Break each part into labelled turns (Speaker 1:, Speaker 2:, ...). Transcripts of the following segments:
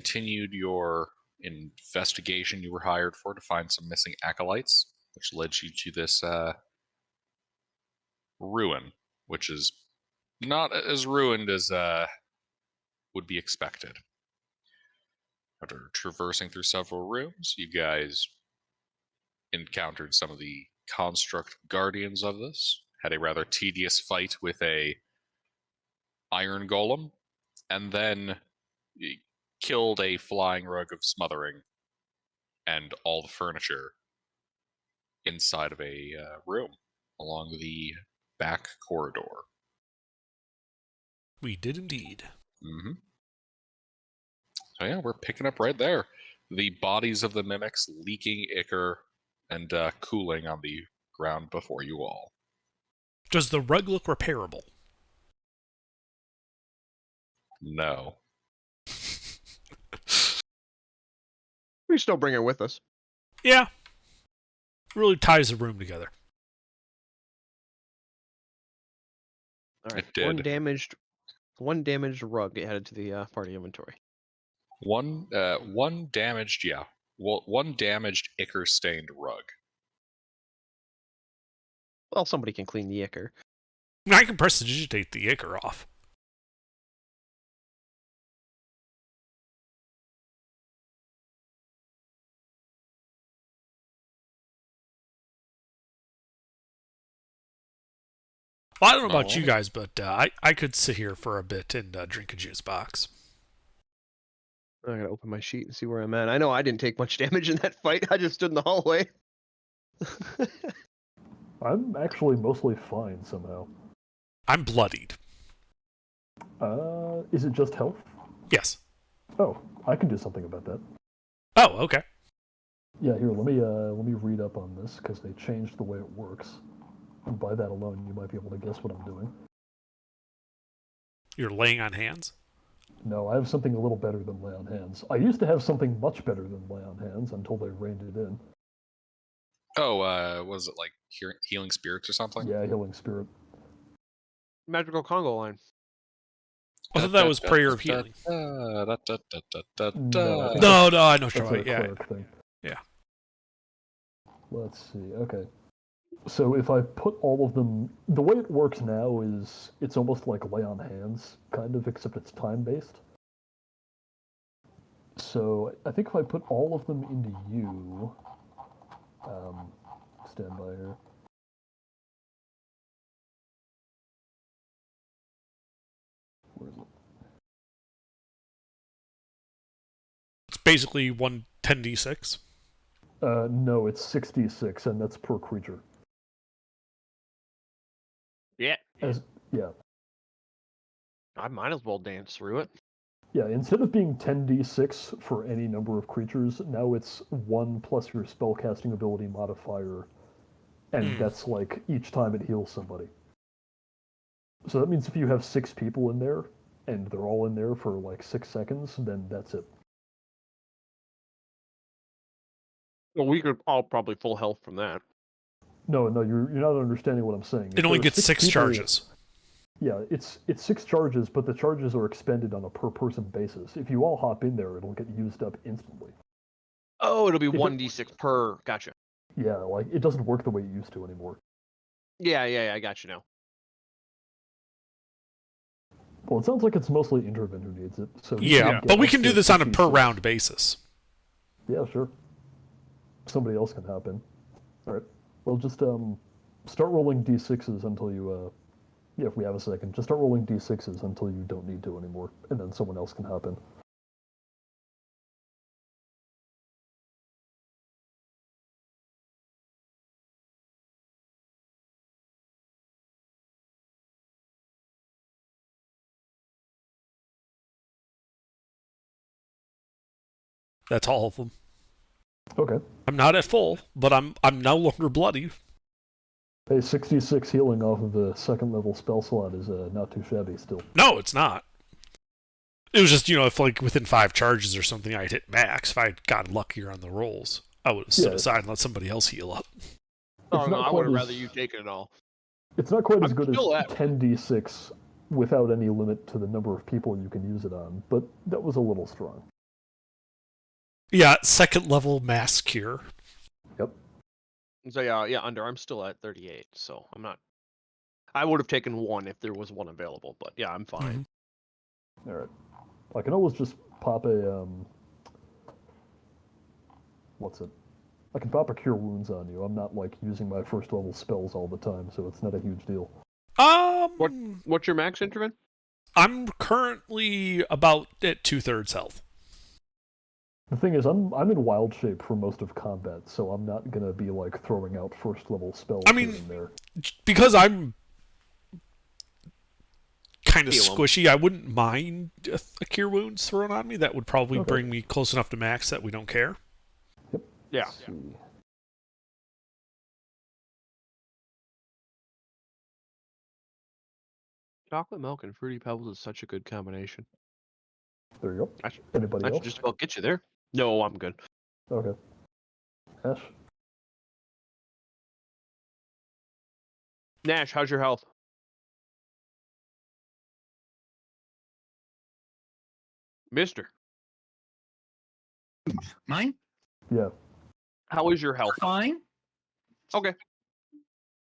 Speaker 1: continued your investigation you were hired for to find some missing acolytes, which led you to this ruin, which is not as ruined as would be expected. After traversing through several rooms, you guys encountered some of the construct guardians of this, had a rather tedious fight with a iron golem, and then killed a flying rug of smothering and all the furniture inside of a room along the back corridor.
Speaker 2: We did indeed.
Speaker 1: Mm-hmm. So yeah, we're picking up right there. The bodies of the mimics leaking ichor and cooling on the ground before you all.
Speaker 2: Does the rug look repairable?
Speaker 1: No.
Speaker 3: We still bring her with us.
Speaker 2: Yeah. Really ties the room together.
Speaker 3: All right.
Speaker 1: It did.
Speaker 3: One damaged rug added to the party inventory.
Speaker 1: One damaged, yeah. Well, one damaged ichor-stained rug.
Speaker 3: Well, somebody can clean the ichor.
Speaker 2: I can prestidigitate the ichor off. Well, I don't know about you guys, but I could sit here for a bit and drink a juice box.
Speaker 3: I gotta open my sheet and see where I'm at. I know I didn't take much damage in that fight. I just stood in the hallway.
Speaker 4: I'm actually mostly fine somehow.
Speaker 2: I'm bloodied.
Speaker 4: Is it just health?
Speaker 2: Yes.
Speaker 4: Oh, I can do something about that.
Speaker 2: Oh, okay.
Speaker 4: Yeah, here, let me read up on this, because they changed the way it works. And by that alone, you might be able to guess what I'm doing.
Speaker 2: You're laying on hands?
Speaker 4: No, I have something a little better than lay on hands. I used to have something much better than lay on hands until they reined it in.
Speaker 1: Oh, was it like healing spirits or something?
Speaker 4: Yeah, healing spirit.
Speaker 3: Magical Congo line.
Speaker 2: I thought that was prayer of healing.
Speaker 4: No,
Speaker 2: No, I know what you're
Speaker 4: that's
Speaker 2: talking
Speaker 4: a
Speaker 2: about. Yeah.
Speaker 4: cleric thing.
Speaker 2: Yeah.
Speaker 4: Let's see, okay. So if I put all of them... The way it works now is it's almost like lay on hands, kind of, except it's time-based. So I think if I put all of them into you... stand by here. Where is it?
Speaker 2: It's basically 110d6.
Speaker 4: No, it's 66, and that's per creature.
Speaker 3: Yeah.
Speaker 4: Yeah.
Speaker 3: I might as well dance through it.
Speaker 4: Yeah, instead of being 10d6 for any number of creatures, now it's 1 plus your spellcasting ability modifier, and that's like each time it heals somebody. So that means if you have 6 people in there, and they're all in there for like 6 seconds, then that's it.
Speaker 3: Well, we could all probably full health from that.
Speaker 4: No, you're not understanding what I'm saying.
Speaker 2: It only gets 6 charges.
Speaker 4: Yeah, it's 6 charges, but the charges are expended on a per-person basis. If you all hop in there, it'll get used up instantly.
Speaker 3: Oh, it'll be 1d6 per. Gotcha.
Speaker 4: Yeah, like, it doesn't work the way it used to anymore.
Speaker 3: Yeah, I got you now.
Speaker 4: Well, it sounds like it's mostly Intervin who needs it. So
Speaker 2: Yeah, but we can do this on a per-round basis.
Speaker 4: Yeah, sure. Somebody else can hop in. Alright. Well, just start rolling d6s until you, yeah, if we have a second, just start rolling d6s until you don't need to anymore, and then someone else can hop in.
Speaker 2: That's all of them.
Speaker 4: Okay.
Speaker 2: I'm not at full, but I'm no longer bloody.
Speaker 4: Hey, 66 healing off of the 2nd level spell slot is not too shabby still.
Speaker 2: No, it's not. It was just, if like within 5 charges or something I'd hit max, if I'd gotten luckier on the rolls, I would have stood aside and let somebody else heal up.
Speaker 3: Oh, no, I would have rather you take it all.
Speaker 4: It's not quite as good as
Speaker 3: still at-
Speaker 4: 10d6 without any limit to the number of people you can use it on, but that was a little strong.
Speaker 2: Yeah, second level mass cure.
Speaker 4: Yep.
Speaker 3: So yeah, I'm still at 38, so I'm not. I would have taken one if there was one available, but yeah, I'm fine.
Speaker 4: All right. I can always just pop a what's it? I can pop a cure wounds on you. I'm not like using my first level spells all the time, so it's not a huge deal.
Speaker 3: What's your max interval?
Speaker 2: I'm currently about at 2/3 health.
Speaker 4: The thing is, I'm in wild shape for most of combat, so I'm not gonna be like throwing out first level spells
Speaker 2: I mean,
Speaker 4: here and there.
Speaker 2: Because I'm kind of
Speaker 3: Heal 'em.
Speaker 2: squishy, I wouldn't mind a cure wounds thrown on me. That would probably
Speaker 4: Okay.
Speaker 2: bring me close enough to max that we don't care.
Speaker 3: Yeah.
Speaker 4: Let's see.
Speaker 3: Chocolate milk and fruity pebbles is such a good combination.
Speaker 4: There you go.
Speaker 3: I should,
Speaker 4: Anybody
Speaker 3: I should
Speaker 4: else?
Speaker 3: just about get you there. No, I'm good.
Speaker 4: Okay. Ash.
Speaker 3: Nash, how's your health? Mister,
Speaker 5: Mine?
Speaker 4: Yeah.
Speaker 3: how is your health?
Speaker 5: Fine.
Speaker 3: Okay.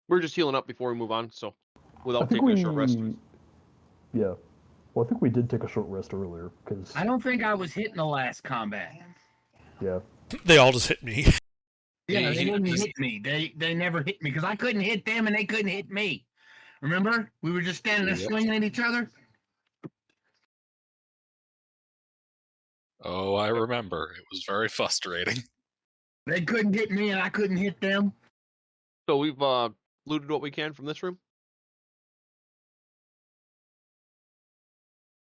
Speaker 3: We're just healing up before we move on, so
Speaker 4: I
Speaker 3: without
Speaker 4: think
Speaker 3: taking a short rest.
Speaker 4: Yeah. Well, I think we did take a short rest earlier because.
Speaker 5: I don't think I was hit in the last combat.
Speaker 4: Yeah.
Speaker 2: They all just hit me.
Speaker 5: Yeah,
Speaker 1: He-
Speaker 5: they didn't
Speaker 1: he-
Speaker 5: hit me. They never hit me because I couldn't hit them and they couldn't hit me. Remember? We were just standing there
Speaker 3: Yep.
Speaker 5: swinging at each other.
Speaker 1: Oh, I remember. It was very frustrating.
Speaker 5: They couldn't hit me and I couldn't hit them.
Speaker 3: So we've looted what we can from this room.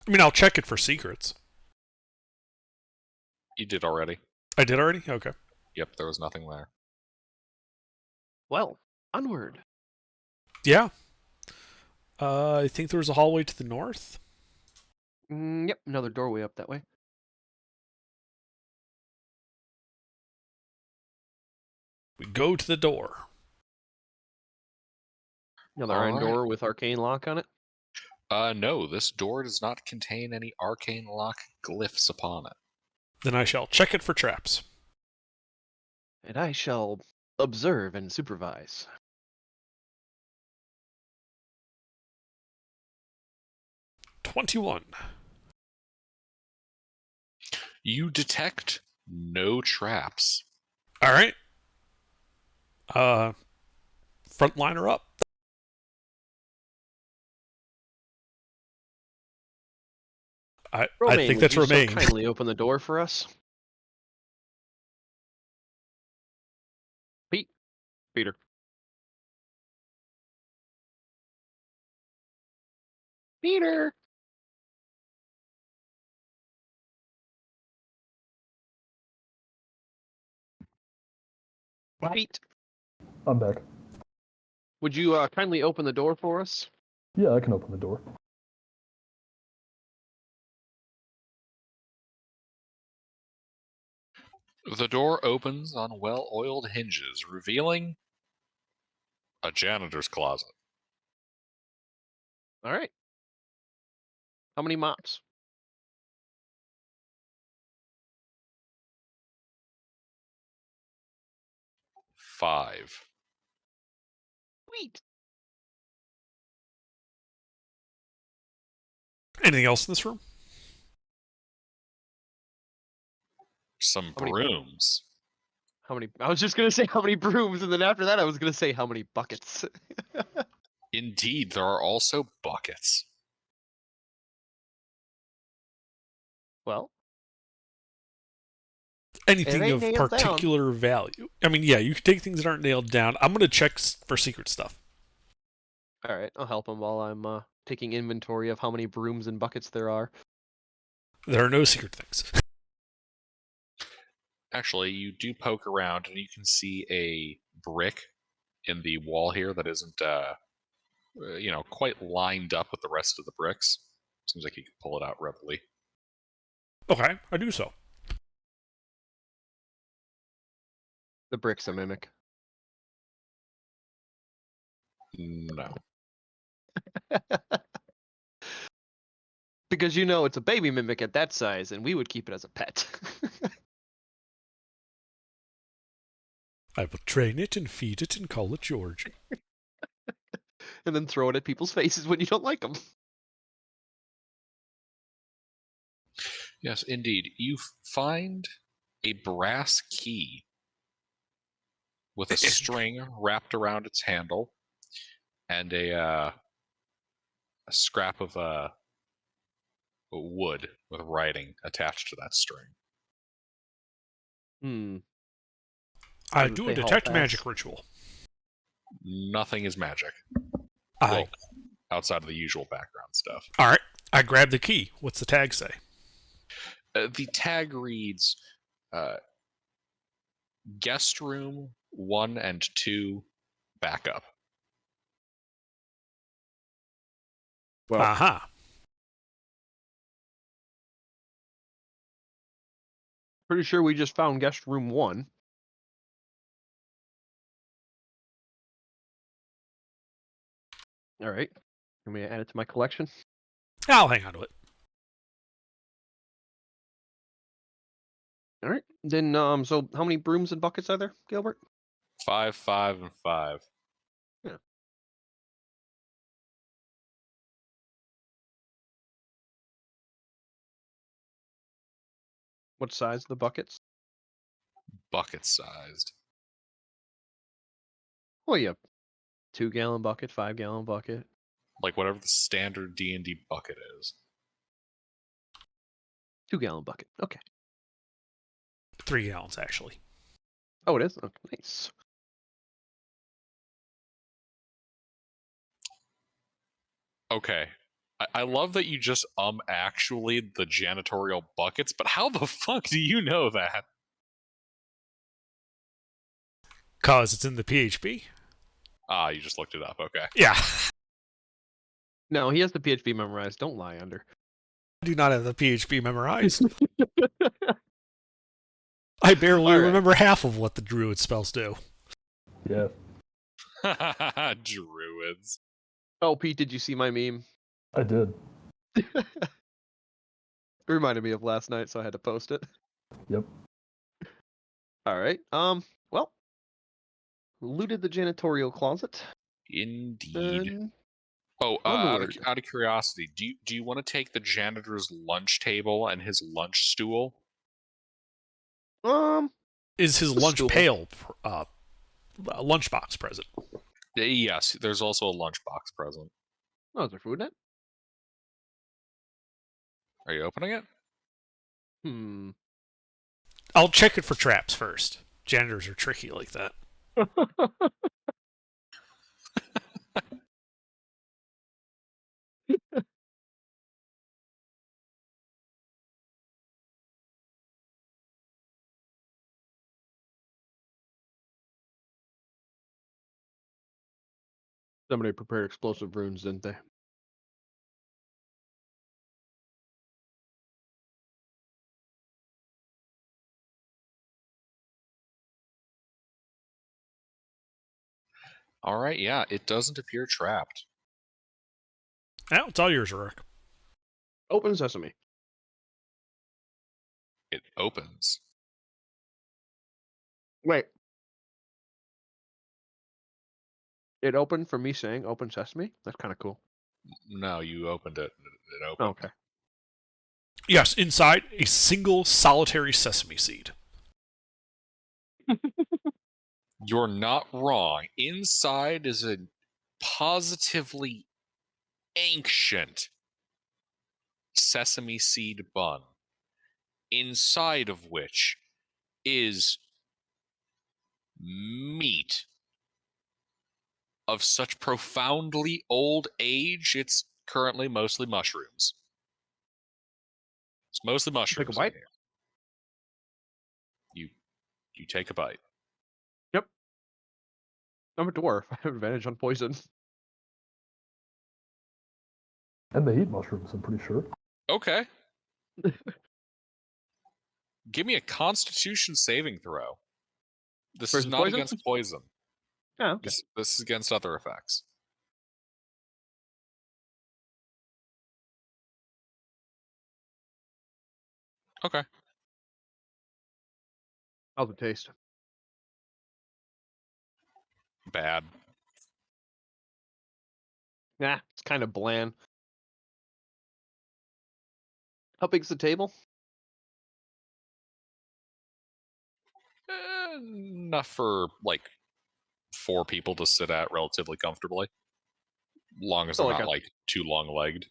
Speaker 2: I mean, I'll check it for secrets.
Speaker 1: You did already.
Speaker 2: I did already? Okay.
Speaker 1: Yep, there was nothing there.
Speaker 3: Well, onward.
Speaker 2: Yeah. I think there was a hallway to the north.
Speaker 3: Yep, another doorway up that way.
Speaker 2: We go to the door.
Speaker 3: Another
Speaker 1: All
Speaker 3: iron
Speaker 1: right.
Speaker 3: door with arcane lock on it.
Speaker 1: No, this door does not contain any arcane lock glyphs upon it.
Speaker 2: Then I shall check it for traps.
Speaker 3: And I shall observe and supervise.
Speaker 2: $21.
Speaker 1: You detect no traps.
Speaker 2: All right. Frontliner up. I
Speaker 3: Romaine,
Speaker 2: think
Speaker 3: would
Speaker 2: that's
Speaker 3: you so
Speaker 2: Romaine.
Speaker 3: kindly open the door for us. Peter. Peter. Pete.
Speaker 4: I'm back.
Speaker 3: Would you kindly open the door for us?
Speaker 4: Yeah, I can open the door.
Speaker 1: The door opens on well-oiled hinges, revealing a janitor's closet.
Speaker 3: All right. How many mops?
Speaker 1: Five.
Speaker 3: Sweet.
Speaker 2: Anything else in this room?
Speaker 1: Some
Speaker 3: How many-
Speaker 1: brooms.
Speaker 3: How many? I was just gonna say how many brooms, and then after that, I was gonna say how many buckets.
Speaker 1: Indeed, there are also buckets.
Speaker 3: Well,
Speaker 2: Anything
Speaker 3: ain't
Speaker 2: of
Speaker 3: nailed down.
Speaker 2: particular value? I mean, yeah, you can take things that aren't nailed down. I'm going to check for secret stuff.
Speaker 3: all right. I'll help him while I'm taking inventory of how many brooms and buckets there are.
Speaker 2: There are no secret things.
Speaker 1: Actually, you do poke around and you can see a brick in the wall here that isn't, quite lined up with the rest of the bricks. Seems like you can pull it out readily.
Speaker 2: Okay, I do so.
Speaker 3: The brick's a mimic.
Speaker 1: No.
Speaker 3: Because it's a baby mimic at that size, and we would keep it as a pet.
Speaker 2: I will train it and feed it and call it George.
Speaker 3: And then throw it at people's faces when you don't like them.
Speaker 1: Yes, indeed. You find a brass key with a string wrapped around its handle and a scrap of wood with writing attached to that string.
Speaker 2: I
Speaker 3: Does it
Speaker 2: do a
Speaker 3: say hall
Speaker 2: detect
Speaker 3: pass?
Speaker 2: magic ritual.
Speaker 1: Nothing is magic.
Speaker 2: I
Speaker 1: Well, outside of the usual background stuff.
Speaker 2: All right. I grab the key. What's the tag say?
Speaker 1: The tag reads guest room 1 and 2 backup.
Speaker 3: Well,
Speaker 2: Aha.
Speaker 3: pretty sure we just found guest room 1. All right. Let me add it to my collection.
Speaker 2: I'll hang on to it.
Speaker 3: All right. Then, so how many brooms and buckets are there, Gilbert?
Speaker 1: 5, 5, and 5.
Speaker 3: Yeah. What size are the buckets?
Speaker 1: Bucket sized.
Speaker 3: Well, you have 2-gallon bucket, 5-gallon bucket.
Speaker 1: Like whatever the standard D&D bucket is.
Speaker 3: 2-gallon bucket. Okay.
Speaker 2: 3 gallons, actually.
Speaker 3: Oh, it is? Okay, nice.
Speaker 1: Okay. I love that you just actually the janitorial buckets, but how the fuck do you know that?
Speaker 2: Because it's in the PHP?
Speaker 1: Ah, you just looked it up. Okay.
Speaker 2: Yeah.
Speaker 3: No, he has the PHP memorized. Don't lie, Under.
Speaker 2: I do not have the PHP memorized. I barely
Speaker 3: All right.
Speaker 2: remember half of what the druid spells do.
Speaker 4: Yeah.
Speaker 1: Druids.
Speaker 3: Oh, Pete, did you see my meme?
Speaker 4: I did.
Speaker 3: It reminded me of last night, so I had to post it.
Speaker 4: Yep.
Speaker 3: All right. Well, looted the janitorial closet.
Speaker 1: Indeed.
Speaker 3: And
Speaker 1: Oh,
Speaker 3: onward.
Speaker 1: out of curiosity, do you want to take the janitor's lunch table and his lunch stool?
Speaker 2: Is his
Speaker 3: The
Speaker 2: lunch
Speaker 3: stool.
Speaker 2: pail lunchbox present?
Speaker 1: Yes, there's also a lunchbox present.
Speaker 3: Oh, is there food in it?
Speaker 1: Are you opening it?
Speaker 2: I'll check it for traps first. Janitors are tricky like that.
Speaker 3: Somebody prepared explosive runes, didn't they?
Speaker 1: All right, yeah, it doesn't appear trapped.
Speaker 2: Well, it's all yours, Rourke.
Speaker 3: Open sesame.
Speaker 1: It opens.
Speaker 3: Wait. It opened from me saying open sesame? That's kind of cool.
Speaker 1: No, you opened it. It opened.
Speaker 3: Okay.
Speaker 2: Yes, inside a single solitary sesame seed.
Speaker 1: You're not wrong. Inside is a positively ancient sesame seed bun, inside of which is meat of such profoundly old age, it's currently mostly mushrooms. It's mostly mushrooms.
Speaker 3: Take a bite?
Speaker 1: In here. You take a bite.
Speaker 3: Yep. I'm a dwarf. I have advantage on poison.
Speaker 4: And they eat mushrooms, I'm pretty sure.
Speaker 1: Okay. Give me a Constitution saving throw. This is
Speaker 3: Versus
Speaker 1: not
Speaker 3: poison?
Speaker 1: against poison.
Speaker 3: Yeah, okay.
Speaker 1: This is against other effects. Okay.
Speaker 3: How's it taste?
Speaker 1: bad.
Speaker 3: Nah, it's kind of bland. How big's the table?
Speaker 1: Enough for like 4 people to sit at relatively comfortably, long as
Speaker 3: So
Speaker 1: they're
Speaker 3: like
Speaker 1: not
Speaker 3: a
Speaker 1: like too long-legged.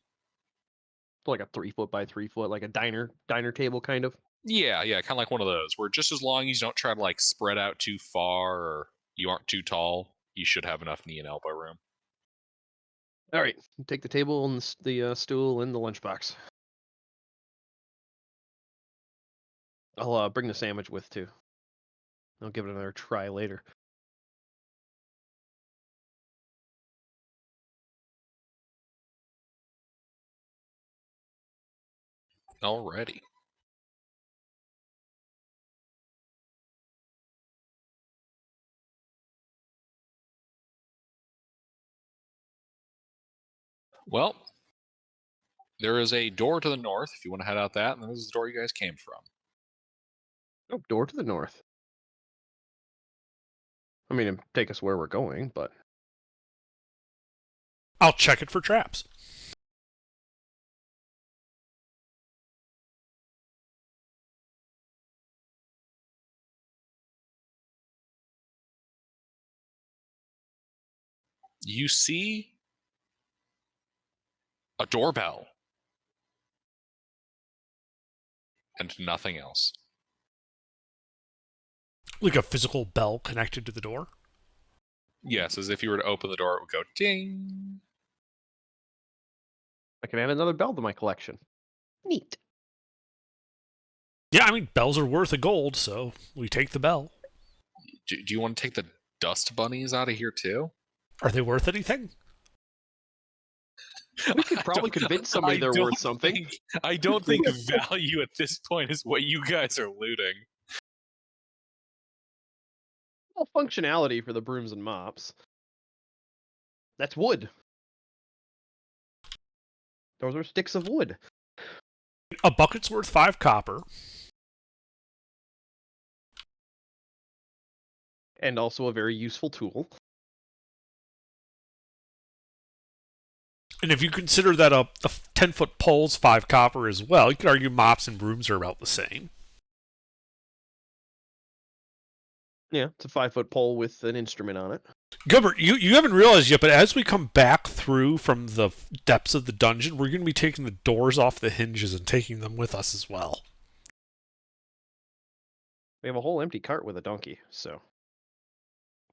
Speaker 3: like a 3 foot by 3 foot, like a diner table kind of.
Speaker 1: Yeah, kind of like one of those where just as long as you don't try to like spread out too far or you aren't too tall, you should have enough knee and elbow room.
Speaker 3: All right, take the table and the stool and the lunchbox. I'll bring the sandwich with too. I'll give it another try later.
Speaker 1: Alrighty. Well, there is a door to the north if you want to head out that, and this is the door you guys came from.
Speaker 3: Oh, door to the north. I mean, it'd take us where we're going, but
Speaker 2: I'll check it for traps.
Speaker 1: You see a doorbell and nothing else.
Speaker 2: Like a physical bell connected to the door.
Speaker 1: Yes, as if you were to open the door, it would go ding.
Speaker 3: I can add another bell to my collection. Neat.
Speaker 2: Yeah, I mean, bells are worth a gold, so we take the bell.
Speaker 1: Do you want to take the dust bunnies out of here too?
Speaker 2: Are they worth anything?
Speaker 3: We could probably convince somebody they're worth something.
Speaker 1: I don't think value at this point is what you guys are looting.
Speaker 3: Well, functionality for the brooms and mops. That's wood. Those are sticks of wood.
Speaker 2: A bucket's worth 5 copper.
Speaker 3: And also a very useful tool.
Speaker 2: And if you consider that a 10-foot pole's 5 copper as well, you could argue mops and brooms are about the same.
Speaker 3: Yeah, it's a 5 foot pole with an instrument on it.
Speaker 2: Gilbert, you haven't realized yet, but as we come back through from the depths of the dungeon, we're going to be taking the doors off the hinges and taking them with us as well.
Speaker 3: We have a whole empty cart with a donkey, so.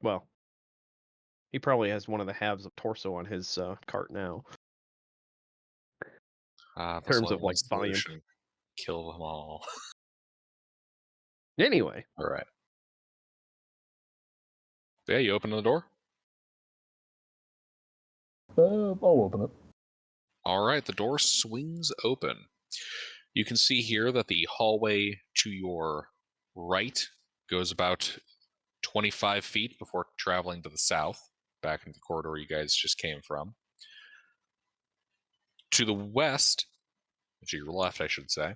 Speaker 3: Well, he probably has one of the halves of torso on his cart now.
Speaker 1: In
Speaker 3: terms of, like, volume.
Speaker 1: Kill them all.
Speaker 3: Anyway.
Speaker 1: All right. Yeah, you open the door?
Speaker 4: I'll open it.
Speaker 1: All right, the door swings open. You can see here that the hallway to your right goes about 25 feet before traveling to the south, back into the corridor you guys just came from. To the west, to your left, I should say,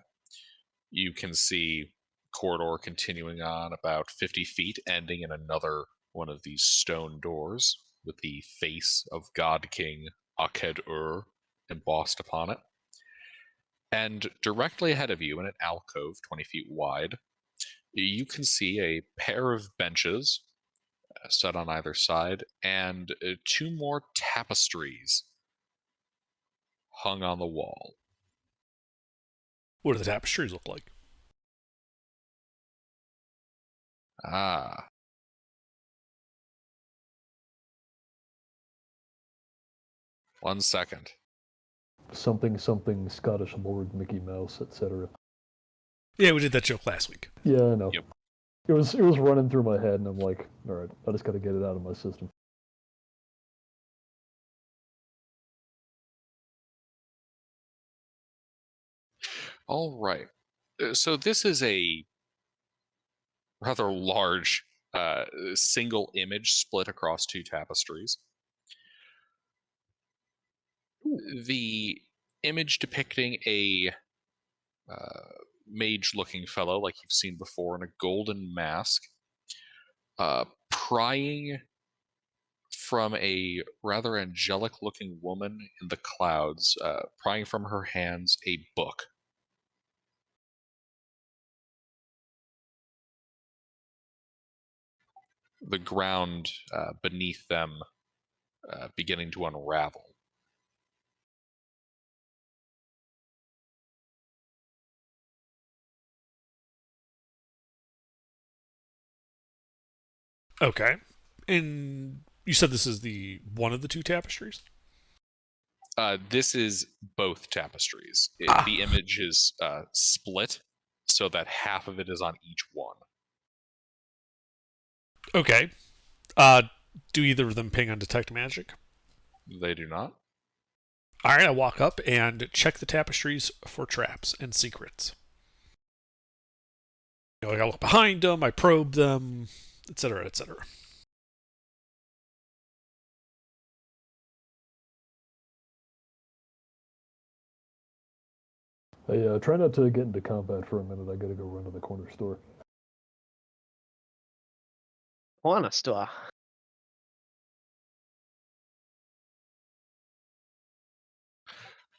Speaker 1: you can see corridor continuing on about 50 feet, ending in another one of these stone doors with the face of God King Aked-Ur embossed upon it. And directly ahead of you, in an alcove 20 feet wide, you can see a pair of benches set on either side and 2 more tapestries hung on the wall.
Speaker 2: What do the tapestries look like?
Speaker 1: Ah. One second.
Speaker 4: Something, something, Scottish Lord, Mickey Mouse, etc.
Speaker 2: Yeah, we did that joke last week.
Speaker 4: Yeah, I know.
Speaker 1: Yep.
Speaker 4: It was running through my head, and I'm like, all right, I just got to get it out of my system.
Speaker 1: All right. So this is a rather large single image split across 2 tapestries. The image depicting a mage-looking fellow, like you've seen before, in a golden mask, prying from a rather angelic-looking woman in the clouds, prying from her hands a book. The ground beneath them beginning to unravel.
Speaker 2: Okay. And you said this is the one of the two tapestries?
Speaker 1: This is both tapestries.
Speaker 2: Ah.
Speaker 1: The image is split so that half of it is on each one.
Speaker 2: Okay. Do either of them ping on detect magic?
Speaker 1: They do not.
Speaker 2: All right, I walk up and check the tapestries for traps and secrets. I look behind them, I probe them, etc., etc.
Speaker 4: Hey, try not to get into combat for a minute. I gotta go run to the corner store.
Speaker 3: Juana store.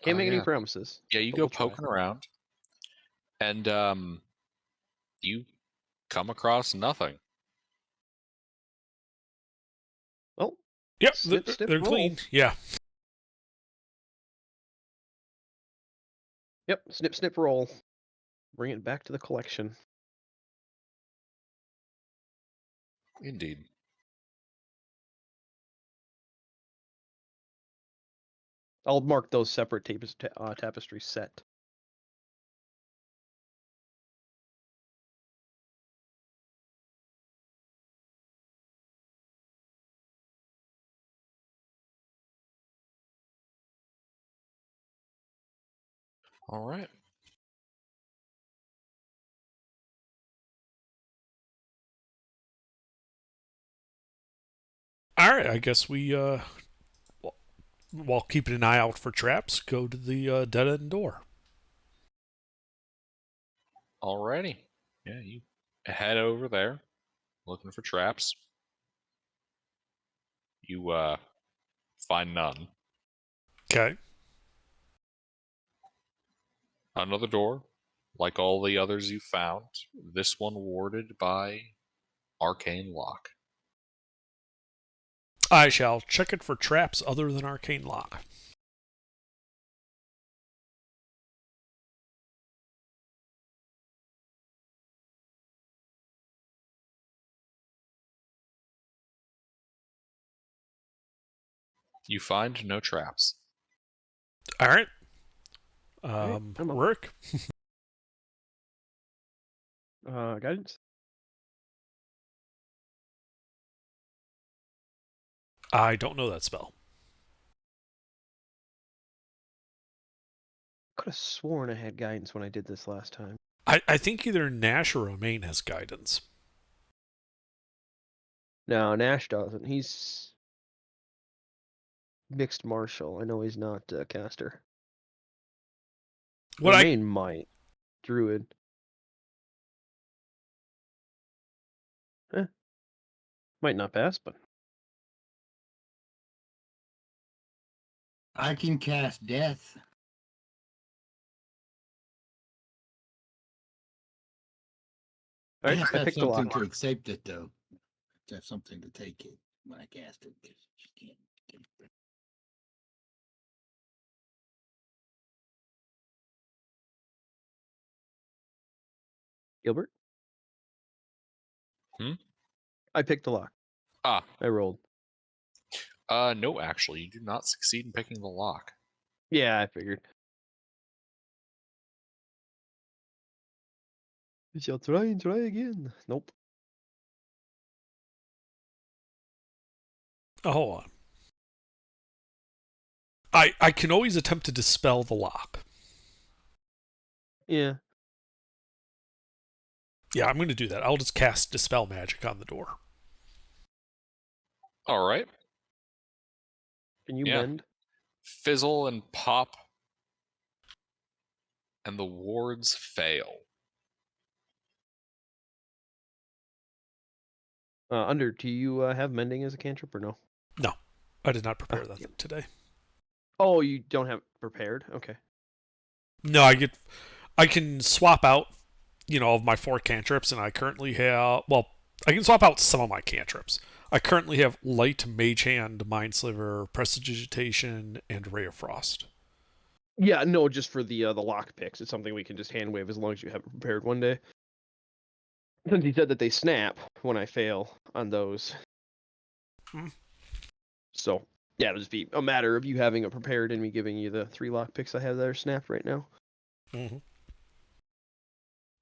Speaker 3: Can't make any
Speaker 1: Yeah.
Speaker 3: promises.
Speaker 1: Yeah, you
Speaker 3: but
Speaker 1: go
Speaker 3: we'll try.
Speaker 1: poking around, and you come across nothing.
Speaker 3: Oh,
Speaker 2: Yep,
Speaker 3: snip, snip,
Speaker 2: they're
Speaker 3: roll.
Speaker 2: clean. Yeah.
Speaker 3: Yep, snip, snip, roll. Bring it back to the collection.
Speaker 1: Indeed.
Speaker 3: I'll mark those separate tapestries set.
Speaker 1: All right.
Speaker 2: All right, I guess we, while keeping an eye out for traps, go to the dead end door.
Speaker 1: Alrighty. Yeah, you head over there, looking for traps. You find none.
Speaker 2: Okay.
Speaker 1: Another door, like all the others you found, this one warded by arcane lock.
Speaker 2: I shall check it for traps other than arcane lock.
Speaker 1: You find no traps.
Speaker 2: All right.
Speaker 3: Right, I'm up.
Speaker 2: Rick?
Speaker 3: Guidance?
Speaker 2: I don't know that spell.
Speaker 3: Could have sworn I had guidance when I did this last time.
Speaker 2: I think either Nash or Romaine has guidance.
Speaker 3: No, Nash doesn't. He's mixed martial. I know he's not a caster.
Speaker 2: What
Speaker 3: Romaine might. Druid. Might not pass, but
Speaker 5: I can cast death.
Speaker 3: all
Speaker 5: I
Speaker 3: right.
Speaker 5: have to
Speaker 3: I
Speaker 5: have
Speaker 3: picked a
Speaker 5: something
Speaker 3: lock.
Speaker 5: to accept it, though. To have something to take it when I cast it. 'Cause you just can't.
Speaker 3: Gilbert.
Speaker 1: Hmm?
Speaker 3: I picked the lock.
Speaker 1: Ah,
Speaker 3: I rolled.
Speaker 1: no, actually, you do not succeed in picking the lock.
Speaker 3: Yeah, I figured. We shall try and try again. Nope.
Speaker 2: Oh, hold on. I can always attempt to dispel the lock.
Speaker 3: Yeah.
Speaker 2: Yeah, I'm going to do that. I'll just cast Dispel Magic on the door.
Speaker 1: All right.
Speaker 3: Can you
Speaker 1: Yeah.
Speaker 3: mend?
Speaker 1: Fizzle and pop, and the wards fail.
Speaker 3: Do you have mending as a cantrip or no?
Speaker 2: No. I did not prepare that today.
Speaker 3: Oh, you don't have prepared? Okay.
Speaker 2: No, I can swap out, of my 4 cantrips, and I currently have, well, I can swap out some of my cantrips. I currently have Light, Mage Hand, Mind Sliver, Prestidigitation, and Ray of Frost.
Speaker 3: Yeah, no, just for the lock picks. It's something we can just hand wave as long as you have it prepared one day. Since he said that they snap when I fail on those.
Speaker 2: Hmm.
Speaker 3: So, yeah, it'll just be a matter of you having it prepared and me giving you the 3 lock picks I have that are snapped right now.
Speaker 2: Mm-hmm.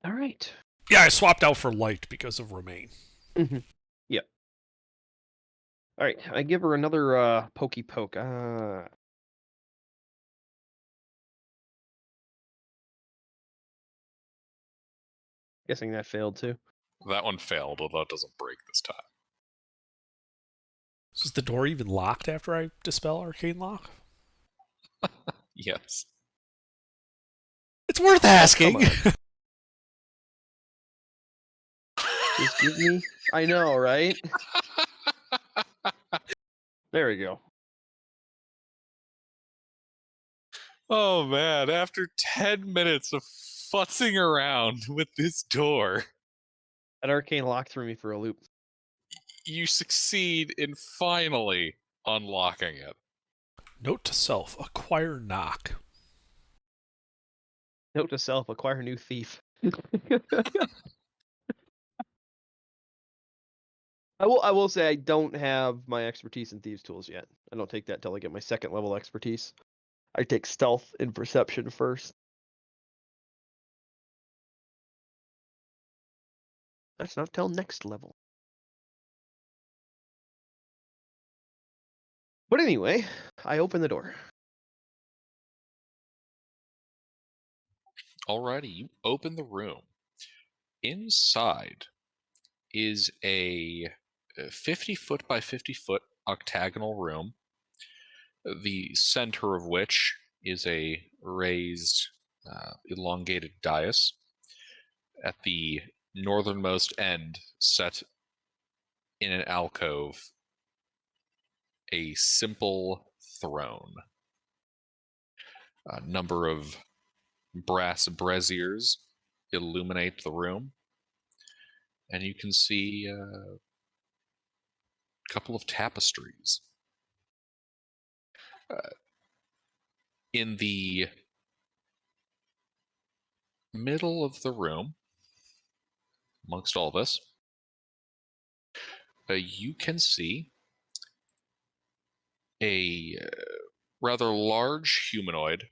Speaker 3: All right.
Speaker 2: Yeah, I swapped out for Light because of Remain.
Speaker 3: Mm-hmm. Yep. All right, I give her another pokey poke. Guessing that failed too.
Speaker 1: That one failed, although it doesn't break this time.
Speaker 2: Is the door even locked after I dispel Arcane Lock?
Speaker 1: Yes.
Speaker 2: It's worth asking.
Speaker 3: Come Just give me. I know, right? There we go.
Speaker 1: Oh man, after 10 minutes of futzing around with this door,
Speaker 3: That arcane lock threw me for a loop.
Speaker 1: you succeed in finally unlocking it.
Speaker 2: Note to self: acquire knock.
Speaker 3: Note to self: acquire new thief. I will say I don't have my expertise in thieves tools yet. I don't take that till I get my 2nd level expertise. I take stealth and perception first. That's not till next level. But anyway, I open the door.
Speaker 1: Alrighty, you open the room. Inside is a 50-foot by 50-foot octagonal room, the center of which is a raised, elongated dais. At the northernmost end, set in an alcove, a simple throne. A number of brass braziers illuminate the room, and you can see a couple of tapestries. In the middle of the room, amongst all this, you can see a rather large humanoid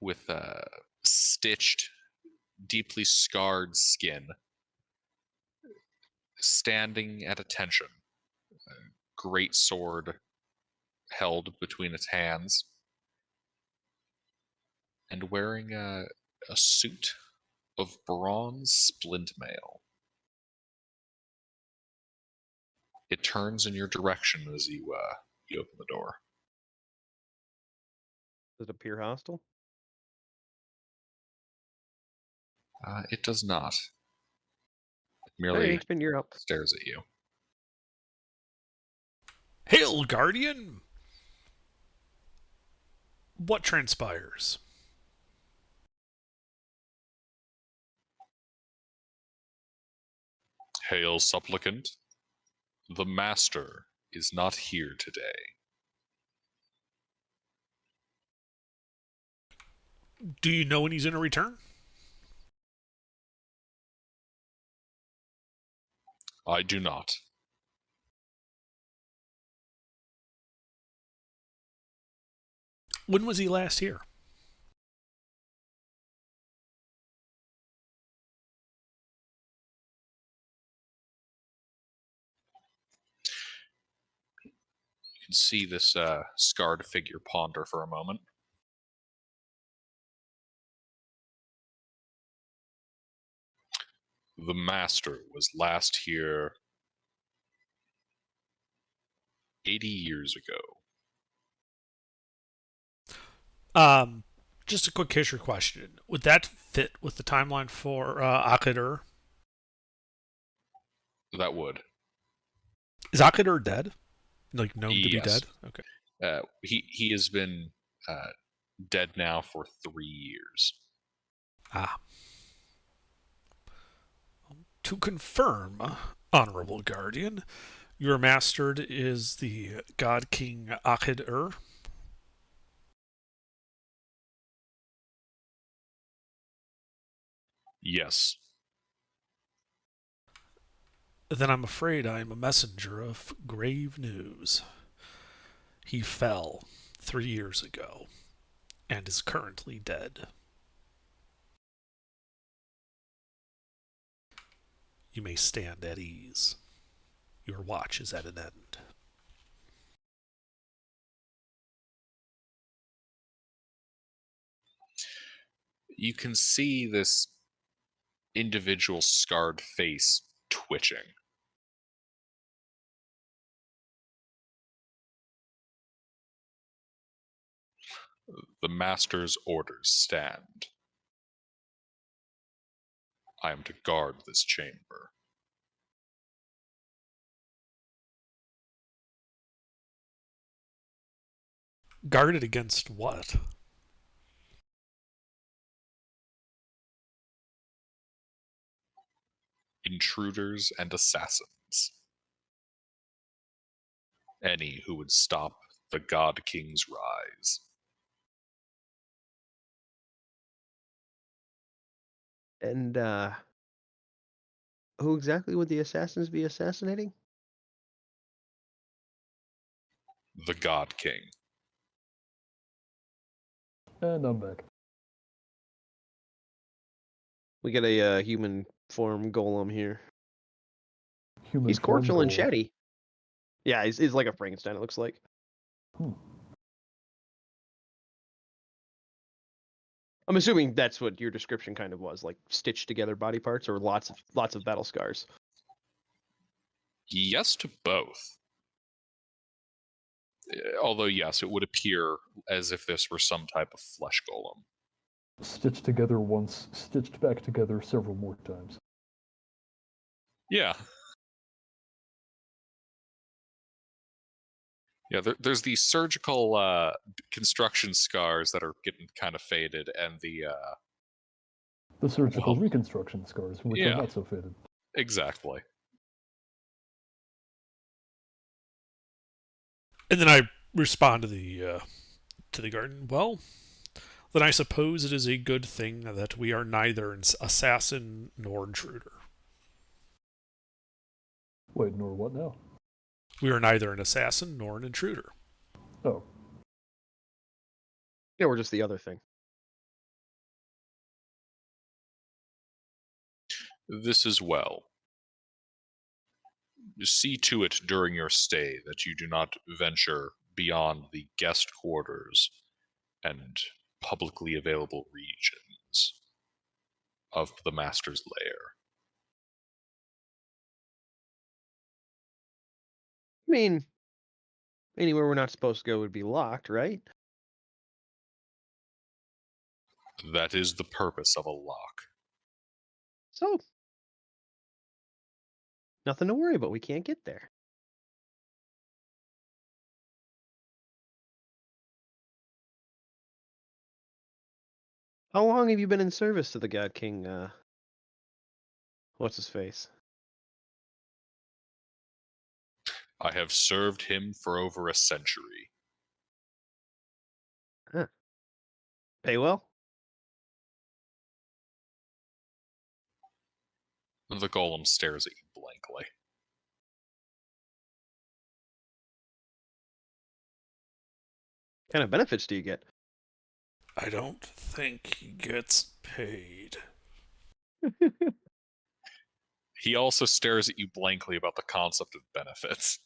Speaker 1: with stitched, deeply scarred skin, standing at attention, a great sword held between its hands, and wearing a suit of bronze splint mail. It turns in your direction as you open the door.
Speaker 3: Does it appear hostile?
Speaker 1: It does not. It
Speaker 3: All
Speaker 1: merely
Speaker 3: right, H-Man, you're up.
Speaker 1: stares at you.
Speaker 2: Hail, Guardian! What transpires?
Speaker 1: Hail, supplicant. The master is not here today.
Speaker 2: Do you know when he's going to return?
Speaker 1: I do not.
Speaker 2: When was he last here?
Speaker 1: You can see this scarred figure ponder for a moment. The master was last here 80 years ago.
Speaker 2: Just a quick history question. Would that fit with the timeline for Akadur?
Speaker 1: That would.
Speaker 2: Is Akadur dead? Like known to be
Speaker 1: Yes.
Speaker 2: dead? Okay.
Speaker 1: He has been dead now for 3 years.
Speaker 2: Ah. To confirm, Honorable Guardian, your master is the God King Akhed-Ur.
Speaker 1: Yes.
Speaker 2: Then I'm afraid I am a messenger of grave news. He fell 3 years ago and is currently dead. You may stand at ease. Your watch is at an end.
Speaker 1: You can see this individual scarred face twitching. The master's orders stand. I am to guard this chamber.
Speaker 2: Guarded against what?
Speaker 1: Intruders and assassins. Any who would stop the God King's rise.
Speaker 3: And who exactly would the assassins be assassinating?
Speaker 1: The God King.
Speaker 4: And I'm back.
Speaker 3: We get a human form golem here.
Speaker 4: Human
Speaker 3: He's
Speaker 4: form
Speaker 3: cordial and
Speaker 4: golem.
Speaker 3: chatty. Yeah, he's like a Frankenstein, it looks like.
Speaker 4: Hmm.
Speaker 3: I'm assuming that's what your description kind of was, like stitched together body parts or lots of battle scars.
Speaker 1: Yes to both. Although, yes, it would appear as if this were some type of flesh golem.
Speaker 4: Stitched together once, stitched back together several more times.
Speaker 1: Yeah. Yeah, there's these surgical construction scars that are getting kind of faded, and
Speaker 4: The surgical
Speaker 1: well,
Speaker 4: reconstruction scars, which are
Speaker 1: yeah,
Speaker 4: not so faded.
Speaker 1: exactly.
Speaker 2: And then I respond to the garden. Well, then I suppose it is a good thing that we are neither an assassin nor intruder.
Speaker 4: Wait, nor what now?
Speaker 2: We are neither an assassin nor an intruder.
Speaker 4: Oh,
Speaker 3: Yeah, we're just the other thing.
Speaker 1: This as well. See to it during your stay that you do not venture beyond the guest quarters and publicly available regions of the Master's lair.
Speaker 3: I mean, anywhere we're not supposed to go would be locked, right?
Speaker 1: That is the purpose of a lock.
Speaker 3: So, nothing to worry about. We can't get there. How long have you been in service to the God King? What's his face?
Speaker 1: I have served him for over a century.
Speaker 3: Huh. Pay well?
Speaker 1: The golem stares at you blankly.
Speaker 3: What kind of benefits do you get?
Speaker 2: I don't think he gets paid.
Speaker 1: He also stares at you blankly about the concept of benefits.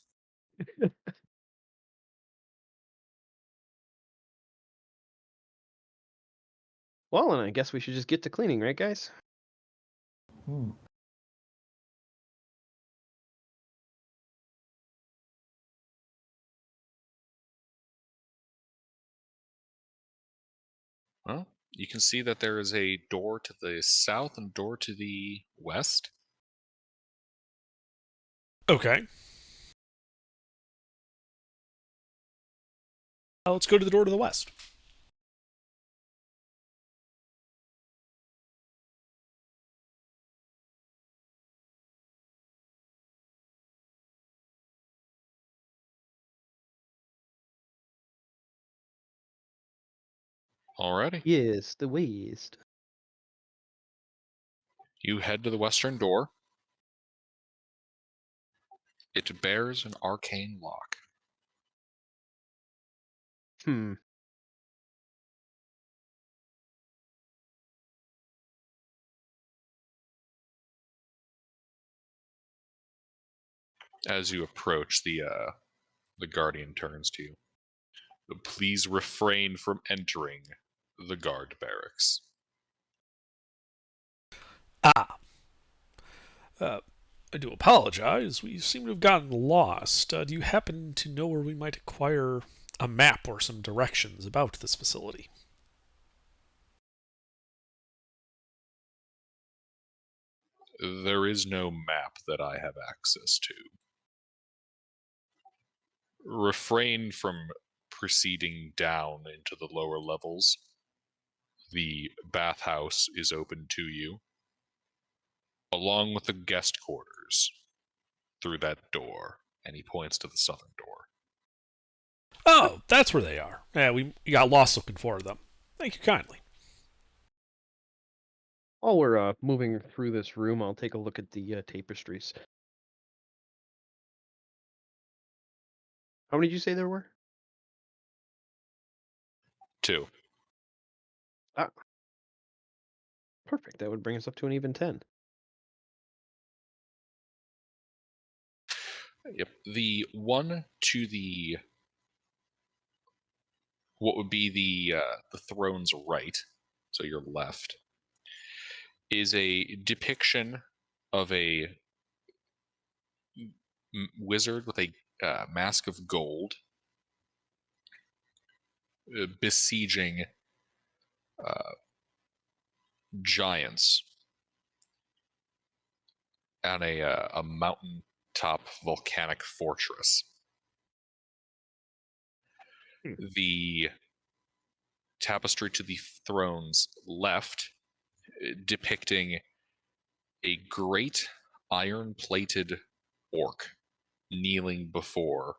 Speaker 3: Well, and I guess we should just get to cleaning, right, guys?
Speaker 4: hmm.
Speaker 1: Well, you can see that there is a door to the south and door to the west.
Speaker 2: Okay. Let's go to the door to the west.
Speaker 1: Alrighty.
Speaker 3: Yes, the west.
Speaker 1: You head to the western door. It bears an arcane lock.
Speaker 3: Hmm.
Speaker 1: As you approach, the guardian turns to you. Please refrain from entering the guard barracks.
Speaker 2: Ah. I do apologize. We seem to have gotten lost. Do you happen to know where we might acquire a map or some directions about this facility?
Speaker 1: There is no map that I have access to. Refrain from proceeding down into the lower levels. The bathhouse is open to you, along with the guest quarters, through that door. And he points to the southern door.
Speaker 2: Oh, that's where they are. Yeah, we got lost looking for them. Thank you kindly.
Speaker 3: While we're moving through this room, I'll take a look at the tapestries. How many did you say there were?
Speaker 1: 2.
Speaker 3: Ah, perfect. That would bring us up to an even 10.
Speaker 1: Yep. The one to the what would be the throne's right, so your left, is a depiction of a wizard with a mask of gold besieging uh, giants on a mountaintop volcanic fortress.
Speaker 3: Hmm.
Speaker 1: The tapestry to the throne's left depicting a great iron-plated orc kneeling before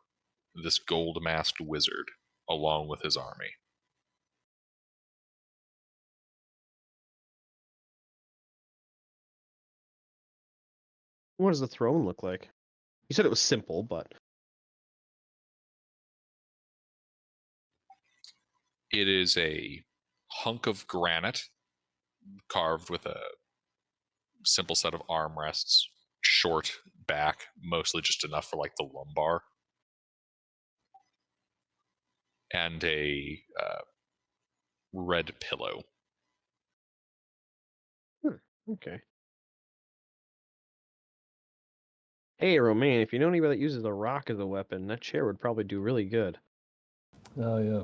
Speaker 1: this gold-masked wizard along with his army.
Speaker 3: What does the throne look like? You said it was simple, but
Speaker 1: It is a hunk of granite carved with a simple set of armrests, short back, mostly just enough for like the lumbar, and a red pillow.
Speaker 3: okay. Hey, Romaine, if you know anybody that uses a rock as a weapon, that chair would probably do really good.
Speaker 4: Oh, yeah.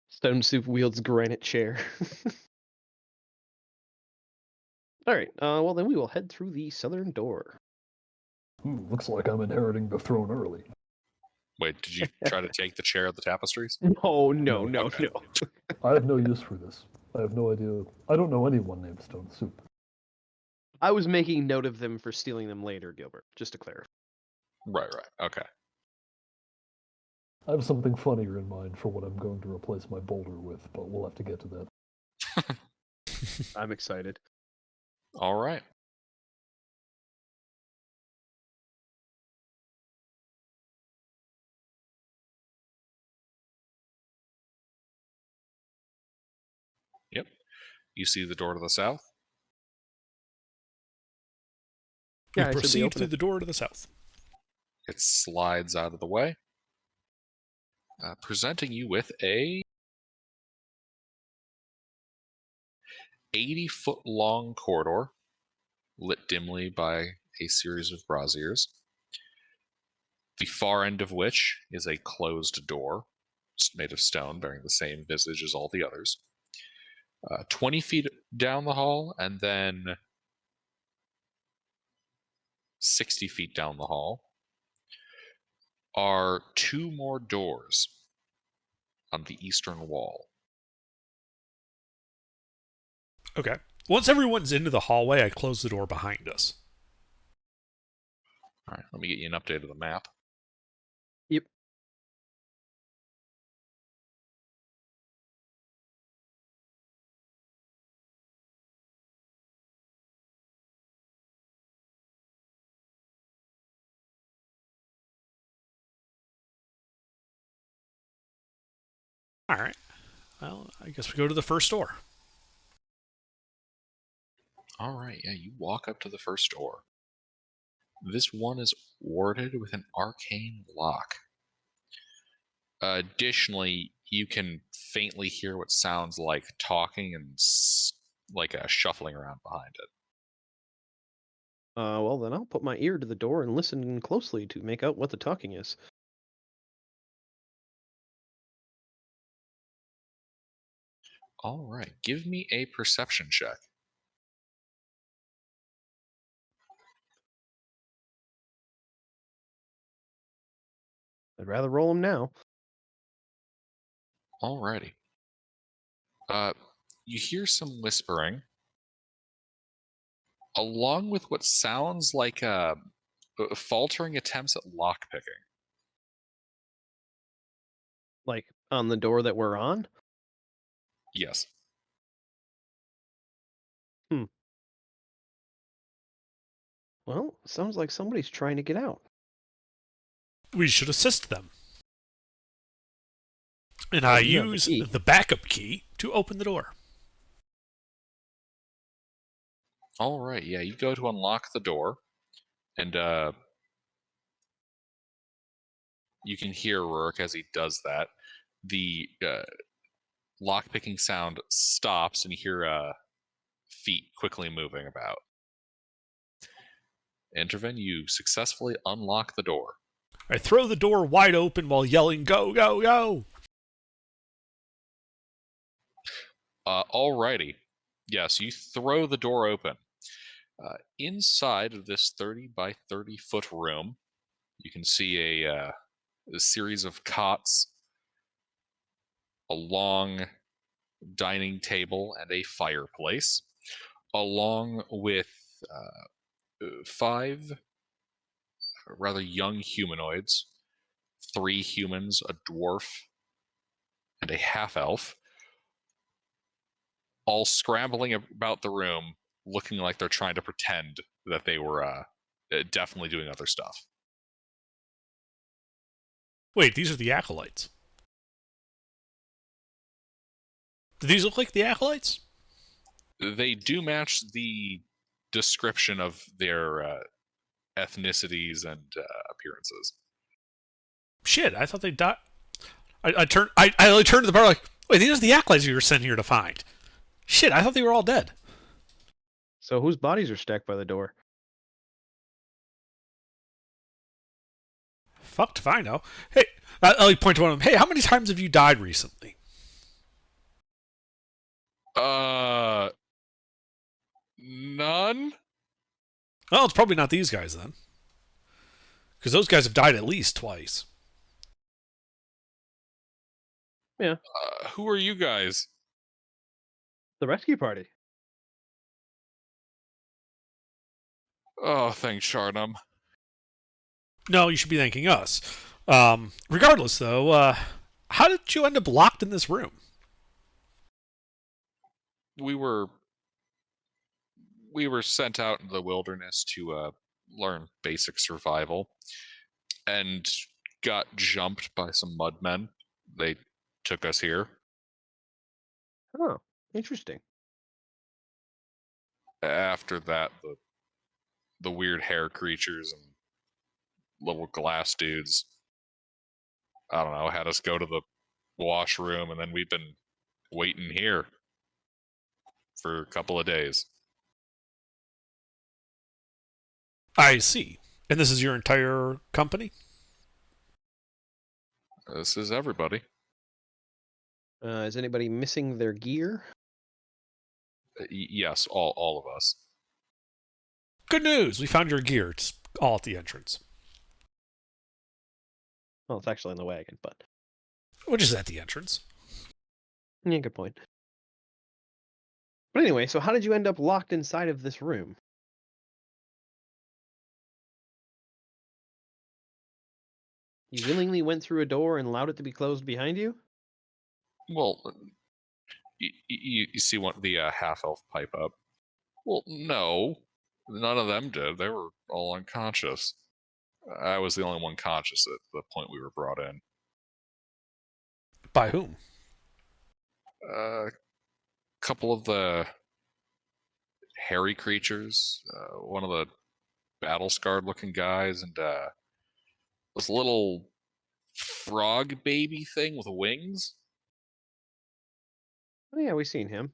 Speaker 3: Stone Soup wields granite chair. All right. Well, then we will head through the southern door.
Speaker 4: Looks like I'm inheriting the throne early.
Speaker 1: Wait, did you try to take the chair of the tapestries?
Speaker 3: No,
Speaker 1: Okay.
Speaker 4: I have no use for this. I have no idea. I don't know anyone named Stone Soup.
Speaker 3: I was making note of them for stealing them later, Gilbert, just to clarify.
Speaker 1: Right. Okay.
Speaker 4: I have something funnier in mind for what I'm going to replace my boulder with, but we'll have to get to that.
Speaker 3: I'm excited.
Speaker 1: All right. Yep. You see the door to the south?
Speaker 3: Yeah,
Speaker 2: We
Speaker 3: I said we
Speaker 2: proceed
Speaker 3: open
Speaker 2: through
Speaker 3: it.
Speaker 2: the door to the south.
Speaker 1: It slides out of the way, presenting you with a 80-foot long corridor lit dimly by a series of braziers, the far end of which is a closed door made of stone bearing the same visage as all the others. 20 feet down the hall, and then 60 feet down the hall, are two more doors on the eastern wall.
Speaker 2: Okay. Once everyone's into the hallway, I close the door behind us.
Speaker 1: All right, let me get you an update of the map.
Speaker 3: Yep.
Speaker 2: All right. Well, I guess we go to the first door.
Speaker 1: All right, yeah, you walk up to the first door. This one is warded with an arcane lock. Additionally, you can faintly hear what sounds like talking and like a shuffling around behind it.
Speaker 3: Well, then I'll put my ear to the door and listen closely to make out what the talking is.
Speaker 1: All right, give me a perception check.
Speaker 3: I'd rather roll them now.
Speaker 1: Alrighty. You hear some whispering, along with what sounds like faltering attempts at lockpicking.
Speaker 3: Like, on the door that we're on?
Speaker 1: Yes.
Speaker 3: Well, sounds like somebody's trying to get out.
Speaker 2: We should assist them. And
Speaker 3: Well,
Speaker 2: I
Speaker 3: you have the
Speaker 2: use
Speaker 3: key.
Speaker 2: the backup key to open the door.
Speaker 1: All right, yeah, you go to unlock the door, and you can hear Rourke as he does that. The lockpicking sound stops, and you hear feet quickly moving about. Intervin, you successfully unlock the door.
Speaker 2: I throw the door wide open while yelling, "Go, go, go!"
Speaker 1: Alrighty. Yes, you throw the door open. Inside of this 30 by 30 foot room, you can see a series of cots, a long dining table, and a fireplace, along with five rather young humanoids, three humans, a dwarf, and a half elf, all scrambling about the room, looking like they're trying to pretend that they were definitely doing other stuff.
Speaker 2: Wait, these are the acolytes. Do these look like the acolytes?
Speaker 1: They do match the description of their ethnicities and appearances.
Speaker 2: Shit, I thought they died. I turned to the bar like, wait, these are the acolytes you were sent here to find. Shit, I thought they were all dead.
Speaker 3: So whose bodies are stacked by the door?
Speaker 2: Fucked if I know. Hey, I point to one of them. Hey, how many times have you died recently?
Speaker 1: None?
Speaker 2: Well, it's probably not these guys then. Because those guys have died at least twice.
Speaker 3: Yeah,
Speaker 1: Who are you guys?
Speaker 3: the rescue party.
Speaker 1: Oh, thanks, Sharnum.
Speaker 2: No, you should be thanking us. Regardless, though, how did you end up locked in this room?
Speaker 1: We were sent out into the wilderness to learn basic survival, and got jumped by some mudmen. They took us here.
Speaker 3: Oh, interesting.
Speaker 1: After that, the weird hair creatures and little glass dudes, I don't know, had us go to the washroom, and then we've been waiting here for a couple of days.
Speaker 2: I see. And this is your entire company?
Speaker 1: This is everybody.
Speaker 3: Is anybody missing their gear?
Speaker 1: Yes, all of us.
Speaker 2: Good news! We found your gear. It's all at the entrance.
Speaker 3: Well, it's actually in the wagon, but
Speaker 2: Which is at the entrance.
Speaker 3: yeah, good point. But anyway, so how did you end up locked inside of this room? You willingly went through a door and allowed it to be closed behind you?
Speaker 1: Well, you see the half elf pipe up. Well, no, none of them did. They were all unconscious. I was the only one conscious at the point we were brought in.
Speaker 2: By whom?
Speaker 1: A couple of the hairy creatures, one of the battle scarred looking guys, and this little frog baby thing with wings.
Speaker 3: Oh, yeah, we've seen him.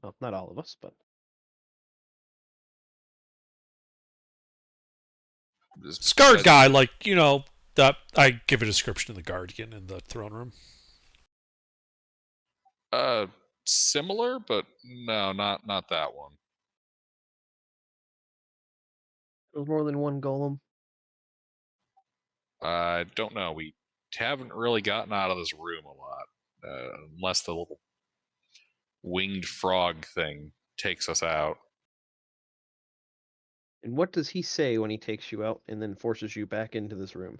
Speaker 3: Well, not all of us, but
Speaker 1: Just
Speaker 2: Scarred
Speaker 1: said-
Speaker 2: guy, like, that I give a description in the Guardian in the throne room.
Speaker 1: Similar, but no, not that one.
Speaker 3: there was more than one golem.
Speaker 1: I don't know. We haven't really gotten out of this room a lot, unless the little winged frog thing takes us out.
Speaker 3: And what does he say when he takes you out and then forces you back into this room?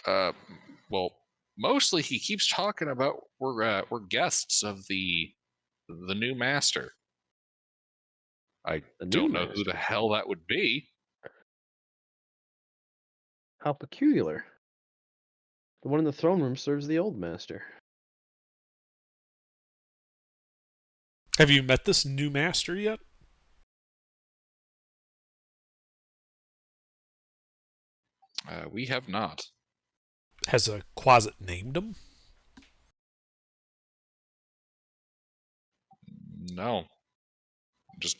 Speaker 1: Well, mostly he keeps talking about we're guests of the new master. I
Speaker 3: The new
Speaker 1: don't know who
Speaker 3: master?
Speaker 1: the hell that would be.
Speaker 3: How peculiar. The one in the throne room serves the old master.
Speaker 2: Have you met this new master yet?
Speaker 1: We have not.
Speaker 2: Has a Quasit named him?
Speaker 1: No. Just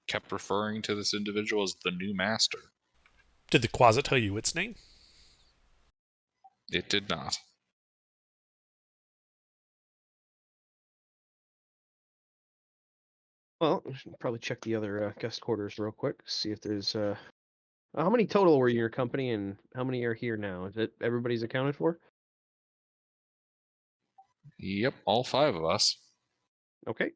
Speaker 1: kept referring to this individual as the new master.
Speaker 2: Did the Quasit tell you its name?
Speaker 1: It did not.
Speaker 3: Well, we should probably check the other guest quarters real quick. See if there's how many total were in your company, and how many are here now? Is it everybody's accounted for?
Speaker 1: Yep, all 5 of us.
Speaker 3: Okay,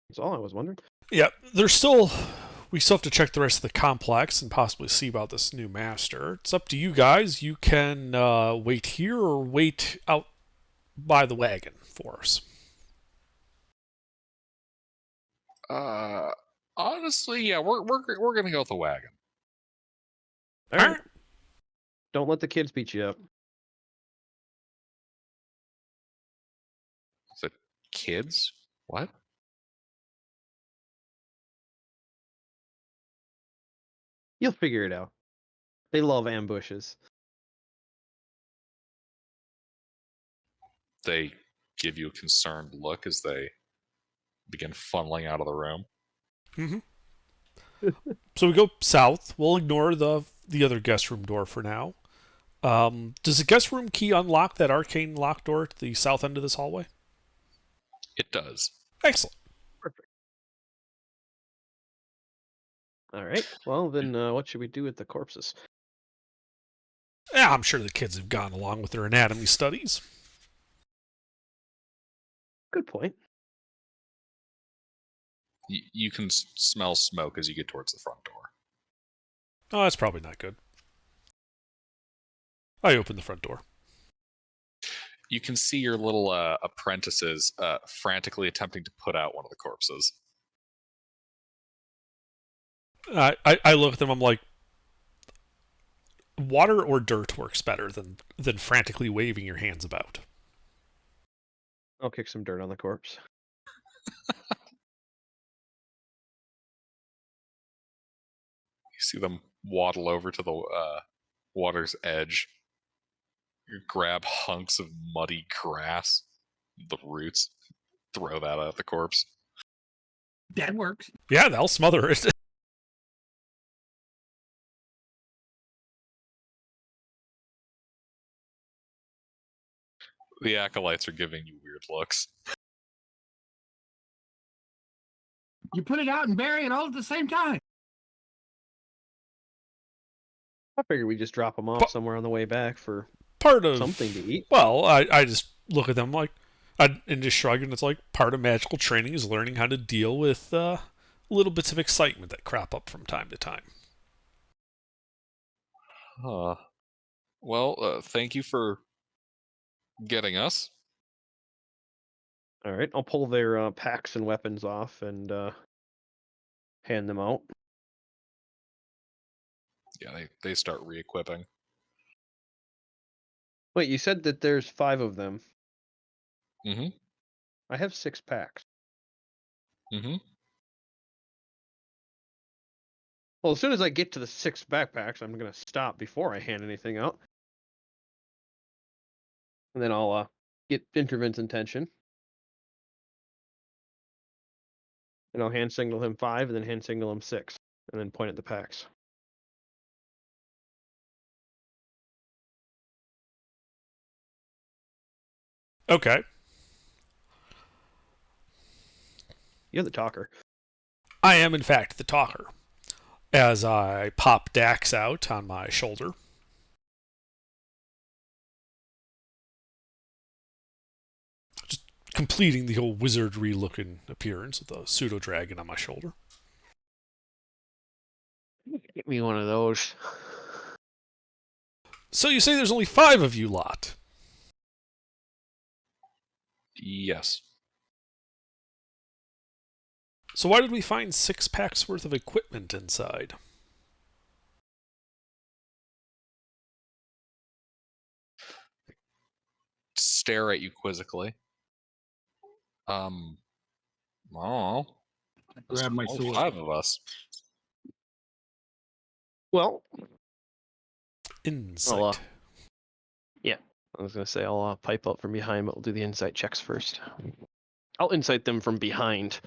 Speaker 3: that's all I was wondering.
Speaker 2: Yeah, we still have to check the rest of the complex and possibly see about this new master. It's up to you guys. You can wait here or wait out by the wagon for us.
Speaker 1: Honestly, yeah, we're gonna go with the wagon.
Speaker 3: All right. Don't let the kids beat you up.
Speaker 1: The kids? What?
Speaker 3: You'll figure it out. They love ambushes.
Speaker 1: They give you a concerned look as they begin funneling out of the room.
Speaker 2: Mm-hmm. So we go south. We'll ignore the other guest room door for now. Does the guest room key unlock that arcane lock door to the south end of this hallway?
Speaker 1: It does.
Speaker 2: Excellent.
Speaker 3: Perfect. All right. Well, then what should we do with the corpses?
Speaker 2: Yeah, I'm sure the kids have gone along with their anatomy studies.
Speaker 3: Good point.
Speaker 1: You can smell smoke as you get towards the front door.
Speaker 2: Oh, that's probably not good. I open the front door.
Speaker 1: You can see your little apprentices frantically attempting to put out one of the corpses.
Speaker 2: I look at them. I'm like, water or dirt works better than frantically waving your hands about.
Speaker 3: I'll kick some dirt on the corpse.
Speaker 1: You see them waddle over to the water's edge. You grab hunks of muddy grass, the roots, throw that at the corpse.
Speaker 5: That works.
Speaker 2: Yeah, they'll smother it.
Speaker 1: The acolytes are giving you weird looks.
Speaker 5: You put it out and bury it all at the same time.
Speaker 3: I figured we just drop them off
Speaker 2: But-
Speaker 3: somewhere on the way back for
Speaker 2: Part of
Speaker 3: something to eat.
Speaker 2: Well, I just look at them like, and just shrug, and it's like part of magical training is learning how to deal with little bits of excitement that crop up from time to time.
Speaker 1: Well, thank you for getting us.
Speaker 3: All right, I'll pull their packs and weapons off and hand them out.
Speaker 1: Yeah, they start re-equipping.
Speaker 3: Wait, you said that there's 5 of them.
Speaker 1: Mm-hmm.
Speaker 3: I have 6 packs.
Speaker 1: Mm-hmm.
Speaker 3: Well, as soon as I get to the 6 backpacks, I'm gonna stop before I hand anything out. And then I'll get Interven's attention. And I'll hand signal him 5 and then hand signal him 6. And then point at the packs.
Speaker 2: Okay.
Speaker 3: You're the talker.
Speaker 2: I am, in fact, the talker. As I pop Dax out on my shoulder. Just completing the whole wizardry looking appearance of the pseudo dragon on my shoulder.
Speaker 3: Get me one of those.
Speaker 2: So you say there's only 5 of you lot.
Speaker 1: Yes.
Speaker 2: So why did we find 6 packs worth of equipment inside?
Speaker 1: Stare at you quizzically. I don't know.
Speaker 5: Grab my
Speaker 1: There's
Speaker 5: sword.
Speaker 1: 5 of us.
Speaker 3: Well,
Speaker 2: Insight.
Speaker 3: I was gonna say I'll pipe up from behind, but we'll do the insight checks first. I'll insight them from behind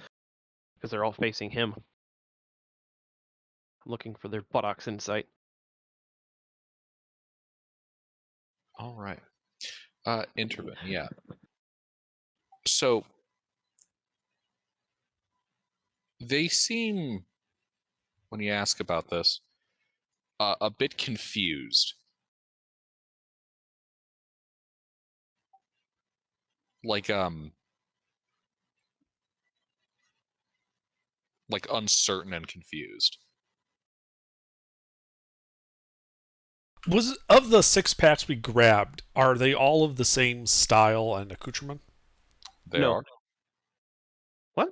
Speaker 3: because they're all facing him. I'm looking for their buttocks insight.
Speaker 1: All right. Intervene, yeah. So they seem, when you ask about this, a bit confused. Like uncertain and confused.
Speaker 2: Was of the 6 packs we grabbed, are they all of the same style and accoutrement?
Speaker 1: They
Speaker 3: No.
Speaker 1: are.
Speaker 3: What?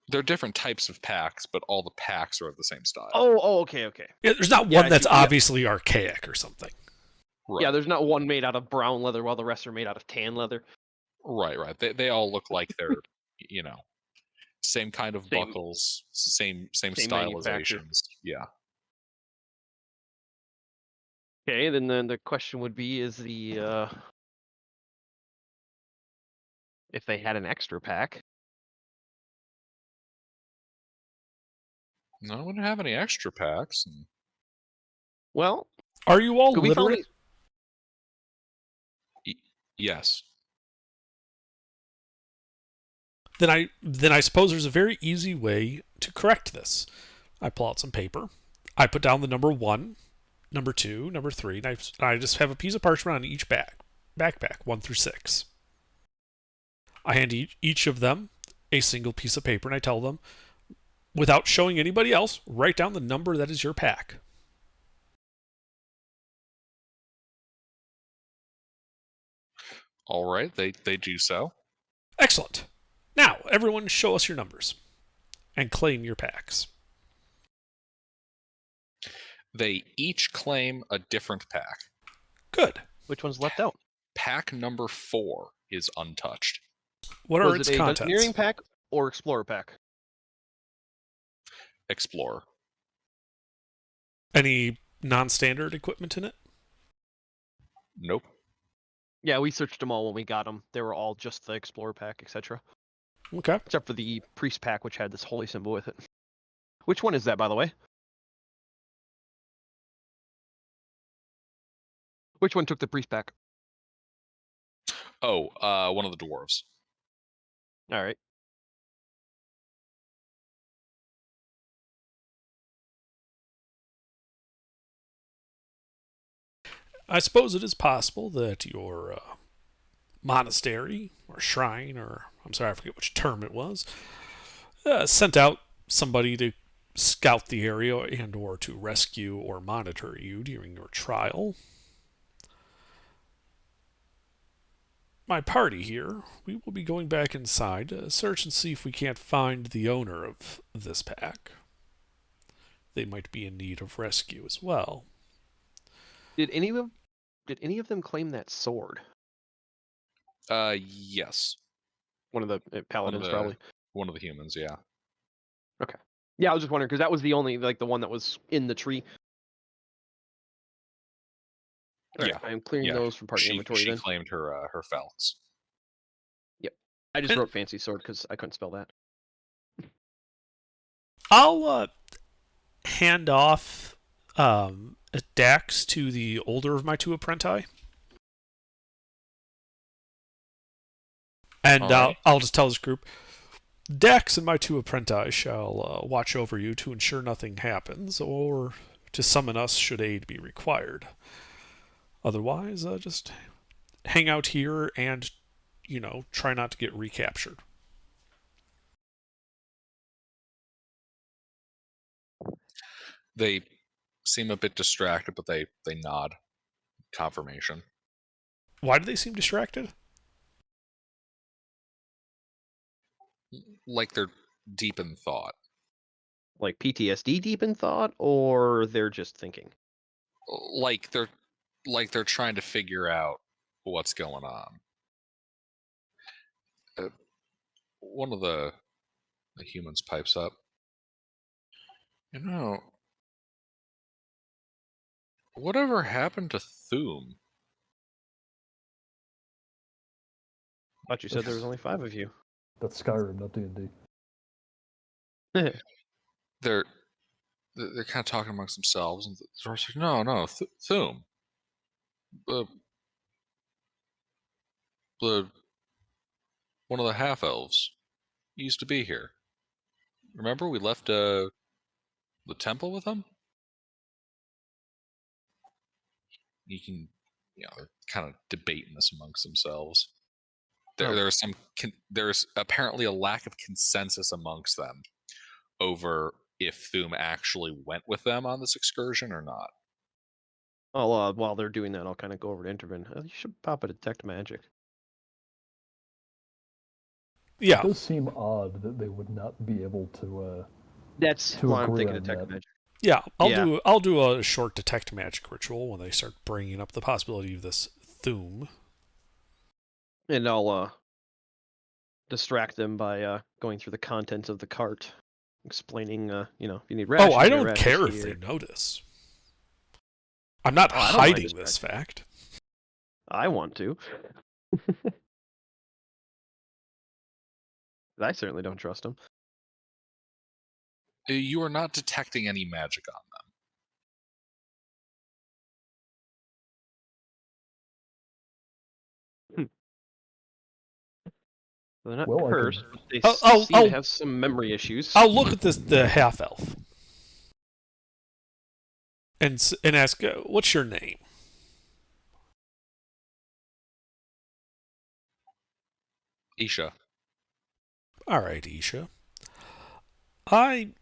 Speaker 1: They're different types of packs, but all the packs are of the same style.
Speaker 3: Okay.
Speaker 2: Yeah, there's not
Speaker 3: Yeah,
Speaker 2: one
Speaker 3: I
Speaker 2: that's
Speaker 3: see, yeah.
Speaker 2: obviously archaic or something.
Speaker 1: Right.
Speaker 3: Yeah, there's not one made out of brown leather while the rest are made out of tan leather.
Speaker 1: Right. They all look like they're, same kind of
Speaker 3: Same-
Speaker 1: buckles, same
Speaker 3: manufacturer.
Speaker 1: stylizations. Yeah.
Speaker 3: Okay, then the question would be is the if they had an extra pack.
Speaker 1: No, I wouldn't have any extra packs.
Speaker 3: Well,
Speaker 2: Are you all
Speaker 3: could we find
Speaker 2: literate?
Speaker 1: Yes.
Speaker 2: Then I suppose there's a very easy way to correct this. I pull out some paper. I put down the number 1, number 2, number 3, and I just have a piece of parchment on each backpack, 1 through 6. I hand each of them a single piece of paper, and I tell them, without showing anybody else, write down the number that is your pack.
Speaker 1: All right. They do so.
Speaker 2: Excellent. Now, everyone show us your numbers and claim your packs.
Speaker 1: They each claim a different pack.
Speaker 2: Good.
Speaker 3: Which one's left out?
Speaker 1: Pack number 4 is untouched.
Speaker 2: What are
Speaker 3: Was
Speaker 2: its
Speaker 3: it a
Speaker 2: contents?
Speaker 3: engineering pack or explorer pack?
Speaker 1: Explorer.
Speaker 2: Any non-standard equipment in it?
Speaker 1: Nope.
Speaker 3: Yeah, we searched them all when we got them. They were all just the explorer pack, etc.
Speaker 2: Okay.
Speaker 3: Except for the priest pack, which had this holy symbol with it. Which one is that, by the way? Which one took the priest pack?
Speaker 1: Oh, one of the dwarves.
Speaker 3: All right.
Speaker 2: I suppose it is possible that your monastery or shrine, or I'm sorry, I forget which term it was, sent out somebody to scout the area and or to rescue or monitor you during your trial. My party here, we will be going back inside to search and see if we can't find the owner of this pack. They might be in need of rescue as well.
Speaker 3: Did any of them claim that sword?
Speaker 1: Yes.
Speaker 3: One of the paladins, probably.
Speaker 1: One of the humans, yeah.
Speaker 3: Okay. Yeah, I was just wondering because that was the only the one that was in the tree. All right,
Speaker 1: Yeah.
Speaker 3: I'm clearing those from party inventory
Speaker 1: She
Speaker 3: then.
Speaker 1: claimed her fells.
Speaker 3: Yep. I just
Speaker 2: And-
Speaker 3: wrote fancy sword because I couldn't spell that.
Speaker 2: I'll hand off Dax to the older of my two apprenti. And
Speaker 1: Alright.
Speaker 2: I'll just tell this group, Dax and my two apprenti shall watch over you to ensure nothing happens, or to summon us should aid be required. Otherwise, just hang out here and, try not to get recaptured.
Speaker 1: They seem a bit distracted, but they nod confirmation.
Speaker 2: Why do they seem distracted?
Speaker 1: Like they're deep in thought.
Speaker 3: Like PTSD deep in thought, or they're just thinking?
Speaker 1: Like they're trying to figure out what's going on. One of the humans pipes up. Whatever happened to Thum?
Speaker 3: Thought you said there was only 5 of you.
Speaker 4: That's Skyrim, not D&D.
Speaker 1: They're kind of talking amongst themselves, and the dwarf's like, no, Thum. The one of the half elves used to be here. Remember, we left the temple with him. You can, they're kind of debating this amongst themselves. There's apparently a lack of consensus amongst them over if Thum actually went with them on this excursion or not.
Speaker 3: While they're doing that, I'll kind of go over to Intervin. You should pop a detect magic.
Speaker 2: Yeah.
Speaker 4: It does seem odd that they would not be able to
Speaker 3: That's
Speaker 4: to
Speaker 3: why I'm
Speaker 4: agree
Speaker 3: thinking
Speaker 4: on
Speaker 3: detect
Speaker 4: that.
Speaker 3: magic.
Speaker 2: Yeah,
Speaker 3: Yeah.
Speaker 2: I'll do a short detect magic ritual when they start bringing up the possibility of this Thum.
Speaker 3: And I'll distract them by going through the contents of the cart, explaining, if you need rations.
Speaker 2: Oh, I
Speaker 3: there are
Speaker 2: don't
Speaker 3: rations
Speaker 2: care if
Speaker 3: here.
Speaker 2: they notice. I'm not
Speaker 3: I don't mind
Speaker 2: hiding this
Speaker 3: distracting.
Speaker 2: fact.
Speaker 3: I want to. I certainly don't trust them.
Speaker 1: You are not detecting any magic on them.
Speaker 3: They're not
Speaker 4: Well, I could-
Speaker 3: cursed, but they
Speaker 2: I'll-
Speaker 3: seem to have some memory issues.
Speaker 2: I'll look at the half elf and ask, "What's your name?"
Speaker 1: Isha.
Speaker 2: All right, Isha. I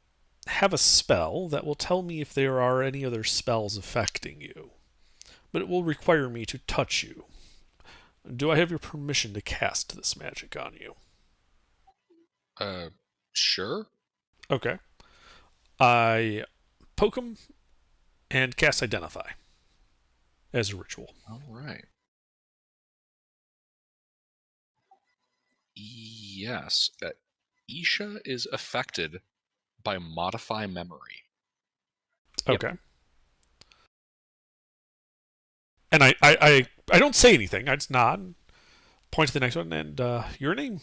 Speaker 2: have a spell that will tell me if there are any other spells affecting you, but it will require me to touch you. Do I have your permission to cast this magic on you?
Speaker 1: Sure.
Speaker 2: Okay. I poke him and cast Identify as a ritual.
Speaker 1: All right. Yes. Isha is affected by modify memory.
Speaker 3: Yep.
Speaker 2: Okay. And I don't say anything. I just nod, point to the next one, and your name?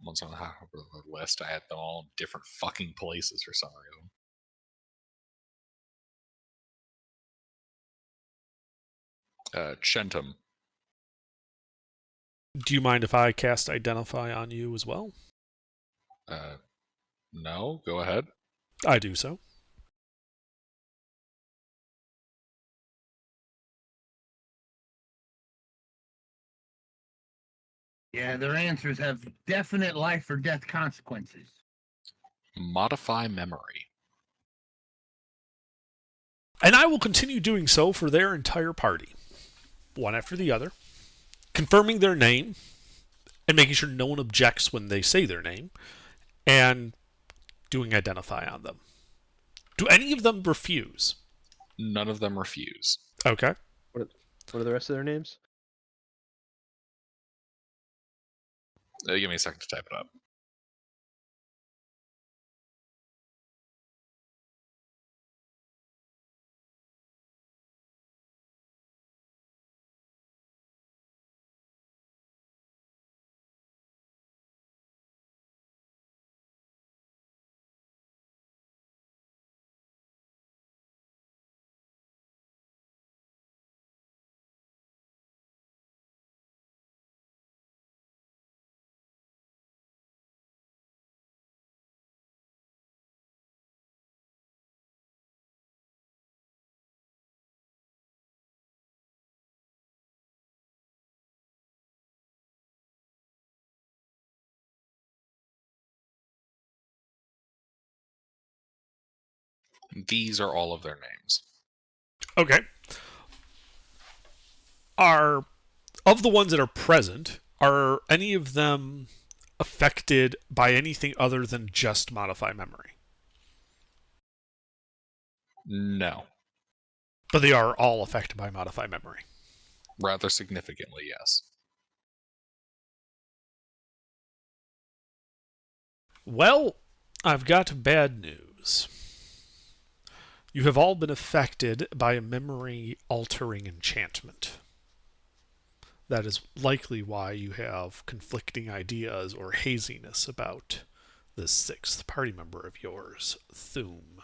Speaker 1: Once on the list, I had them all in different fucking places for some reason. Chentum.
Speaker 2: Do you mind if I cast Identify on you as well?
Speaker 1: No, go ahead.
Speaker 2: I do so.
Speaker 5: Yeah, their answers have definite life or death consequences.
Speaker 1: Modify memory.
Speaker 2: And I will continue doing so for their entire party, one after the other, confirming their name and making sure no one objects when they say their name, and doing identify on them. Do any of them refuse?
Speaker 1: None of them refuse.
Speaker 2: Okay.
Speaker 3: What are the rest of their names?
Speaker 1: Give me a second to type it up. These are all of their names.
Speaker 2: Okay. Are, of the ones that are present, are any of them affected by anything other than just modify memory?
Speaker 1: No.
Speaker 2: But they are all affected by modify memory.
Speaker 1: Rather significantly, yes.
Speaker 2: Well, I've got bad news. You have all been affected by a memory-altering enchantment. That is likely why you have conflicting ideas or haziness about the sixth party member of yours, Thume.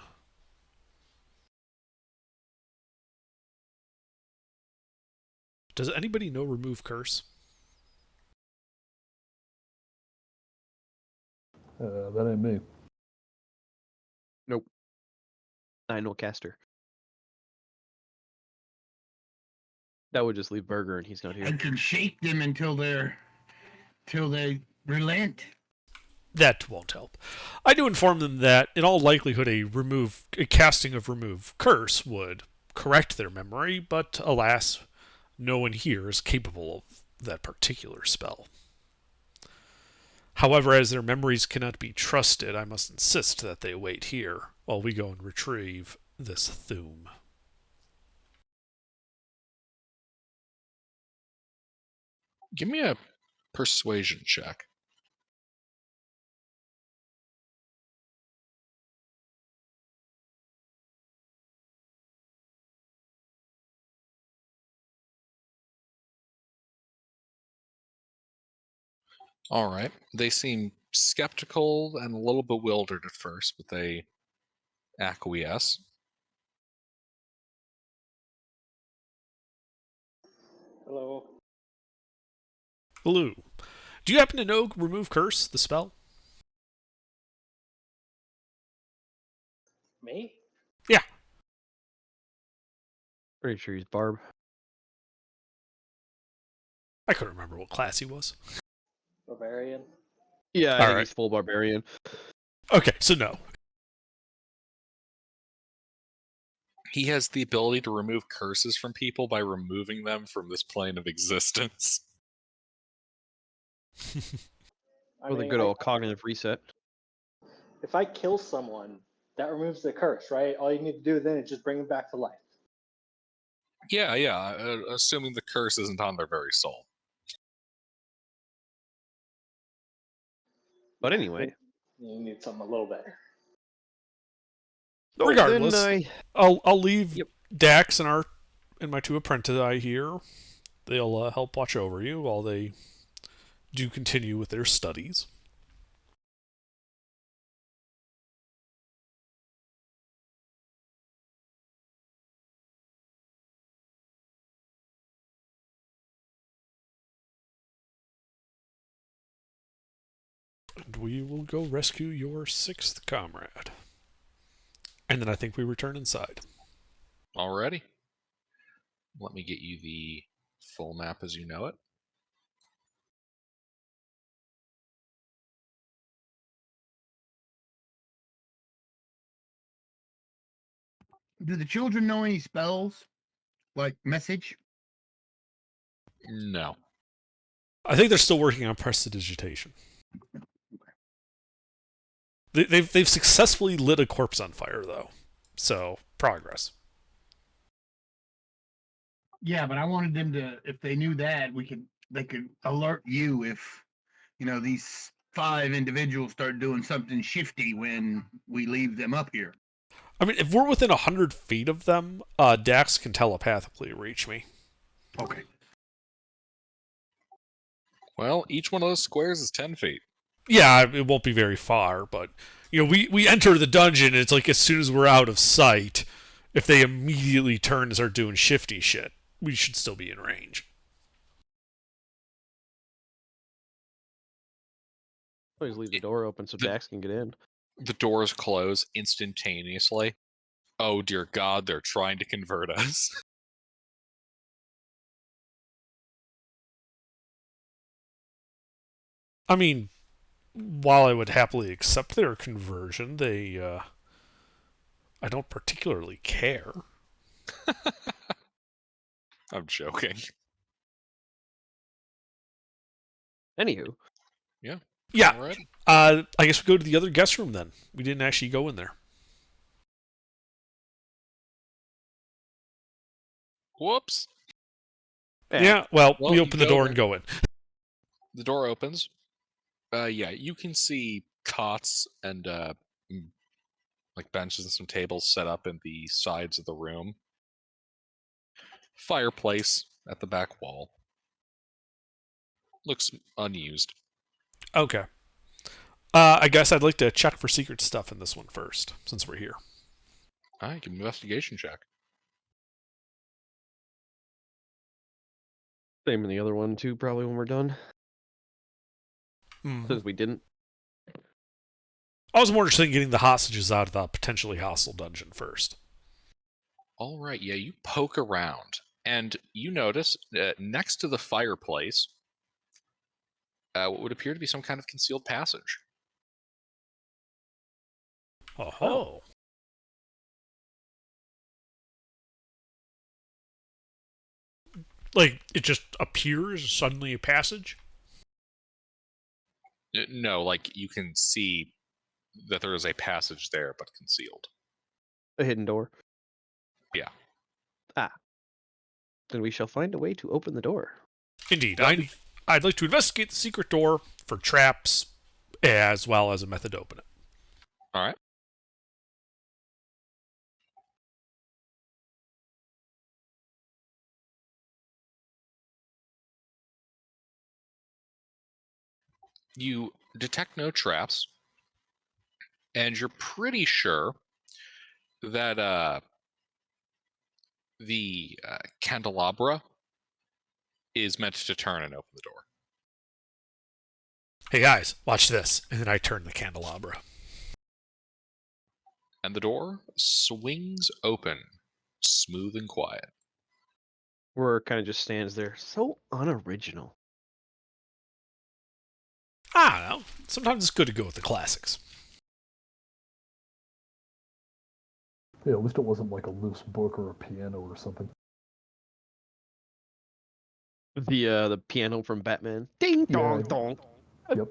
Speaker 2: Does anybody know Remove Curse?
Speaker 4: That ain't me.
Speaker 3: Nope. I know caster. That would just leave Burger, and he's not
Speaker 5: I
Speaker 3: here.
Speaker 5: can shake them until they relent.
Speaker 2: That won't help. I do inform them that, in all likelihood, a casting of Remove Curse would correct their memory, but alas, no one here is capable of that particular spell. However, as their memories cannot be trusted, I must insist that they wait here while we go and retrieve this Thume.
Speaker 1: Give me a persuasion check. All right. They seem skeptical and a little bewildered at first, but they acquiesce.
Speaker 6: Hello.
Speaker 2: Blue. Do you happen to know Remove Curse, the spell?
Speaker 6: Me?
Speaker 2: Yeah.
Speaker 3: Pretty sure he's Barb.
Speaker 2: I couldn't remember what class he was.
Speaker 6: Barbarian?
Speaker 3: Yeah, I
Speaker 2: All
Speaker 3: think
Speaker 2: right.
Speaker 3: he's full barbarian.
Speaker 2: Okay, so no.
Speaker 1: He has the ability to remove curses from people by removing them from this plane of existence.
Speaker 6: I
Speaker 3: With a
Speaker 6: mean,
Speaker 3: good old cognitive reset.
Speaker 6: if I kill someone, that removes the curse, right? All you need to do then is just bring them back to life.
Speaker 1: Yeah, assuming the curse isn't on their very soul.
Speaker 3: But anyway.
Speaker 6: You need something a little better.
Speaker 2: Regardless,
Speaker 3: Then
Speaker 2: I'll leave
Speaker 3: Yep.
Speaker 2: Dax and my two apprentices here. They'll help watch over you while they do continue with their studies. And we will go rescue your 6th comrade. And then I think we return inside.
Speaker 1: Alrighty. Let me get you the full map as you know it.
Speaker 5: Do the children know any spells? Like message?
Speaker 1: No.
Speaker 2: I think they're still working on prestidigitation. They've successfully lit a corpse on fire, though. So, progress.
Speaker 5: Yeah, but I wanted them to, if they knew that, they could alert you if, these 5 individuals start doing something shifty when we leave them up here.
Speaker 2: I mean, if we're within 100 feet of them, Dax can telepathically reach me.
Speaker 5: Okay.
Speaker 1: Well, each one of those squares is 10 feet.
Speaker 2: Yeah, it won't be very far, but we enter the dungeon. And it's like as soon as we're out of sight, if they immediately turn and start doing shifty shit, we should still be in range.
Speaker 3: Always leave the door open so Dax can get in.
Speaker 1: The doors close instantaneously. Oh dear God, they're trying to convert us.
Speaker 2: I mean, while I would happily accept their conversion, I don't particularly care.
Speaker 1: I'm joking.
Speaker 3: Anywho.
Speaker 2: Yeah.
Speaker 1: Alright.
Speaker 2: I guess we go to the other guest room then. We didn't actually go in there.
Speaker 1: Whoops.
Speaker 2: Yeah, well,
Speaker 1: Well,
Speaker 2: we
Speaker 1: you
Speaker 2: open the
Speaker 1: go
Speaker 2: door
Speaker 1: there.
Speaker 2: and go in.
Speaker 1: The door opens. Yeah, you can see cots and like benches and some tables set up in the sides of the room. Fireplace at the back wall. Looks unused.
Speaker 2: Okay. I guess I'd like to check for secret stuff in this one first, since we're here.
Speaker 1: Alright, give me an investigation check.
Speaker 3: Same in the other one too, probably when we're done.
Speaker 2: Mm-hmm.
Speaker 3: Since we didn't.
Speaker 2: I was more interested in getting the hostages out of the potentially hostile dungeon first.
Speaker 1: Alright, yeah, you poke around, and you notice next to the fireplace what would appear to be some kind of concealed passage.
Speaker 2: Oh. Like, it just appears suddenly a passage?
Speaker 1: No, like you can see that there is a passage there, but concealed.
Speaker 3: A hidden door.
Speaker 1: Yeah.
Speaker 3: Then we shall find a way to open the door.
Speaker 2: Indeed.
Speaker 1: Well,
Speaker 2: I'd like to investigate the secret door for traps as well as a method to open it.
Speaker 1: Alright. You detect no traps, and you're pretty sure that the candelabra is meant to turn and open the door.
Speaker 2: Hey guys, watch this. And then I turn the candelabra.
Speaker 1: And the door swings open, smooth and quiet.
Speaker 3: Roar kind of just stands there. So unoriginal.
Speaker 2: I don't know. Sometimes it's good to go with the classics.
Speaker 4: Yeah, at least it wasn't like a loose book or a piano or something.
Speaker 3: The piano from Batman. Ding dong
Speaker 4: Yeah.
Speaker 3: dong.
Speaker 4: Yep.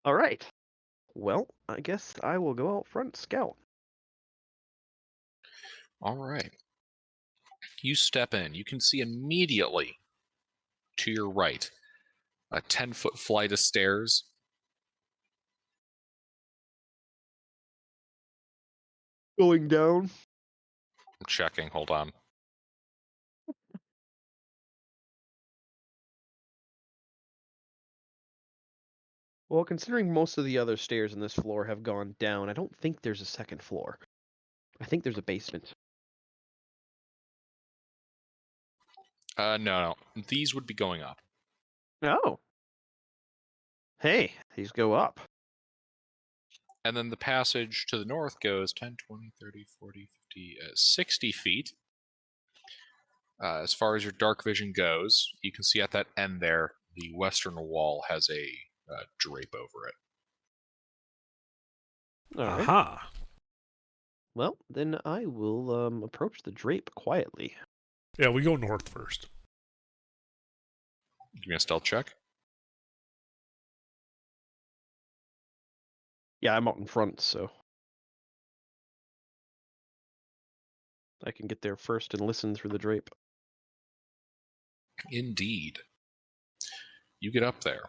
Speaker 3: All right. Well, I guess I will go out front scout.
Speaker 1: All right. You step in. You can see immediately to your right a 10-foot flight of stairs.
Speaker 3: Going down.
Speaker 1: I'm checking. Hold on.
Speaker 3: Well, considering most of the other stairs in this floor have gone down, I don't think there's a second floor. I think there's a basement.
Speaker 1: No. These would be going up.
Speaker 3: Oh. Hey, these go up.
Speaker 1: And then the passage to the north goes 10, 20, 30, 40, 50, 60 feet. As far as your dark vision goes, you can see at that end there, the western wall has a drape over it.
Speaker 3: All right.
Speaker 2: Aha.
Speaker 3: Well, then I will approach the drape quietly.
Speaker 2: Yeah, we go north first.
Speaker 1: Give me a stealth check.
Speaker 3: Yeah, I'm out in front, so I can get there first and listen through the drape.
Speaker 1: Indeed. You get up there.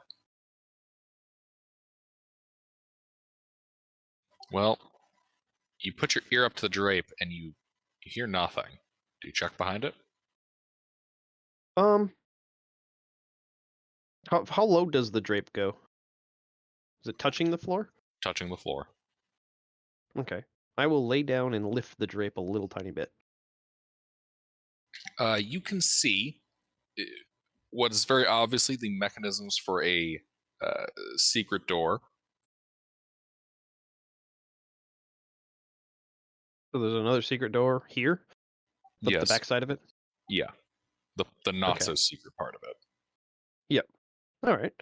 Speaker 1: Well, you put your ear up to the drape and you hear nothing. Do you check behind it?
Speaker 3: How low does the drape go? Is it touching the floor?
Speaker 1: Touching the floor.
Speaker 3: Okay. I will lay down and lift the drape a little tiny bit.
Speaker 1: You can see what is very obviously the mechanisms for a secret door.
Speaker 3: So there's another secret door here?
Speaker 1: Yes.
Speaker 3: The back side of it?
Speaker 1: Yeah. The not
Speaker 3: Okay.
Speaker 1: so secret part of it.
Speaker 3: Yep. All right.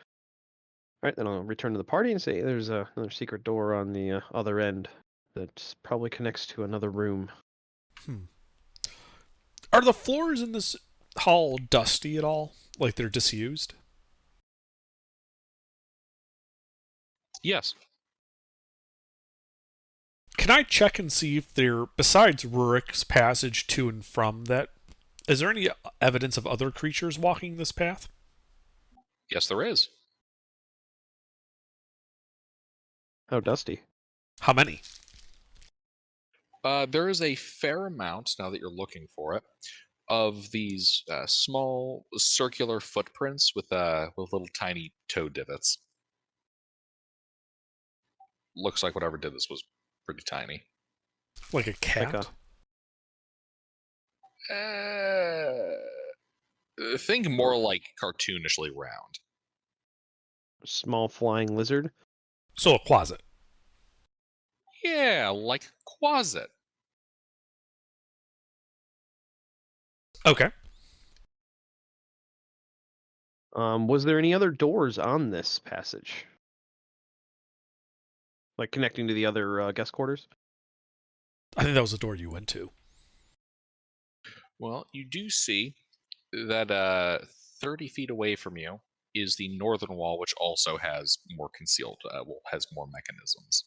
Speaker 3: All right, then I'll return to the party and say there's another secret door on the other end that probably connects to another room.
Speaker 2: Are the floors in this hall dusty at all? Like they're disused?
Speaker 1: Yes.
Speaker 2: Can I check and see if there, besides Rurik's passage to and from that, is there any evidence of other creatures walking this path?
Speaker 1: Yes, there is.
Speaker 3: How dusty?
Speaker 2: How many?
Speaker 1: There is a fair amount, now that you're looking for it, of these small circular footprints with little tiny toe divots. Looks like whatever did this was pretty tiny.
Speaker 2: Like a cat?
Speaker 3: Like
Speaker 1: Think more like cartoonishly round.
Speaker 3: a small flying lizard?
Speaker 2: So a closet.
Speaker 1: Yeah, like a closet.
Speaker 2: Okay.
Speaker 3: Was there any other doors on this passage? Like connecting to the other guest quarters?
Speaker 2: I think that was the door you went to.
Speaker 1: Well, you do see that 30 feet away from you is the northern wall, which also has more concealed, has more mechanisms.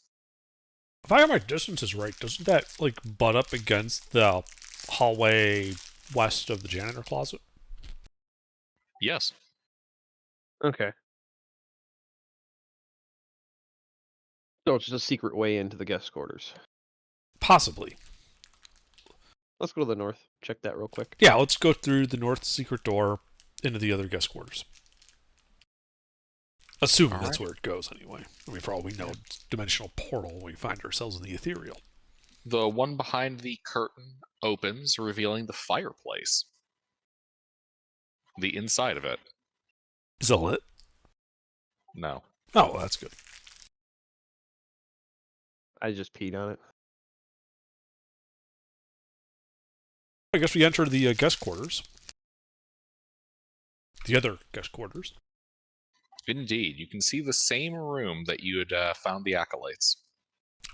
Speaker 2: If I have my distances right, doesn't that like butt up against the hallway west of the janitor closet?
Speaker 1: Yes.
Speaker 3: Okay. So it's just a secret way into the guest quarters.
Speaker 2: Possibly.
Speaker 3: Let's go to the north. Check that real quick.
Speaker 2: Yeah, let's go through the north secret door into the other guest quarters. Assuming that's where it goes anyway. I mean, for all we know, it's a dimensional portal. We find ourselves in the ethereal.
Speaker 1: The one behind the curtain opens, revealing the fireplace. The inside of it.
Speaker 2: Is it lit?
Speaker 1: No.
Speaker 2: Oh, well, that's good.
Speaker 3: I just peed on it.
Speaker 2: I guess we enter the guest quarters. The other guest quarters.
Speaker 1: Indeed, you can see the same room that you had found the acolytes.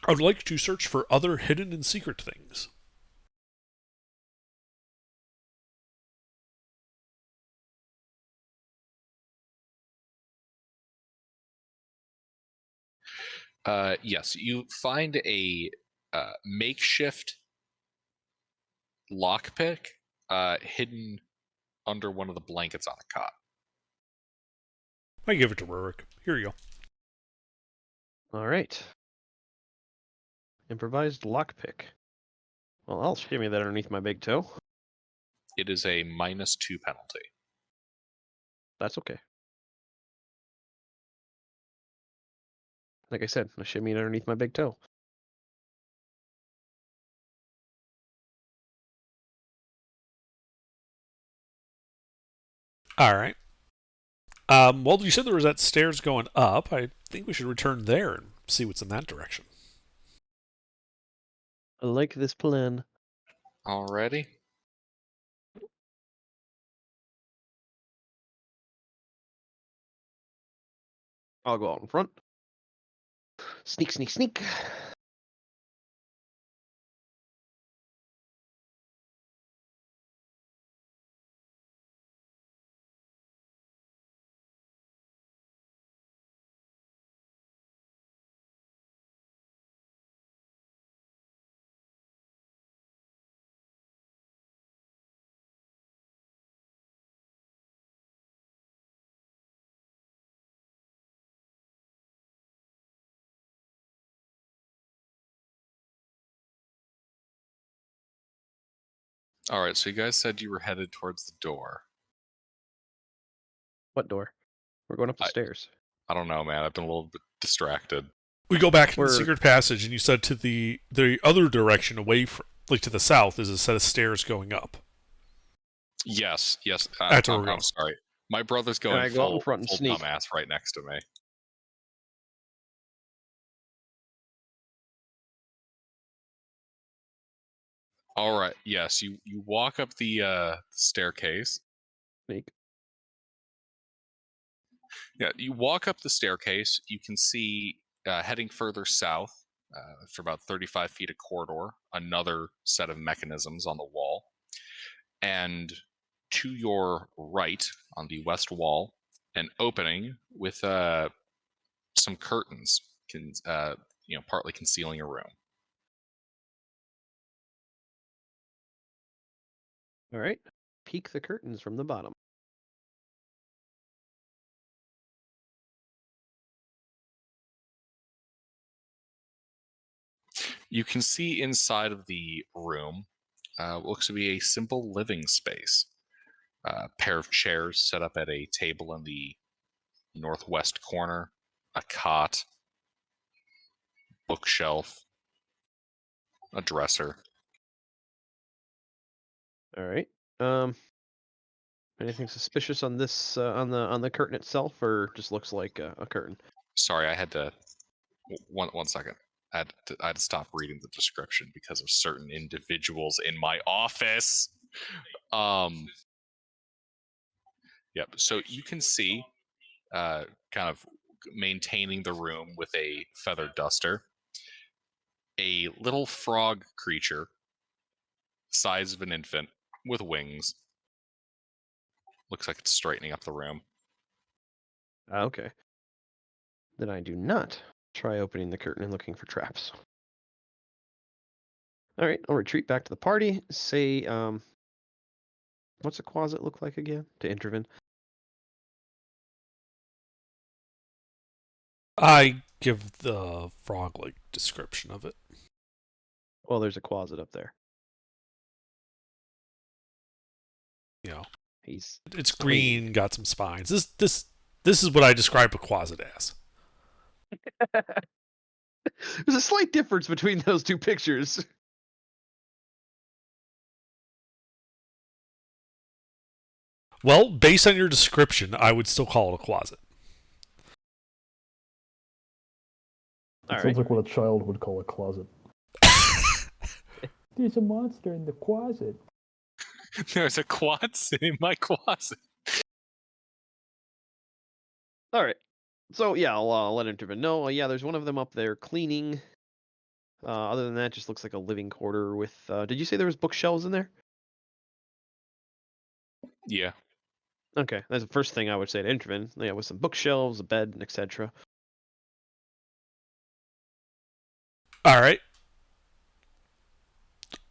Speaker 2: I would like to search for other hidden and secret things.
Speaker 1: Yes, you find a makeshift lockpick hidden under one of the blankets on a cot.
Speaker 2: I give it to Rurik. Here you go.
Speaker 3: All right. Improvised lockpick. Well, I'll shimmy that underneath my big toe.
Speaker 1: It is a -2 penalty.
Speaker 3: That's okay. Like I said, I shimmy it underneath my big toe.
Speaker 2: All right. Well, you said there was that stairs going up. I think we should return there and see what's in that direction.
Speaker 3: I like this plan.
Speaker 1: Already?
Speaker 3: I'll go out in front. Sneak, sneak, sneak.
Speaker 1: All right, so you guys said you were headed towards the door.
Speaker 3: What door? We're going up the stairs.
Speaker 1: I don't know, man. I've been a little bit distracted.
Speaker 2: We go back to the
Speaker 3: We're-
Speaker 2: secret passage, and you said to the other direction, away from, like to the south, is a set of stairs going up.
Speaker 1: Yes.
Speaker 2: That's where we're going.
Speaker 1: I'm sorry. My brother's
Speaker 3: Can I
Speaker 1: going
Speaker 3: go out in
Speaker 1: full,
Speaker 3: front and
Speaker 1: full
Speaker 3: sneak?
Speaker 1: dumbass right next to me. All right. Yes, you walk up the staircase.
Speaker 3: Sneak.
Speaker 1: Yeah, you walk up the staircase. You can see heading further south for about 35 feet a corridor, another set of mechanisms on the wall. And to your right on the west wall, an opening with some curtains, partly concealing a room.
Speaker 3: All right. Peek the curtains from the bottom.
Speaker 1: You can see inside of the room what looks to be a simple living space. A pair of chairs set up at a table in the northwest corner, a cot, bookshelf, a dresser.
Speaker 3: All right. Anything suspicious on this on the curtain itself, or just looks like a curtain?
Speaker 1: Sorry, I had to. One second. I had to stop reading the description because of certain individuals in my office. Yep. So you can see, kind of maintaining the room with a feather duster, a little frog creature, size of an infant, with wings. Looks like it's straightening up the room.
Speaker 3: Okay. Then I do not try opening the curtain and looking for traps. All right, I'll retreat back to the party. Say, what's a closet look like again? To intervene.
Speaker 2: I give the frog-like description of it.
Speaker 3: Well, there's a closet up there.
Speaker 2: You know,
Speaker 3: He's
Speaker 2: it's green, got some spines. This is what I describe a closet as.
Speaker 3: There's a slight difference between those two pictures.
Speaker 2: Well, based on your description, I would still call it a closet.
Speaker 4: It
Speaker 3: All
Speaker 4: sounds
Speaker 3: right.
Speaker 4: like what a child would call a closet. There's a monster in the closet.
Speaker 1: There's a quadset in my closet.
Speaker 3: All right. So yeah, I'll let intervene. No, yeah, there's one of them up there cleaning. Other than that, just looks like a living quarter with. Did you say there was bookshelves in there?
Speaker 1: Yeah.
Speaker 3: Okay, that's the first thing I would say to intervene. Yeah, with some bookshelves, a bed, etc.
Speaker 2: All right.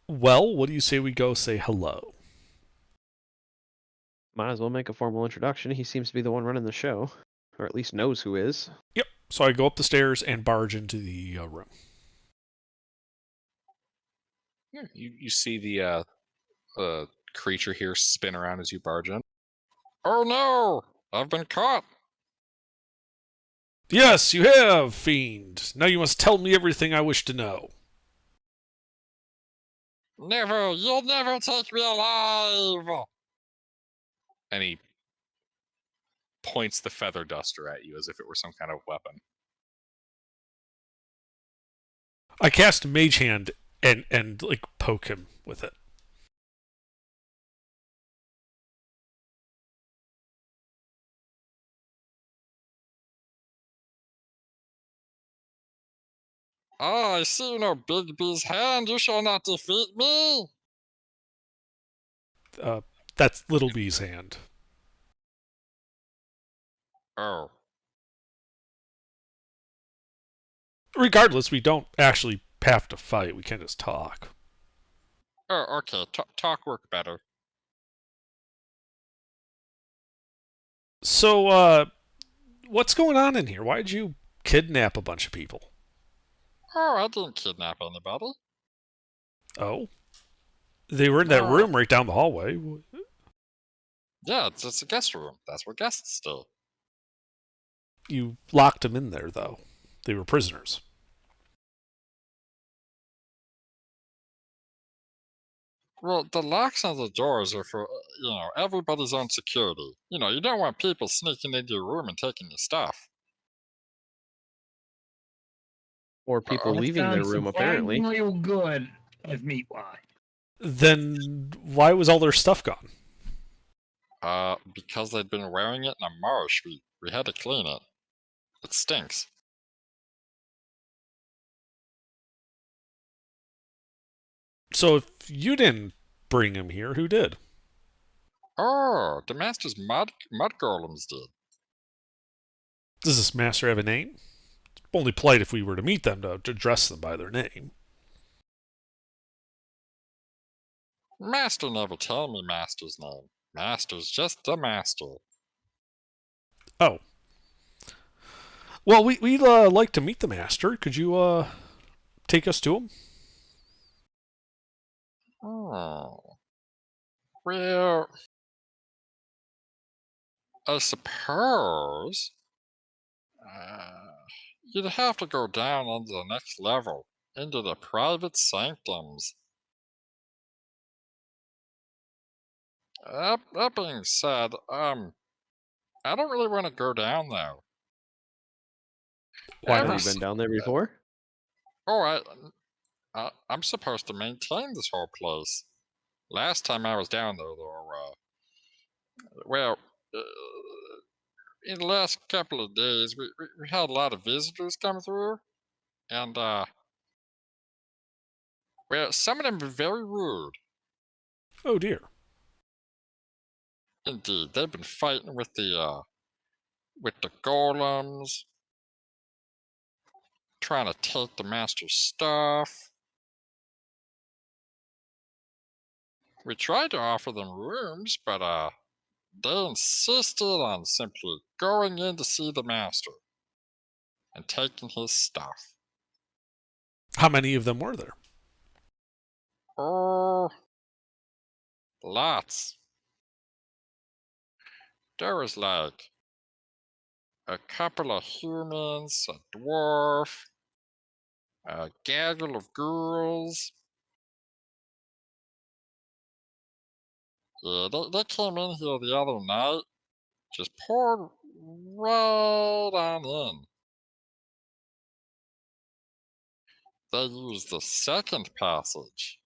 Speaker 2: Well, what do you say we go say hello?
Speaker 3: Might as well make a formal introduction. He seems to be the one running the show, or at least knows who is.
Speaker 2: Yep. So I go up the stairs and barge into the room.
Speaker 1: Yeah, you see the creature here spin around as you barge in. Oh no! I've been caught!
Speaker 2: Yes, you have, fiend. Now you must tell me everything I wish to know.
Speaker 1: Never! You'll never take me alive! And he points the feather duster at you as if it were some kind of weapon.
Speaker 2: I cast Mage Hand and like poke him with it.
Speaker 1: Oh, I see no Big B's hand. You shall not defeat me.
Speaker 2: That's Little B's hand.
Speaker 1: Oh.
Speaker 2: Regardless, we don't actually have to fight. We can just talk.
Speaker 1: Oh, okay. Talk work better.
Speaker 2: So, what's going on in here? Why'd you kidnap a bunch of people?
Speaker 1: Oh, I didn't kidnap anybody.
Speaker 2: Oh? They were in that
Speaker 1: No.
Speaker 2: room right down the hallway.
Speaker 1: Yeah, it's a guest room. That's where guests do.
Speaker 2: You locked them in there, though. They were prisoners.
Speaker 1: Well, the locks on the doors are for, everybody's own security. You don't want people sneaking into your room and taking your stuff.
Speaker 3: Or people
Speaker 5: That
Speaker 3: leaving their
Speaker 5: sounds
Speaker 3: room, apparently.
Speaker 5: real good as meat wise.
Speaker 2: Then why was all their stuff gone?
Speaker 1: Because they'd been wearing it in a marsh. We had to clean it. It stinks.
Speaker 2: So if you didn't bring him here, who did?
Speaker 1: Oh, the master's mud golems did.
Speaker 2: Does this master have a name? It's only polite if we were to meet them to address them by their name.
Speaker 1: Master never tell me master's name. Master's just the master.
Speaker 2: Oh. Well, we'd like to meet the master. Could you take us to him?
Speaker 1: Oh. Well, I suppose you'd have to go down into the next level, into the private sanctums. That being said, I don't really want to go down there.
Speaker 2: Why
Speaker 3: Have
Speaker 2: not?
Speaker 3: you been down there before?
Speaker 1: Oh, I'm supposed to maintain this whole place. Last time I was down there, though, well, uh, in the last couple of days, we had a lot of visitors come through, and well, some of them were very rude.
Speaker 2: Oh dear.
Speaker 1: Indeed, they've been fighting with the golems, trying to take the master's stuff. We tried to offer them rooms, but they insisted on simply going in to see the master and taking his stuff.
Speaker 2: How many of them were there?
Speaker 1: Oh, lots. There was like a couple of humans, a dwarf, a gaggle of girls. Yeah, they came in here the other night, just poured right on in. They used the second passage.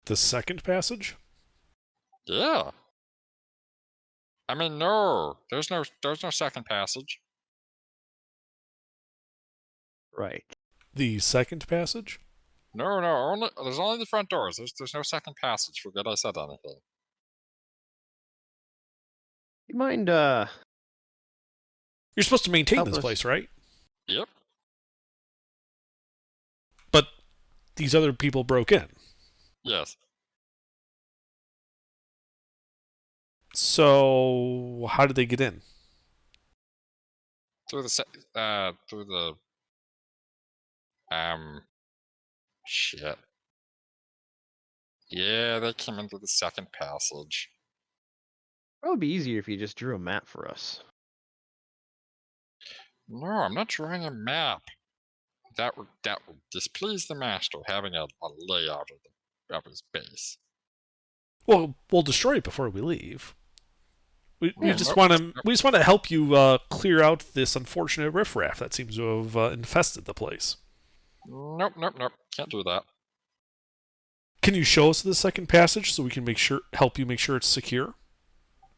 Speaker 2: The second passage?
Speaker 1: Yeah. I mean, no, there's no second passage.
Speaker 3: Right.
Speaker 2: The second passage?
Speaker 1: No, there's only the front doors. There's no second passage. Forget I said anything.
Speaker 3: You mind
Speaker 2: You're supposed to maintain
Speaker 3: Help
Speaker 2: this
Speaker 3: us.
Speaker 2: place, right?
Speaker 1: Yep.
Speaker 2: But these other people broke in.
Speaker 1: Yes.
Speaker 2: So how did they get in?
Speaker 1: Through the shit. Yeah, they came in through the second passage.
Speaker 3: It would be easier if you just drew a map for us.
Speaker 1: No, I'm not drawing a map. That would displease the master, having a layout of his base.
Speaker 2: Well, we'll destroy it before we leave. We
Speaker 1: Oh,
Speaker 2: just
Speaker 1: nope,
Speaker 2: want
Speaker 1: nope,
Speaker 2: to
Speaker 1: nope.
Speaker 2: we just want to help you clear out this unfortunate riffraff that seems to have infested the place.
Speaker 1: Nope, nope, nope. Can't do that.
Speaker 2: Can you show us the second passage so we can help you make sure it's secure?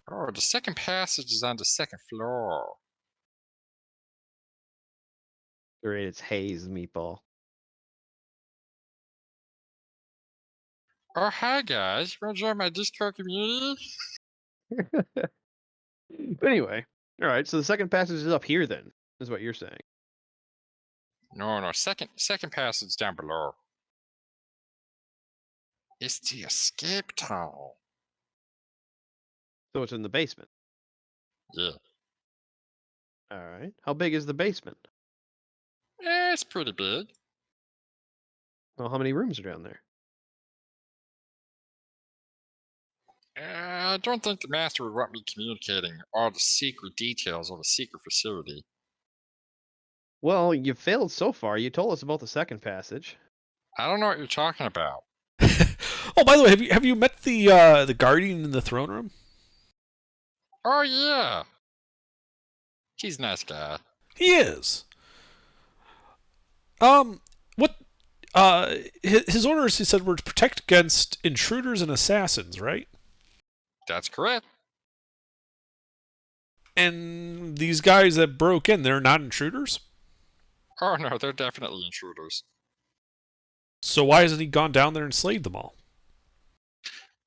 Speaker 1: Oh, the second passage is on the second floor.
Speaker 3: Great, it's Hayes Meatball.
Speaker 1: Oh, hi guys. You want to join my Discord community?
Speaker 3: But anyway, all right. So the second passage is up here, then, is what you're saying.
Speaker 1: No, no. Second passage down below. It's the escape tunnel.
Speaker 3: So it's in the basement.
Speaker 1: Yeah.
Speaker 3: All right. How big is the basement?
Speaker 1: It's pretty big.
Speaker 3: Well, how many rooms are down there?
Speaker 1: I don't think the master would want me communicating all the secret details of a secret facility.
Speaker 3: Well, you failed so far. You told us about the second passage.
Speaker 1: I don't know what you're talking about.
Speaker 2: Oh, by the way, have you met the guardian in the throne room?
Speaker 1: Oh, yeah. He's a nice guy.
Speaker 2: He is. What? His orders, he said, were to protect against intruders and assassins, right?
Speaker 1: That's correct.
Speaker 2: And these guys that broke in, they're not intruders?
Speaker 1: Oh, no, they're definitely intruders.
Speaker 2: So why hasn't he gone down there and slayed them all?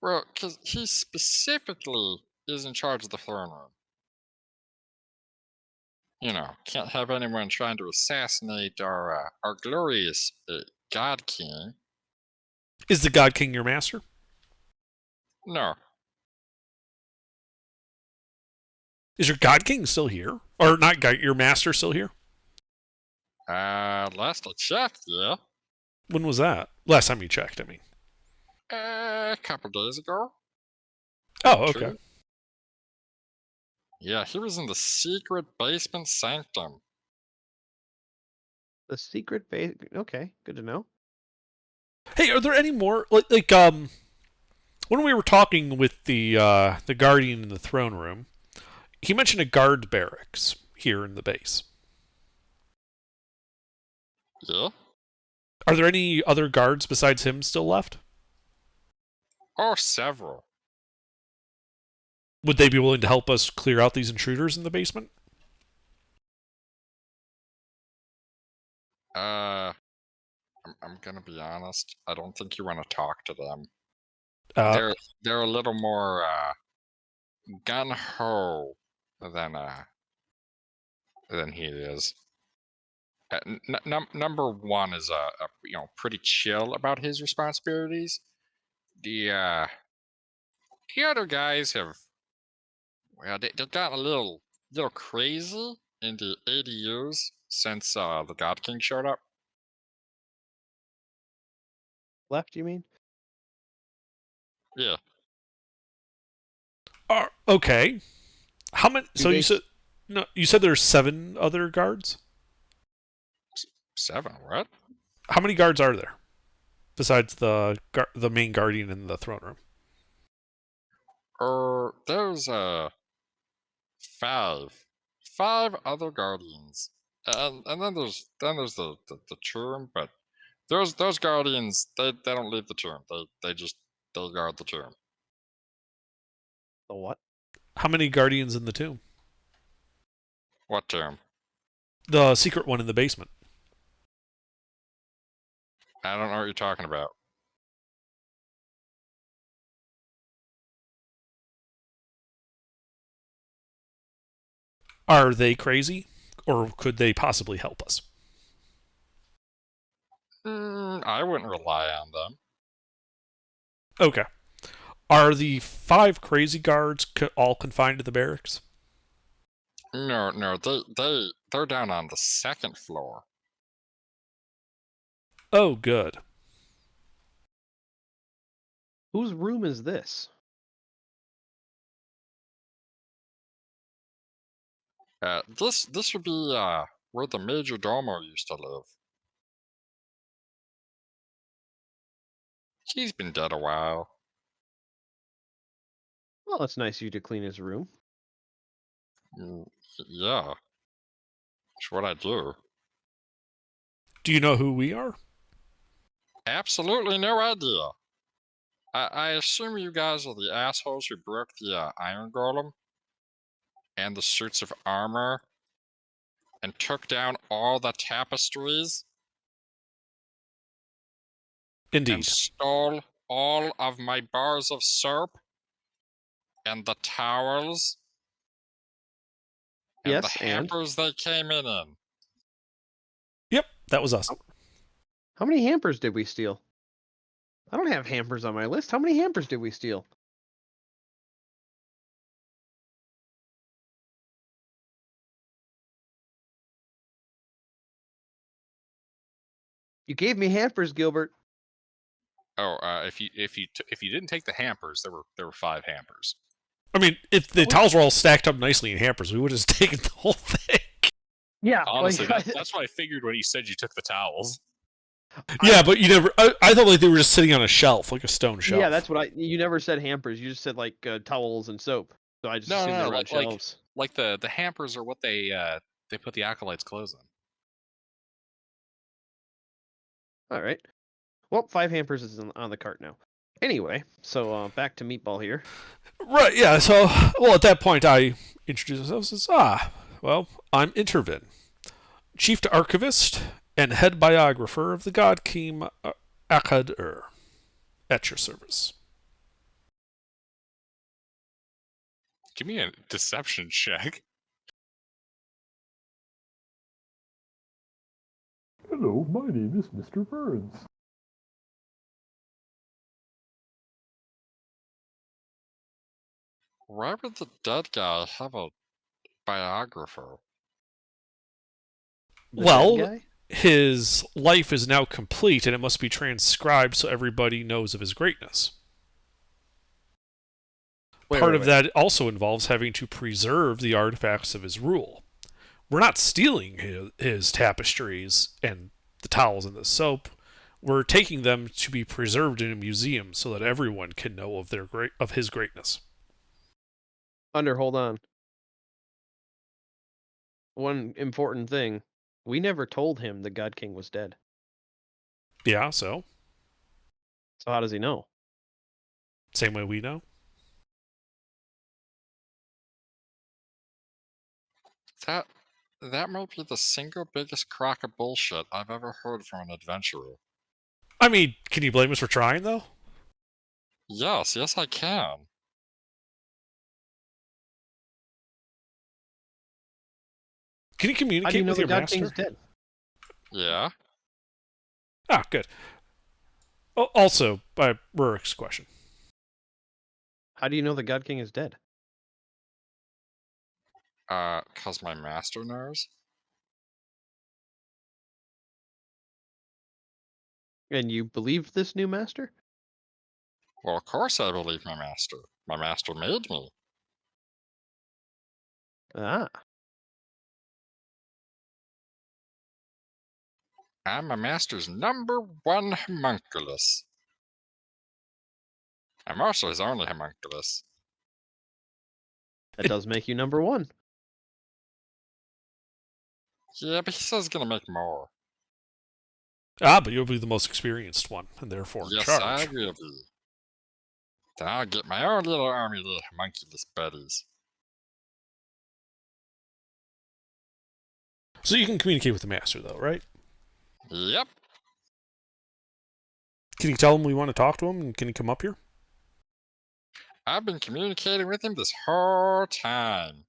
Speaker 1: Well, because he specifically is in charge of the throne room. You know, can't have anyone trying to assassinate our glorious God King.
Speaker 2: Is the God King your master?
Speaker 1: No.
Speaker 2: Is your God King still here? Or not your master still here?
Speaker 1: Last I checked, yeah.
Speaker 2: When was that? Last time you checked, I mean.
Speaker 1: A couple days ago.
Speaker 2: Oh,
Speaker 1: True.
Speaker 2: okay.
Speaker 1: Yeah, he was in the secret basement sanctum.
Speaker 3: The secret base. Okay, good to know.
Speaker 2: Hey, are there any more when we were talking with the guardian in the throne room, he mentioned a guard barracks here in the base.
Speaker 1: Yeah?
Speaker 2: Are there any other guards besides him still left?
Speaker 1: Oh, several.
Speaker 2: Would they be willing to help us clear out these intruders in the basement?
Speaker 1: I'm gonna be honest. I don't think you want to talk to them.
Speaker 2: Uh,
Speaker 1: They're a little more gun ho than he is. Number one is pretty chill about his responsibilities. The other guys have they've gotten a little crazy in the ADUs since the God King showed up.
Speaker 3: Left, you mean?
Speaker 1: Yeah,
Speaker 2: okay. How many?
Speaker 3: Do
Speaker 2: So
Speaker 3: they
Speaker 2: you said no. You said there's 7 other guards.
Speaker 1: 7. What?
Speaker 2: How many guards are there besides the main guardian in the throne room?
Speaker 1: There's 5 other guardians, and then there's the tomb, but those guardians they don't leave the tomb. They guard the tomb.
Speaker 3: the what?
Speaker 2: How many guardians in the tomb?
Speaker 1: What tomb?
Speaker 2: The secret one in the basement.
Speaker 1: I don't know what you're talking about.
Speaker 2: Are they crazy, or could they possibly help us?
Speaker 1: I wouldn't rely on them.
Speaker 2: Okay. Are the 5 crazy guards all confined to the barracks?
Speaker 1: No, they're down on the second floor.
Speaker 2: Oh, good.
Speaker 3: Whose room is this?
Speaker 1: This would be where the major domo used to live. He's been dead a while.
Speaker 3: Well, it's nice of you to clean his room.
Speaker 1: Mm, yeah, it's what I do.
Speaker 2: Do you know who we are?
Speaker 1: Absolutely no idea. I assume you guys are the assholes who broke the Iron Golem and the suits of armor and took down all the tapestries and
Speaker 2: Indeed.
Speaker 1: stole all of my bars of soap and the towels and the
Speaker 3: Yes, and
Speaker 1: hampers they came in.
Speaker 2: Yep, that was us.
Speaker 3: how many hampers did we steal? I don't have hampers on my list. How many hampers did we steal? You gave me hampers, Gilbert.
Speaker 1: Oh, if you didn't take the hampers, there were 5 hampers.
Speaker 2: I mean, if the towels were all stacked up nicely in hampers, we would have taken the whole thing.
Speaker 3: Yeah,
Speaker 1: Honestly,
Speaker 3: like,
Speaker 1: that's what I figured when you said you took the towels.
Speaker 2: Yeah, but you never. I thought like they were just sitting on a shelf, like a stone shelf.
Speaker 3: yeah, that's what I. You never said hampers. You just said like towels and soap. So I just
Speaker 1: No,
Speaker 3: assumed
Speaker 1: no,
Speaker 3: they
Speaker 1: no,
Speaker 3: were on
Speaker 1: like
Speaker 3: shelves.
Speaker 1: the hampers are what they put the acolytes' clothes in.
Speaker 3: All right. Well, 5 hampers is on the cart now. Anyway, so back to Meatball here.
Speaker 2: Right. Yeah. So, well, at that point, I introduced myself as well, I'm Intervin, Chief Archivist and Head Biographer of the God King Akkad at your service.
Speaker 1: Give me a deception check.
Speaker 4: Hello, my name is Mr. Burns.
Speaker 1: Why would the dead guy have a biographer?
Speaker 3: The
Speaker 2: Well,
Speaker 3: dead guy?
Speaker 2: his life is now complete, and it must be transcribed so everybody knows of his greatness. Part of that also involves having to preserve the artifacts of his rule. We're not stealing his tapestries and the towels and the soap. We're taking them to be preserved in a museum so that everyone can know of his greatness.
Speaker 3: Hold on. One important thing. We never told him the God King was dead.
Speaker 2: Yeah, so
Speaker 3: So how does he know?
Speaker 2: same way we know.
Speaker 1: That might be the single biggest crock of bullshit I've ever heard from an adventurer.
Speaker 2: I mean, can you blame us for trying though?
Speaker 1: Yes, I can.
Speaker 2: Can you
Speaker 3: How do you
Speaker 2: communicate
Speaker 3: know
Speaker 2: with
Speaker 3: the
Speaker 2: your
Speaker 3: God
Speaker 2: master?
Speaker 3: King's dead?
Speaker 1: Yeah.
Speaker 2: Ah, good. Also, by Rurik's question.
Speaker 3: How do you know the God King is dead?
Speaker 1: 'Cause my master knows.
Speaker 3: And you believe this new master?
Speaker 1: Well, of course I believe my master. My master made me.
Speaker 3: Ah.
Speaker 1: I'm my master's #1 homunculus. I'm also his only homunculus.
Speaker 3: That does make you number 1.
Speaker 1: Yeah, but he says he's gonna make more.
Speaker 2: Ah, but you'll be the most experienced one, and therefore in
Speaker 1: Yes,
Speaker 2: charge.
Speaker 1: I will be. Then I'll get my own little army of homunculus buddies.
Speaker 2: So you can communicate with the master, though, right?
Speaker 1: Yep.
Speaker 2: Can you tell him we want to talk to him, and can he come up here?
Speaker 1: I've been communicating with him this whole time.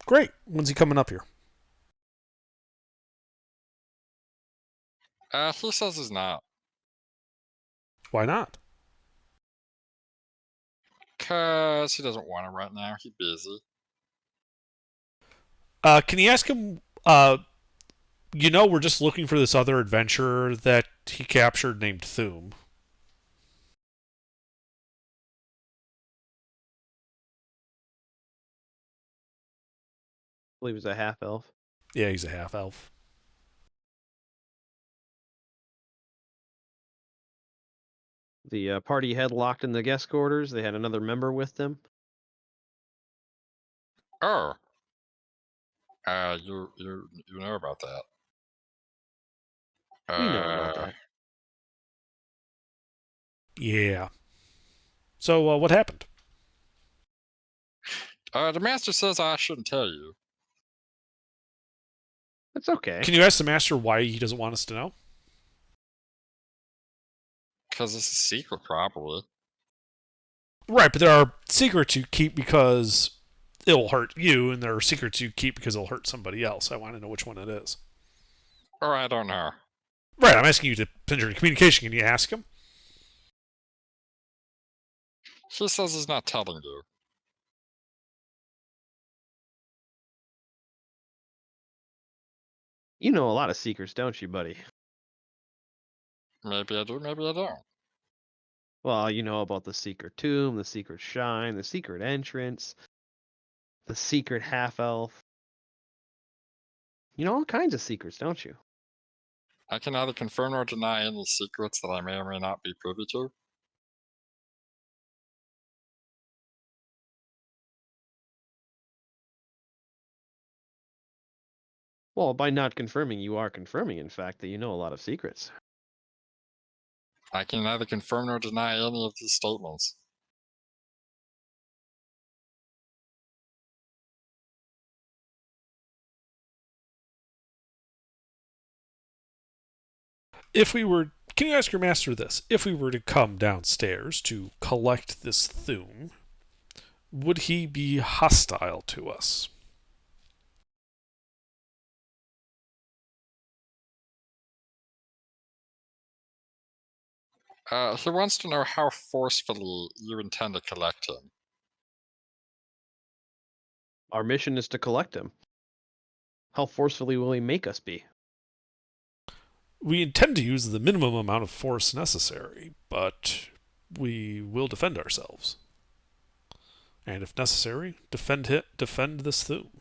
Speaker 2: Great. When's he coming up here?
Speaker 1: He says he's not.
Speaker 2: Why not?
Speaker 1: 'Cause he doesn't want to right now. He's busy.
Speaker 2: Can you ask him? We're just looking for this other adventurer that he captured named Thum.
Speaker 3: I believe he's a half elf.
Speaker 2: Yeah, he's a half elf.
Speaker 3: The party had locked in the guest quarters. They had another member with them.
Speaker 1: Oh, you know about that.
Speaker 3: We know about that.
Speaker 2: Yeah. So, what happened?
Speaker 1: The master says I shouldn't tell you.
Speaker 3: That's okay.
Speaker 2: Can you ask the master why he doesn't want us to know?
Speaker 1: Because it's a secret, probably.
Speaker 2: Right, but there are secrets you keep because it'll hurt you, and there are secrets you keep because it'll hurt somebody else. I want to know which one it is.
Speaker 1: Or I don't know.
Speaker 2: Right, I'm asking you to enter into communication. Can you ask him?
Speaker 1: He says he's not telling you.
Speaker 3: You know a lot of secrets, don't you, buddy?
Speaker 1: Maybe I do, maybe I don't.
Speaker 3: Well, you know about the secret tomb, the secret shrine, the secret entrance, the secret half elf. You know all kinds of secrets, don't you?
Speaker 1: I can neither confirm nor deny any secrets that I may or may not be privy to.
Speaker 3: Well, by not confirming, you are confirming, in fact, that you know a lot of secrets.
Speaker 1: I can neither confirm nor deny any of these statements.
Speaker 2: Can you ask your master this? If we were to come downstairs to collect this thune, would he be hostile to us?
Speaker 1: He wants to know how forcefully you intend to collect him.
Speaker 3: Our mission is to collect him. How forcefully will he make us be?
Speaker 2: We intend to use the minimum amount of force necessary, but we will defend ourselves. And if necessary, defend this thune.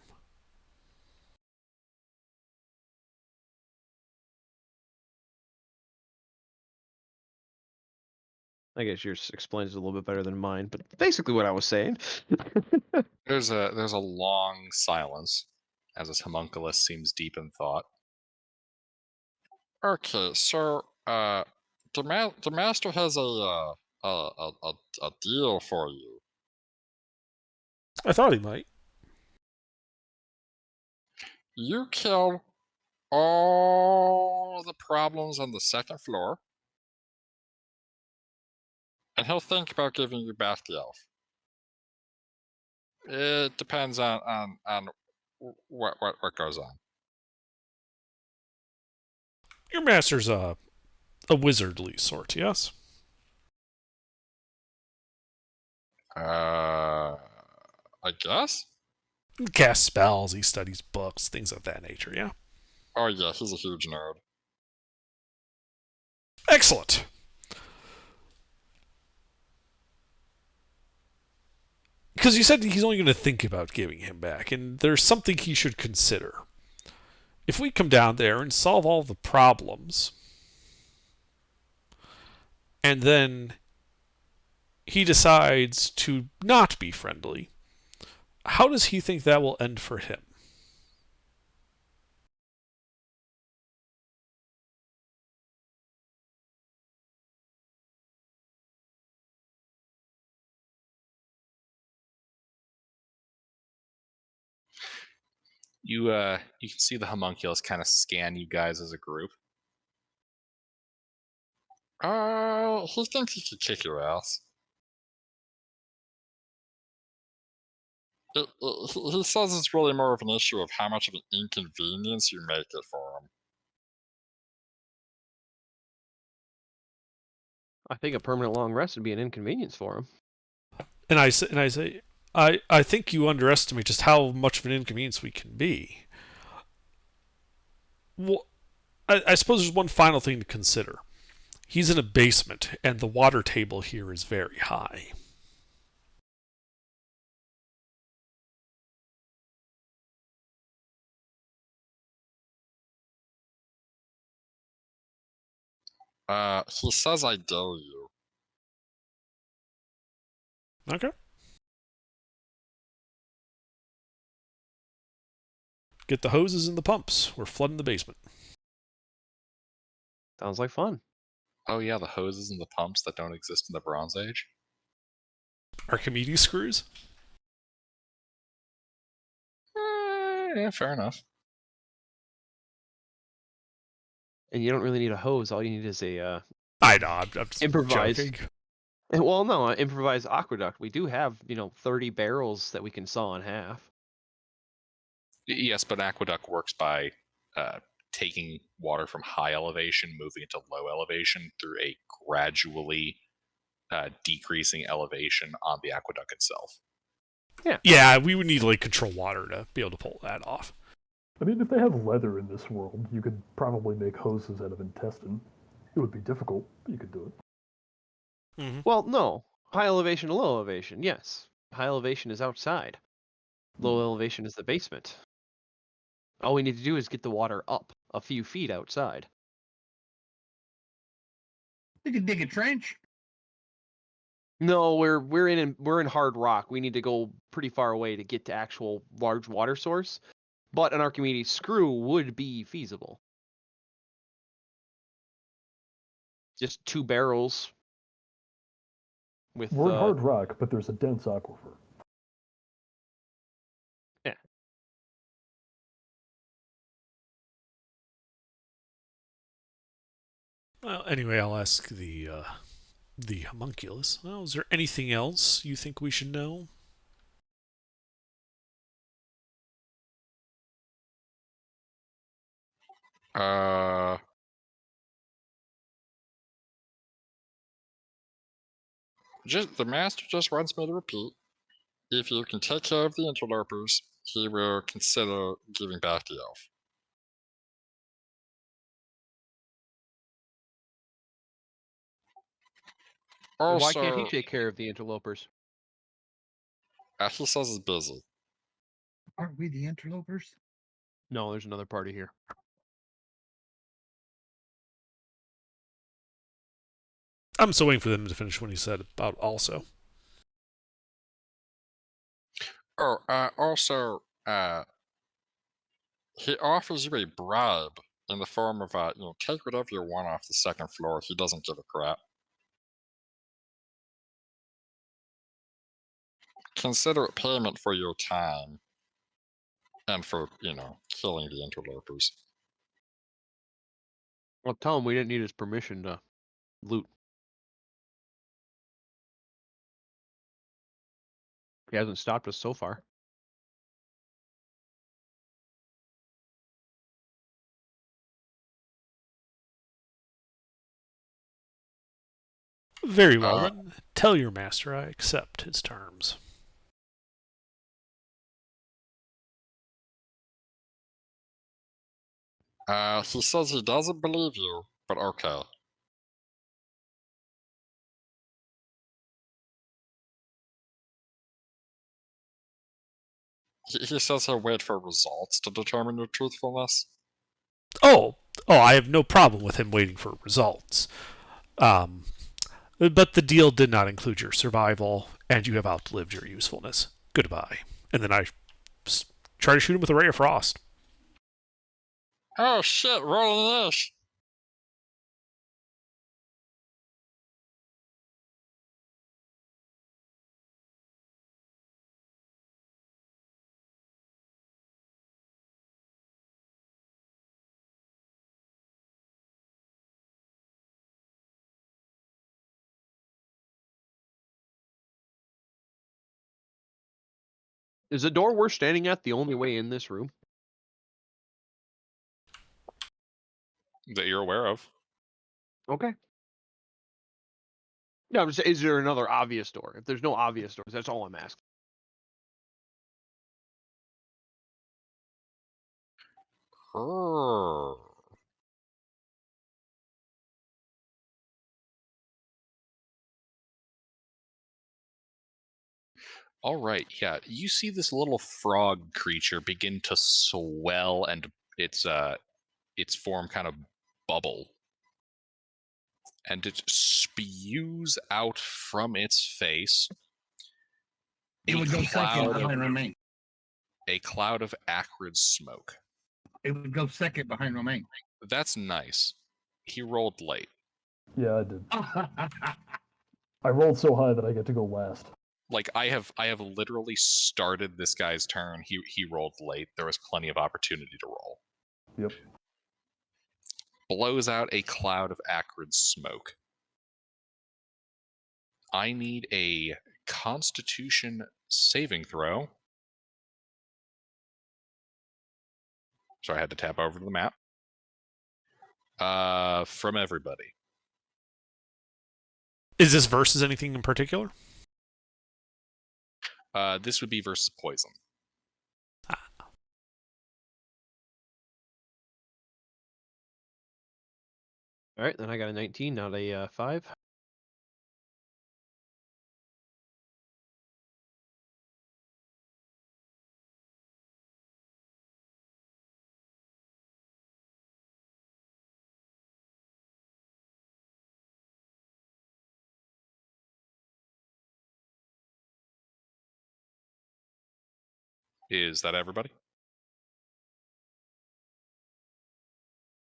Speaker 3: I guess yours explains it a little bit better than mine, but basically what I was saying.
Speaker 1: There's a long silence as this homunculus seems deep in thought. Okay, so the master has a deal for you.
Speaker 2: I thought he might.
Speaker 1: You kill all the problems on the second floor, and he'll think about giving you back the elf. It depends on what goes on.
Speaker 2: Your master's a wizardly sort, yes?
Speaker 1: I guess.
Speaker 2: He casts spells, he studies books, things of that nature, yeah?
Speaker 1: Oh yeah, he's a huge nerd.
Speaker 2: Excellent. Because you said he's only going to think about giving him back, and there's something he should consider. If we come down there and solve all the problems, and then he decides to not be friendly, how does he think that will end for him?
Speaker 1: You you can see the homunculus kind of scan you guys as a group. He thinks he could kick your ass. He says it's really more of an issue of how much of an inconvenience you make it for him.
Speaker 3: I think a permanent long rest would be an inconvenience for him.
Speaker 2: And I say, I think you underestimate just how much of an inconvenience we can be. Well, I suppose there's one final thing to consider. He's in a basement, and the water table here is very high.
Speaker 1: He says I dare you.
Speaker 2: Okay. Get the hoses and the pumps. We're flooding the basement.
Speaker 3: Sounds like fun.
Speaker 1: Oh yeah, the hoses and the pumps that don't exist in the Bronze Age.
Speaker 2: Archimedes screws?
Speaker 1: Yeah, fair enough.
Speaker 3: And you don't really need a hose. All you need is a
Speaker 2: I know, I'm just
Speaker 3: Improvise.
Speaker 2: joking.
Speaker 3: well, no, an improvised aqueduct. We do have 30 barrels that we can saw in half.
Speaker 1: Yes, but an aqueduct works by taking water from high elevation, moving it to low elevation through a gradually decreasing elevation on the aqueduct itself.
Speaker 2: Yeah, we would need to control water to be able to pull that off.
Speaker 4: I mean, if they have leather in this world, you could probably make hoses out of intestine. It would be difficult, but you could do it.
Speaker 2: Mm-hmm.
Speaker 3: Well, no. High elevation to low elevation, yes. High elevation is outside. Low elevation is the basement. All we need to do is get the water up a few feet outside.
Speaker 5: We could dig a trench.
Speaker 3: No, we're in hard rock. We need to go pretty far away to get to actual large water source. But an Archimedes screw would be feasible. Just 2 barrels. With
Speaker 4: We're in hard rock, but there's a dense aquifer.
Speaker 3: Yeah.
Speaker 2: Well, anyway, I'll ask the homunculus. Well, is there anything else you think we should know?
Speaker 1: The master just wants me to repeat. If you can take care of the interlopers, he will consider giving back the elf. Also,
Speaker 3: why can't he take care of the interlopers?
Speaker 1: He says he's busy.
Speaker 5: Aren't we the interlopers?
Speaker 3: No, there's another party here.
Speaker 2: I'm still waiting for them to finish what he said about also.
Speaker 1: He offers you a bribe in the form of, take whatever you want off the second floor. He doesn't give a crap. Consider it payment for your time and for, killing the interlopers.
Speaker 3: Well, tell him we didn't need his permission to loot. He hasn't stopped us so far.
Speaker 2: Very well, then. Tell your master I accept his terms.
Speaker 1: He says he doesn't believe you, but okay. He says he'll wait for results to determine your truthfulness.
Speaker 2: Oh, I have no problem with him waiting for results. But the deal did not include your survival, and you have outlived your usefulness. Goodbye. And then I try to shoot him with a ray of frost.
Speaker 1: Oh shit, rolling this.
Speaker 3: Is the door we're standing at the only way in this room?
Speaker 1: That you're aware of.
Speaker 3: Okay. Yeah, I'm just saying, is there another obvious door? If there's no obvious doors, that's all I'm asking.
Speaker 1: All right, yeah. You see this little frog creature begin to swell and its form kind of bubble. And it spews out from its face
Speaker 5: It would go second behind me.
Speaker 1: a cloud of acrid smoke.
Speaker 5: it would go second behind Romaine.
Speaker 1: That's nice. He rolled late.
Speaker 4: Yeah, I did. I rolled so high that I get to go last.
Speaker 1: Like I have literally started this guy's turn. He rolled late. There was plenty of opportunity to roll.
Speaker 4: Yep.
Speaker 1: Blows out a cloud of acrid smoke. I need a Constitution saving throw. So I had to tap over to the map. From everybody.
Speaker 2: Is this versus anything in particular?
Speaker 1: This would be versus poison.
Speaker 3: All right, then I got a 19, not a 5.
Speaker 1: Is that everybody?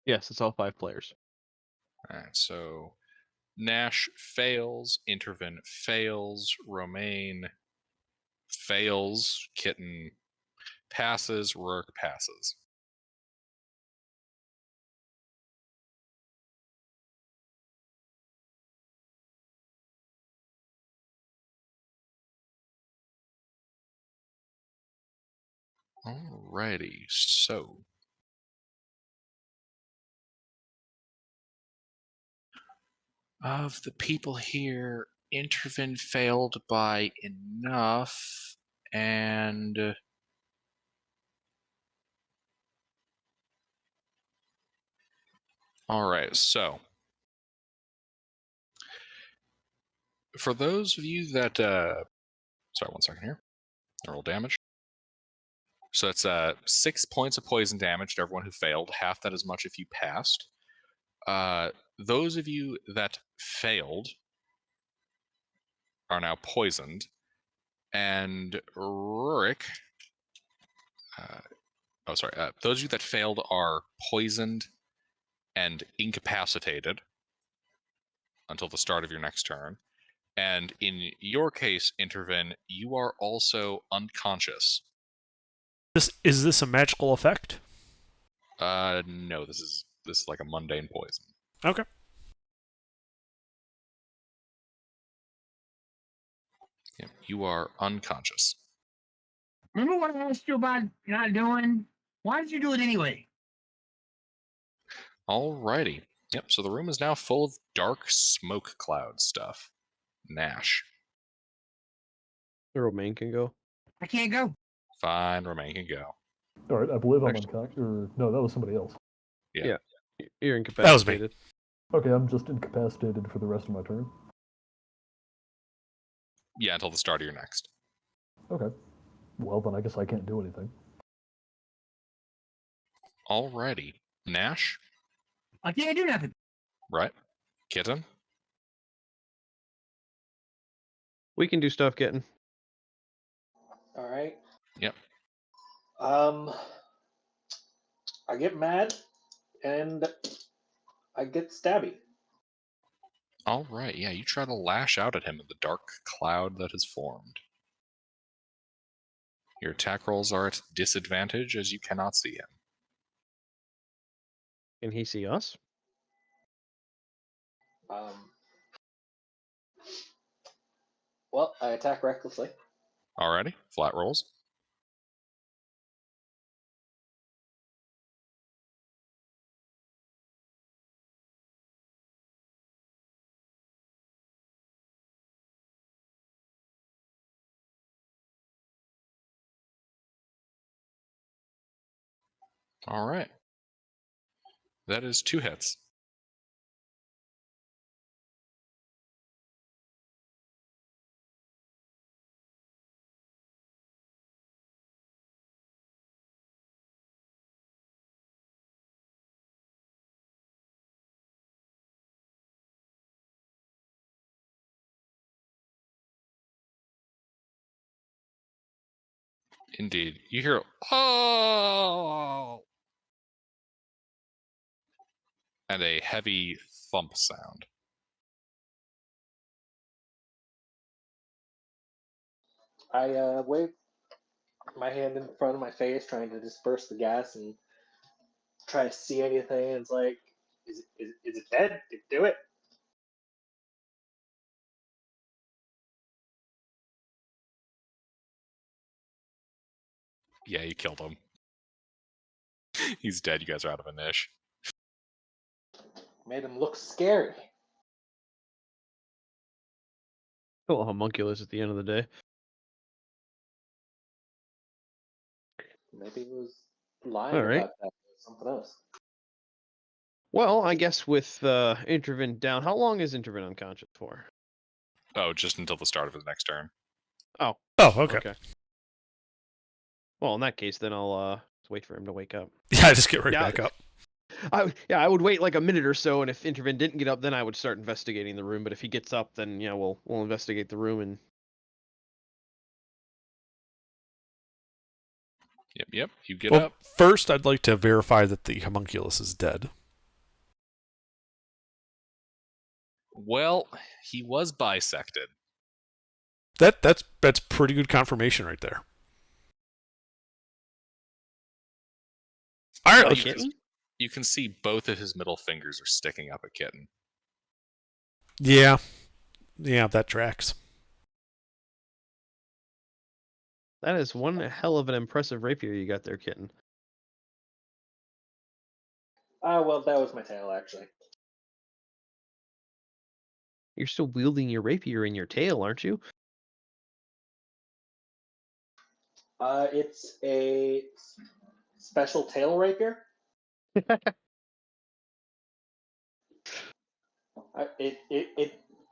Speaker 3: Yes, it's all 5 players.
Speaker 1: All right, so Nash fails, Intervin fails, Romaine fails, Kitten passes, Rourke passes. Alrighty, so of the people here, Intervin failed by enough, and all right, so for those of you that sorry, 1 second here. I roll damage. So it's 6 points of poison damage to everyone who failed. Half that as much if you passed. Those of you that failed are now poisoned, and Rurik. Those of you that failed are poisoned and incapacitated until the start of your next turn. And in your case, Intervin, you are also unconscious.
Speaker 2: Is this a magical effect?
Speaker 1: No, this is like a mundane poison.
Speaker 2: Okay.
Speaker 1: Yeah, you are unconscious.
Speaker 5: Remember what I asked you about not doing? Why did you do it anyway?
Speaker 1: Alrighty. Yep, so the room is now full of dark smoke cloud stuff. Nash.
Speaker 3: The Romaine can go.
Speaker 5: I can't go.
Speaker 1: Fine, Romaine can go.
Speaker 4: All right, I believe I'm
Speaker 3: Actually-
Speaker 4: unconscious. Or no, that was somebody else.
Speaker 1: Yeah.
Speaker 3: You're
Speaker 2: That was me.
Speaker 3: incapacitated.
Speaker 4: Okay, I'm just incapacitated for the rest of my turn.
Speaker 1: Yeah, until the start of your next.
Speaker 4: Okay. Well, then I guess I can't do anything.
Speaker 1: Alrighty. Nash,
Speaker 5: I can't do nothing.
Speaker 1: right? Kitten?
Speaker 3: We can do stuff, Kitten.
Speaker 6: All right.
Speaker 1: Yep.
Speaker 6: I get mad and I get stabby.
Speaker 1: Alright, yeah, you try to lash out at him in the dark cloud that has formed. Your attack rolls are at disadvantage as you cannot see him.
Speaker 3: Can he see us?
Speaker 6: Well, I attack recklessly.
Speaker 1: Alrighty, flat rolls. Alright. That is 2 hits. Indeed. You hear, oh! and a heavy thump sound.
Speaker 6: I wave my hand in front of my face, trying to disperse the gas and try to see anything. And it's like, is it dead? Do it.
Speaker 1: Yeah, you killed him. He's dead. You guys are out of a niche.
Speaker 6: Made him look scary.
Speaker 3: Still a homunculus at the end of the day.
Speaker 6: Maybe he was lying
Speaker 3: All right.
Speaker 6: about that. Something else.
Speaker 3: Well, I guess with Intervin down, how long is Intervin unconscious for?
Speaker 1: Oh, just until the start of his next turn.
Speaker 3: Oh.
Speaker 2: Oh, okay.
Speaker 3: Well, in that case, then I'll wait for him to wake up.
Speaker 2: Yeah, just get right
Speaker 3: Yeah.
Speaker 2: back up.
Speaker 3: I would wait like a minute or so, and if Intervin didn't get up, then I would start investigating the room. But if he gets up, then yeah, we'll investigate the room and.
Speaker 1: Yep. You get
Speaker 2: Well,
Speaker 1: up.
Speaker 2: first, I'd like to verify that the homunculus is dead.
Speaker 1: Well, he was bisected.
Speaker 2: That's pretty good confirmation right there. All right,
Speaker 1: You can see both of his middle fingers are sticking up at Kitten.
Speaker 2: Yeah, that tracks.
Speaker 3: That is one hell of an impressive rapier you got there, Kitten.
Speaker 6: Well, that was my tail, actually.
Speaker 3: You're still wielding your rapier in your tail, aren't you?
Speaker 6: It's a special tail rapier.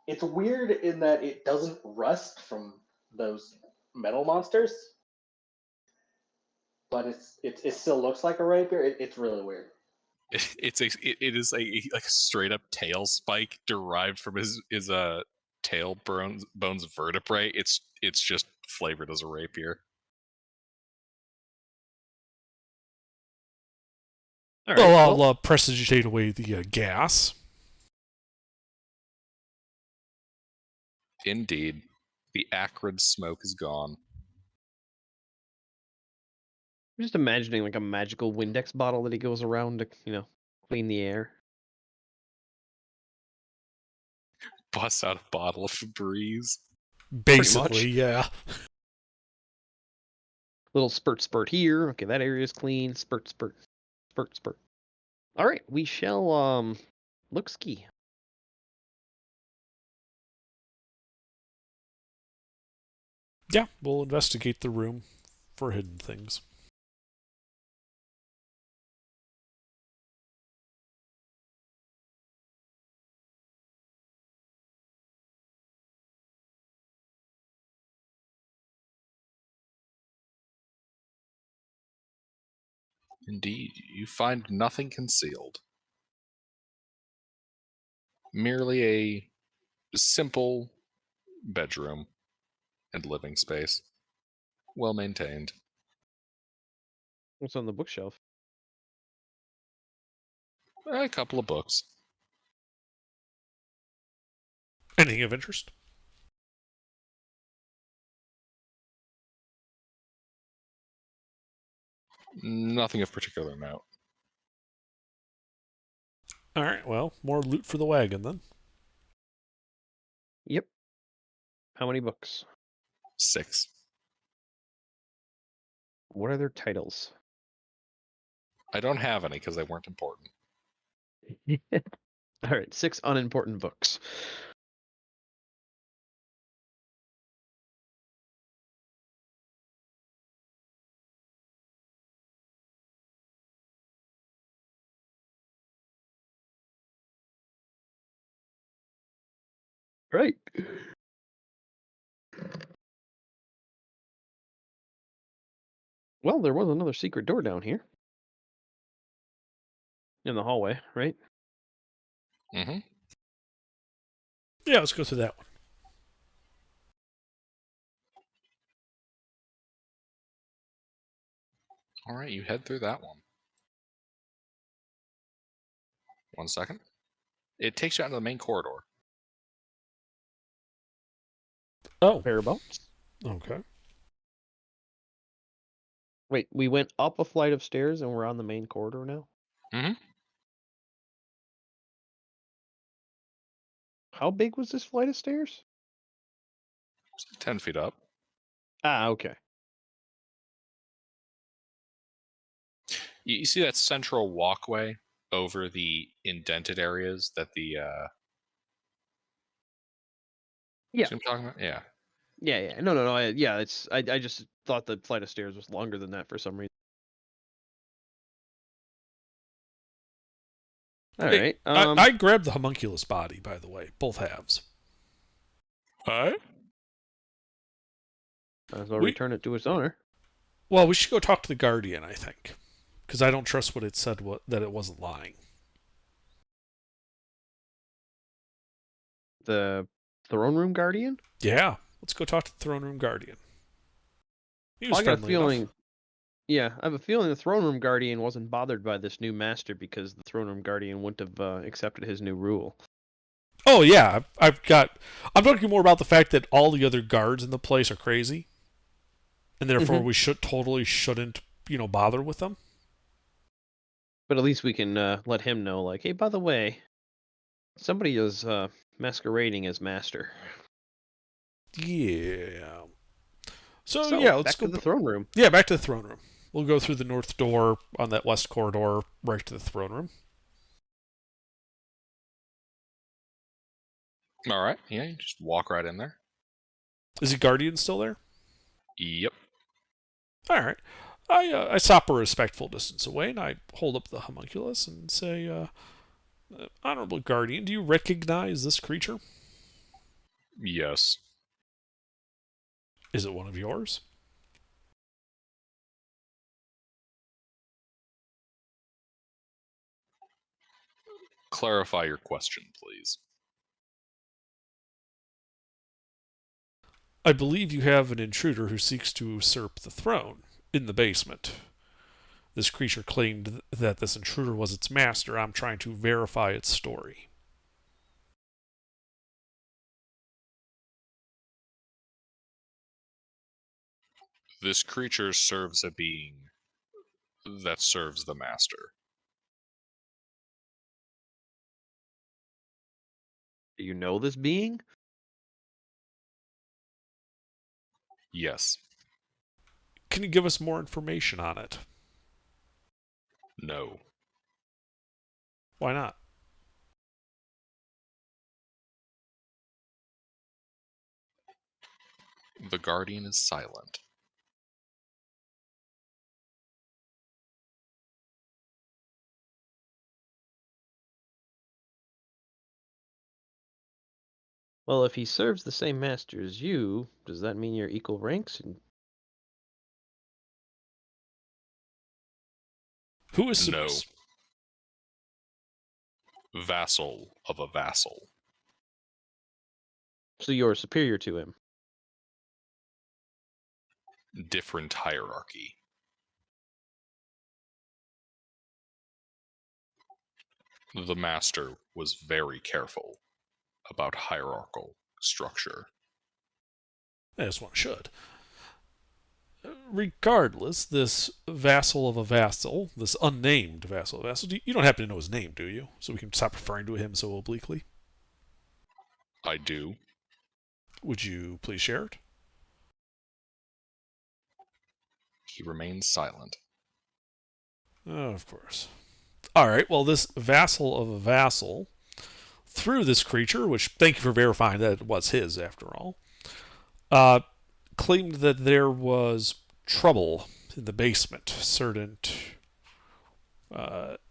Speaker 6: It's weird in that it doesn't rust from those metal monsters, but it still looks like a rapier. It's really weird.
Speaker 1: It is a like a straight up tail spike derived from his tail bones vertebrae. It's just flavored as a rapier.
Speaker 3: All right.
Speaker 2: Well, I'll prestidigitate away the gas.
Speaker 1: Indeed, the acrid smoke is gone.
Speaker 3: I'm just imagining like a magical Windex bottle that he goes around to, clean the air.
Speaker 1: Busts out a bottle of Febreze.
Speaker 2: Basically, yeah.
Speaker 3: Little spurt here. Okay, that area is clean. Spurt. All right, we shall look ski.
Speaker 2: Yeah, we'll investigate the room for hidden things.
Speaker 1: Indeed, you find nothing concealed. Merely a simple bedroom and living space. Well maintained.
Speaker 3: What's on the bookshelf?
Speaker 1: A couple of books.
Speaker 2: Anything of interest?
Speaker 1: Nothing of particular note.
Speaker 2: All right, well, more loot for the wagon then.
Speaker 3: Yep. How many books?
Speaker 1: 6.
Speaker 3: What are their titles?
Speaker 1: I don't have any because they weren't important.
Speaker 3: All right, 6 unimportant books. Right. Well, there was another secret door down here. In the hallway, right?
Speaker 1: Mm-hmm.
Speaker 2: Yeah, let's go through that one.
Speaker 1: All right, you head through that one. 1 second. It takes you out into the main corridor.
Speaker 2: Oh,
Speaker 3: Whereabouts?
Speaker 2: okay.
Speaker 3: Wait, we went up a flight of stairs and we're on the main corridor now?
Speaker 1: Mm-hmm.
Speaker 3: How big was this flight of stairs?
Speaker 1: 10 feet up.
Speaker 3: Ah, okay.
Speaker 1: You see that central walkway over the indented areas that the
Speaker 3: Yeah.
Speaker 1: see what I'm talking about? Yeah.
Speaker 3: Yeah. No. Yeah, I just thought the flight of stairs was longer than that for some reason. All
Speaker 2: Hey,
Speaker 3: right.
Speaker 2: I grabbed the homunculus body, by the way, both halves.
Speaker 1: What?
Speaker 3: Might as well
Speaker 2: we-
Speaker 3: return it to its owner.
Speaker 2: Well, we should go talk to the Guardian, I think, because I don't trust what it said that it wasn't lying.
Speaker 3: The throne room guardian?
Speaker 2: Yeah, let's go talk to the Throne Room Guardian. He was
Speaker 3: I got a
Speaker 2: friendly
Speaker 3: feeling.
Speaker 2: enough.
Speaker 3: Yeah, I have a feeling the throne room guardian wasn't bothered by this new master because the throne room guardian wouldn't have accepted his new rule.
Speaker 2: Oh yeah, I'm talking more about the fact that all the other guards in the place are crazy, and therefore we shouldn't bother with them.
Speaker 3: But at least we can let him know, like, hey, by the way, somebody is masquerading as master.
Speaker 2: Yeah. So,
Speaker 3: So
Speaker 2: yeah, let's
Speaker 3: back
Speaker 2: go
Speaker 3: to the throne room.
Speaker 2: Yeah, back to the throne room. We'll go through the north door on that west corridor, right to the throne room.
Speaker 1: All right. Yeah, you just walk right in there.
Speaker 2: Is the Guardian still there?
Speaker 1: Yep.
Speaker 2: All right. I stop a respectful distance away, and I hold up the homunculus and say, Honorable Guardian, do you recognize this creature?
Speaker 1: Yes.
Speaker 2: Is it one of yours?
Speaker 1: Clarify your question, please.
Speaker 2: I believe you have an intruder who seeks to usurp the throne in the basement. This creature claimed that this intruder was its master. I'm trying to verify its story.
Speaker 1: This creature serves a being that serves the master.
Speaker 3: Do you know this being?
Speaker 1: Yes.
Speaker 2: Can you give us more information on it?
Speaker 1: No.
Speaker 2: Why not?
Speaker 1: The Guardian is silent.
Speaker 3: Well, if he serves the same master as you, does that mean you're equal ranks?
Speaker 2: Who is
Speaker 1: No. Vassal of a vassal.
Speaker 3: So you're superior to him?
Speaker 1: Different hierarchy. The master was very careful about hierarchical structure.
Speaker 2: As one should. Regardless, this vassal of a vassal, this unnamed vassal of a vassal, you don't happen to know his name, do you? So we can stop referring to him so obliquely.
Speaker 1: I do.
Speaker 2: Would you please share it?
Speaker 1: He remains silent.
Speaker 2: Oh, of course. All right, well, this vassal of a vassal, through this creature, which thank you for verifying that it was his after all, claimed that there was trouble in the basement, certain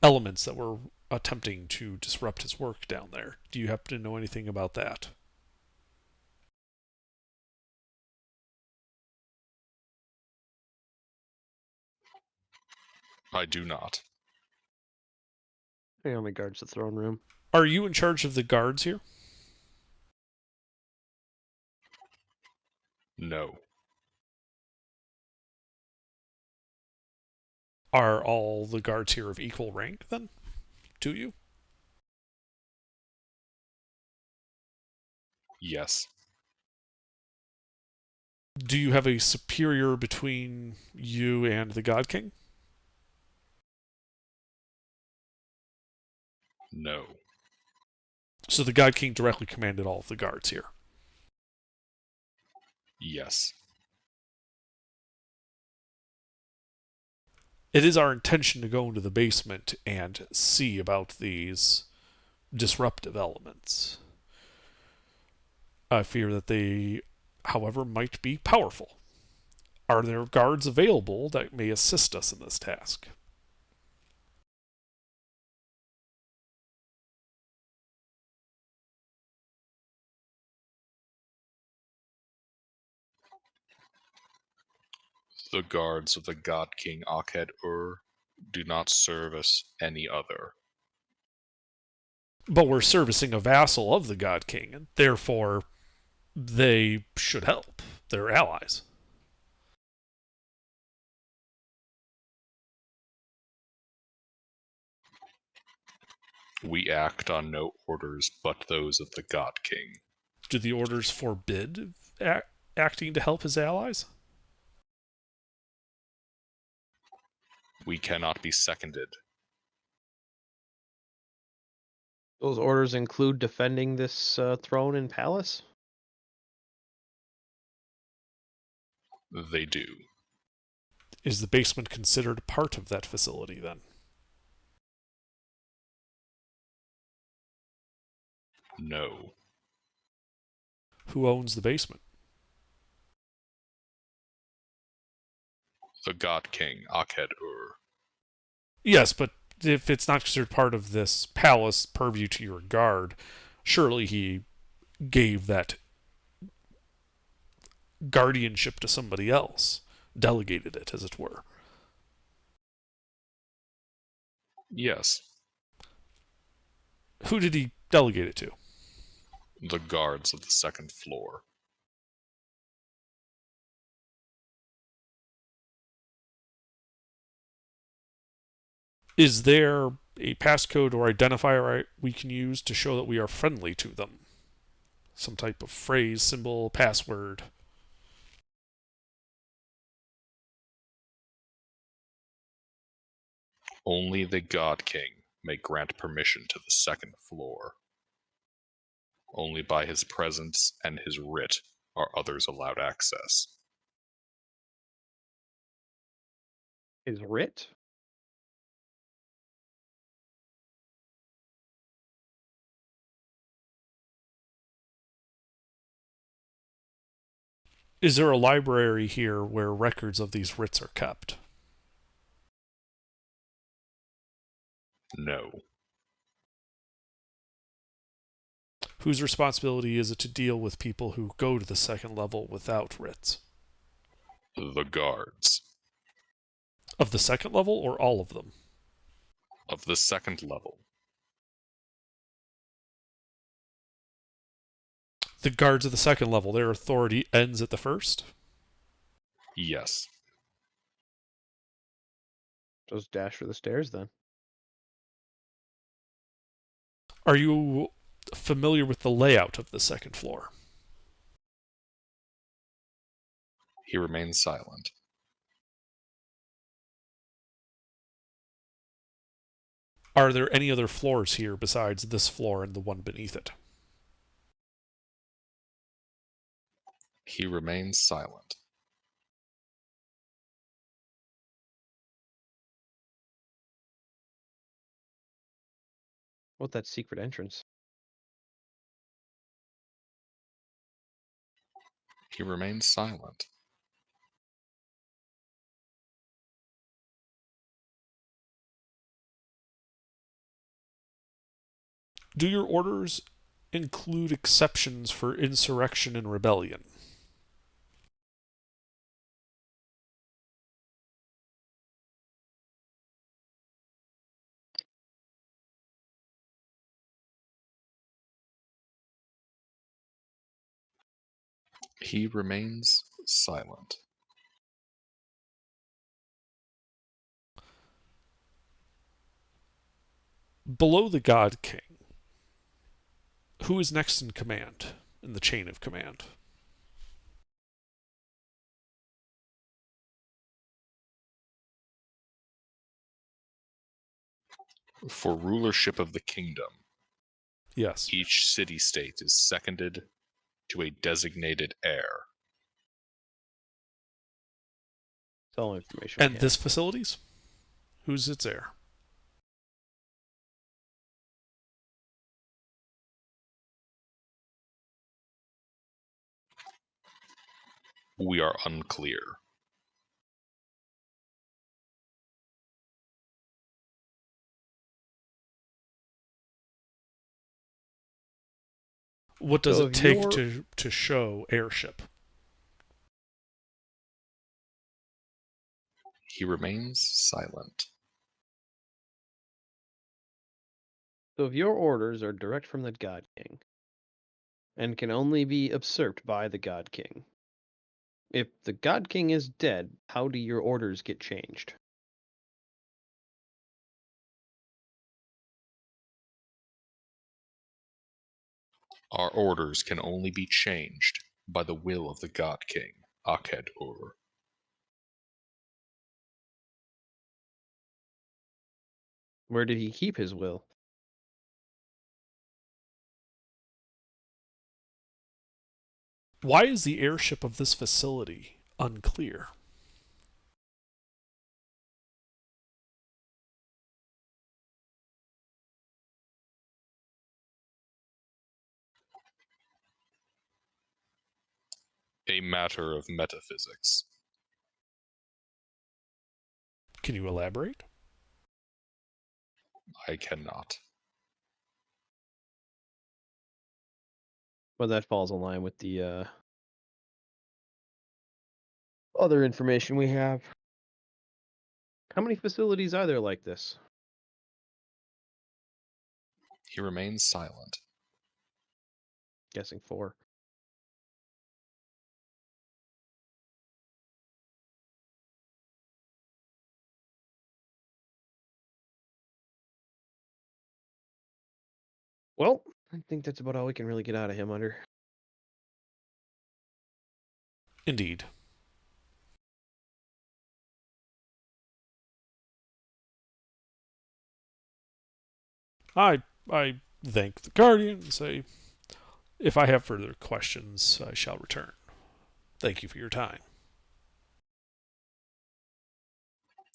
Speaker 2: elements that were attempting to disrupt his work down there. Do you happen to know anything about that?
Speaker 1: I do not.
Speaker 3: He only guards the throne room.
Speaker 2: Are you in charge of the guards here?
Speaker 1: No.
Speaker 2: Are all the guards here of equal rank, then? To you?
Speaker 1: Yes.
Speaker 2: Do you have a superior between you and the God King?
Speaker 1: No.
Speaker 2: So the God King directly commanded all of the guards here.
Speaker 1: Yes.
Speaker 2: It is our intention to go into the basement and see about these disruptive elements. I fear that they, however, might be powerful. Are there guards available that may assist us in this task?
Speaker 1: The guards of the God King Akhed-Ur do not service any other.
Speaker 2: But we're servicing a vassal of the God King, and therefore they should help. They're allies.
Speaker 1: We act on no orders but those of the God King.
Speaker 2: Do the orders forbid acting to help his allies?
Speaker 1: We cannot be seconded.
Speaker 3: Those orders include defending this throne and palace?
Speaker 1: They do.
Speaker 2: Is the basement considered part of that facility then?
Speaker 1: No.
Speaker 2: Who owns the basement?
Speaker 1: The God King Akhed-Ur.
Speaker 2: Yes, but if it's not considered part of this palace purview to your guard, surely he gave that guardianship to somebody else, delegated it, as it were.
Speaker 1: Yes.
Speaker 2: Who did he delegate it to?
Speaker 1: The guards of the second floor.
Speaker 2: Is there a passcode or identifier we can use to show that we are friendly to them? Some type of phrase, symbol, password.
Speaker 1: Only the God King may grant permission to the second floor. Only by his presence and his writ are others allowed access.
Speaker 3: Is writ?
Speaker 2: Is there a library here where records of these writs are kept?
Speaker 1: No.
Speaker 2: Whose responsibility is it to deal with people who go to the second level without writs?
Speaker 1: The guards.
Speaker 2: Of the second level or all of them?
Speaker 1: Of the second level.
Speaker 2: The guards of the second level, their authority ends at the first?
Speaker 1: Yes.
Speaker 3: Just dash for the stairs then.
Speaker 2: Are you familiar with the layout of the second floor?
Speaker 1: He remains silent.
Speaker 2: Are there any other floors here besides this floor and the one beneath it?
Speaker 1: He remains silent.
Speaker 3: What that secret entrance?
Speaker 1: He remains silent.
Speaker 2: Do your orders include exceptions for insurrection and rebellion?
Speaker 1: He remains silent.
Speaker 2: Below the God King, who is next in command? in the chain of command.
Speaker 1: For rulership of the kingdom,
Speaker 2: Yes.
Speaker 1: each city-state is seconded to a designated heir.
Speaker 3: That's all information we
Speaker 2: And
Speaker 3: have.
Speaker 2: this facilities? Who's its heir?
Speaker 1: We are unclear.
Speaker 2: What does
Speaker 3: So
Speaker 2: it
Speaker 3: if
Speaker 2: take
Speaker 3: you're-
Speaker 2: to show heirship?
Speaker 1: He remains silent.
Speaker 3: So if your orders are direct from the God King and can only be usurped by the God King, if the God King is dead, how do your orders get changed?
Speaker 1: Our orders can only be changed by the will of the God King, Akhed-Ur.
Speaker 3: Where did he keep his will?
Speaker 2: Why is the heirship of this facility unclear?
Speaker 1: A matter of metaphysics.
Speaker 2: Can you elaborate?
Speaker 1: I cannot.
Speaker 3: Well, that falls in line with the other information we have. How many facilities are there like this?
Speaker 1: He remains silent.
Speaker 3: Guessing 4. Well, I think that's about all we can really get out of him under.
Speaker 2: Indeed. I thank the Guardian and say, if I have further questions, I shall return. Thank you for your time.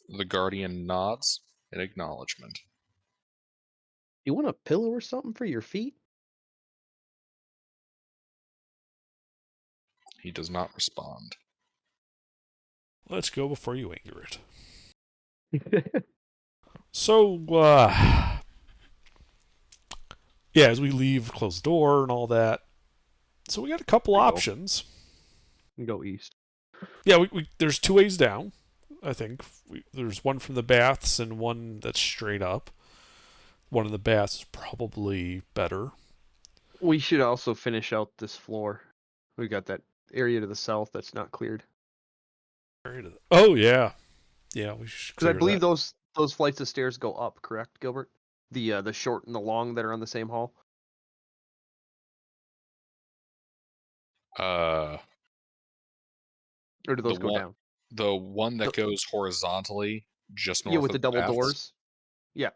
Speaker 1: The Guardian nods in acknowledgement.
Speaker 3: You want a pillow or something for your feet?
Speaker 1: He does not respond.
Speaker 2: Let's go before you anger it. So, yeah, as we leave, close the door and all that. So we got a couple
Speaker 3: There you go.
Speaker 2: options.
Speaker 3: Go east.
Speaker 2: Yeah, there's 2 ways down, I think. There's one from the baths and one that's straight up. One of the baths is probably better.
Speaker 3: We should also finish out this floor. We got that area to the south that's not cleared.
Speaker 2: Oh, yeah. Yeah, we should
Speaker 3: Because I
Speaker 2: clear
Speaker 3: believe
Speaker 2: that.
Speaker 3: those flights of stairs go up, correct, Gilbert? The short and the long that are on the same hall.
Speaker 1: Uh,
Speaker 3: Or do those go down?
Speaker 1: The one that
Speaker 3: The-
Speaker 1: goes horizontally, just
Speaker 3: Yeah,
Speaker 1: north
Speaker 3: with
Speaker 1: of
Speaker 3: the double
Speaker 1: baths.
Speaker 3: doors. Yeah.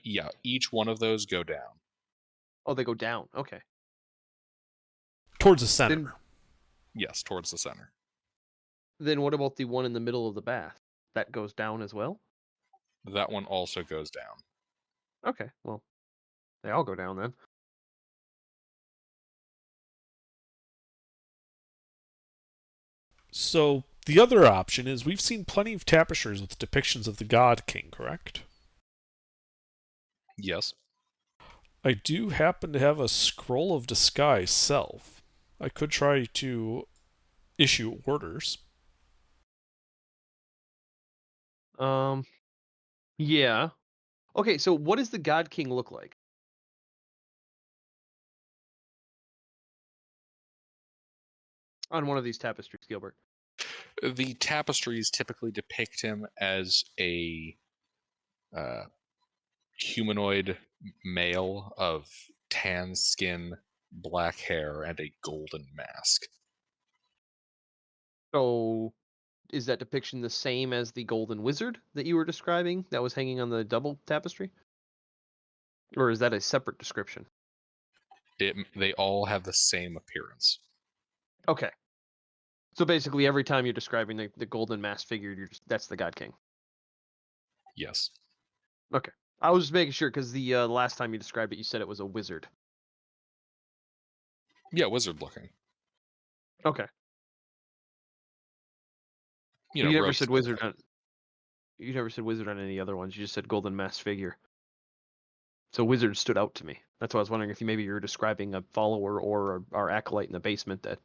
Speaker 1: Yeah, each one of those go down.
Speaker 3: Oh, they go down. Okay.
Speaker 2: Towards the center.
Speaker 3: Then,
Speaker 1: Yes, towards the center.
Speaker 3: then what about the one in the middle of the bath? That goes down as well?
Speaker 1: That one also goes down.
Speaker 3: Okay, well, they all go down then.
Speaker 2: So the other option is we've seen plenty of tapestries with depictions of the God King, correct?
Speaker 1: Yes.
Speaker 2: I do happen to have a scroll of disguise self. I could try to issue orders.
Speaker 3: Yeah. Okay, so what does the God King look like? On one of these tapestries, Gilbert.
Speaker 1: The tapestries typically depict him as a humanoid male of tan skin, black hair, and a golden mask.
Speaker 3: So, is that depiction the same as the golden wizard that you were describing that was hanging on the double tapestry? Or is that a separate description?
Speaker 1: They all have the same appearance.
Speaker 3: Okay. So basically, every time you're describing the golden masked figure, that's the God King.
Speaker 1: Yes.
Speaker 3: Okay. I was just making sure because the last time you described it, you said it was a wizard.
Speaker 1: Yeah, wizard looking.
Speaker 3: Okay.
Speaker 1: You know,
Speaker 3: You never
Speaker 1: robes
Speaker 3: said
Speaker 1: and
Speaker 3: wizard
Speaker 1: everything.
Speaker 3: on. You never said wizard on any other ones. You just said golden masked figure. So wizard stood out to me. That's why I was wondering if maybe you were describing a follower or our acolyte in the basement that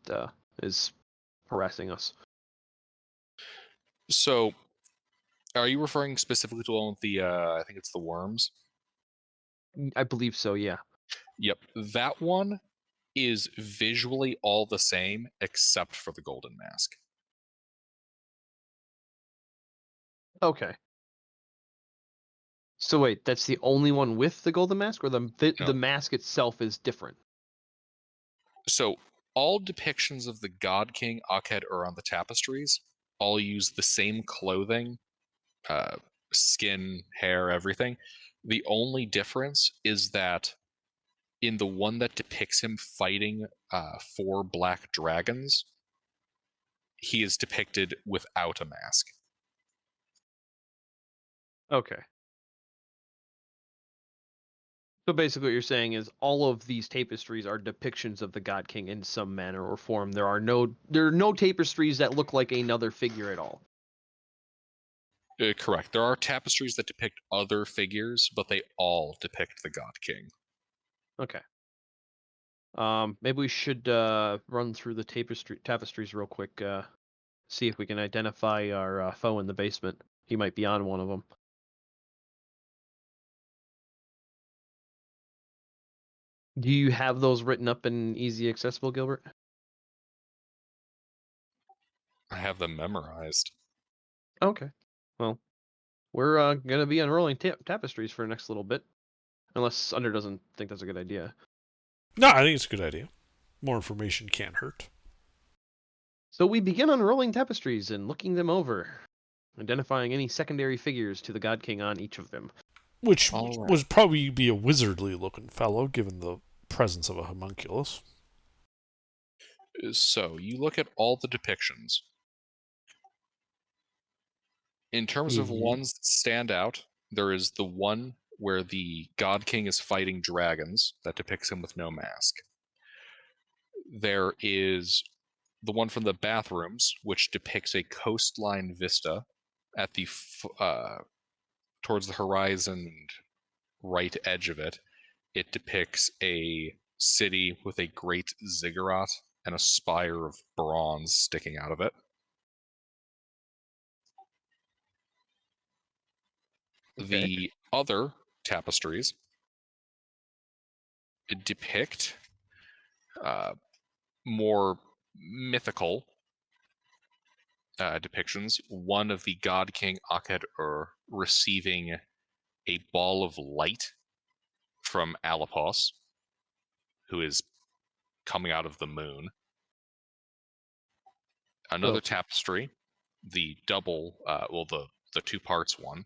Speaker 3: is harassing us.
Speaker 1: So, are you referring specifically to one with the, I think it's the worms?
Speaker 3: I believe so. Yeah.
Speaker 1: Yep. That one is visually all the same except for the golden mask.
Speaker 3: Okay. So wait, that's the only one with the golden mask, or the
Speaker 1: No.
Speaker 3: mask itself is different?
Speaker 1: So, all depictions of the God King Akhed Ur on the tapestries all use the same clothing, skin, hair, everything. The only difference is that in the one that depicts him fighting 4 black dragons, he is depicted without a mask.
Speaker 3: Okay. So basically, what you're saying is all of these tapestries are depictions of the God King in some manner or form. There are no tapestries that look like another figure at all.
Speaker 1: Correct. There are tapestries that depict other figures, but they all depict the God King.
Speaker 3: Okay. Maybe we should run through the tapestries real quick. See if we can identify our foe in the basement. He might be on one of them. Do you have those written up and easy accessible, Gilbert?
Speaker 1: I have them memorized.
Speaker 3: Okay. Well, we're gonna be unrolling tapestries for the next little bit, unless Under doesn't think that's a good idea.
Speaker 2: No, I think it's a good idea. More information can't hurt.
Speaker 3: So we begin unrolling tapestries and looking them over, identifying any secondary figures to the God King on each of them.
Speaker 2: Which
Speaker 1: All right.
Speaker 2: would probably be a wizardly looking fellow, given the presence of a homunculus.
Speaker 1: So, you look at all the depictions. In terms of
Speaker 3: Mhm.
Speaker 1: ones that stand out, there is the one where the God King is fighting dragons that depicts him with no mask. There is the one from the bathrooms, which depicts a coastline vista at the towards the horizon and right edge of it. It depicts a city with a great ziggurat and a spire of bronze sticking out of it.
Speaker 3: Okay.
Speaker 1: The other tapestries depict more mythical depictions. One of the God King Akhed Ur receiving a ball of light from Alapos, who is coming out of the moon. Another
Speaker 3: Okay.
Speaker 1: tapestry, the double, the two parts one,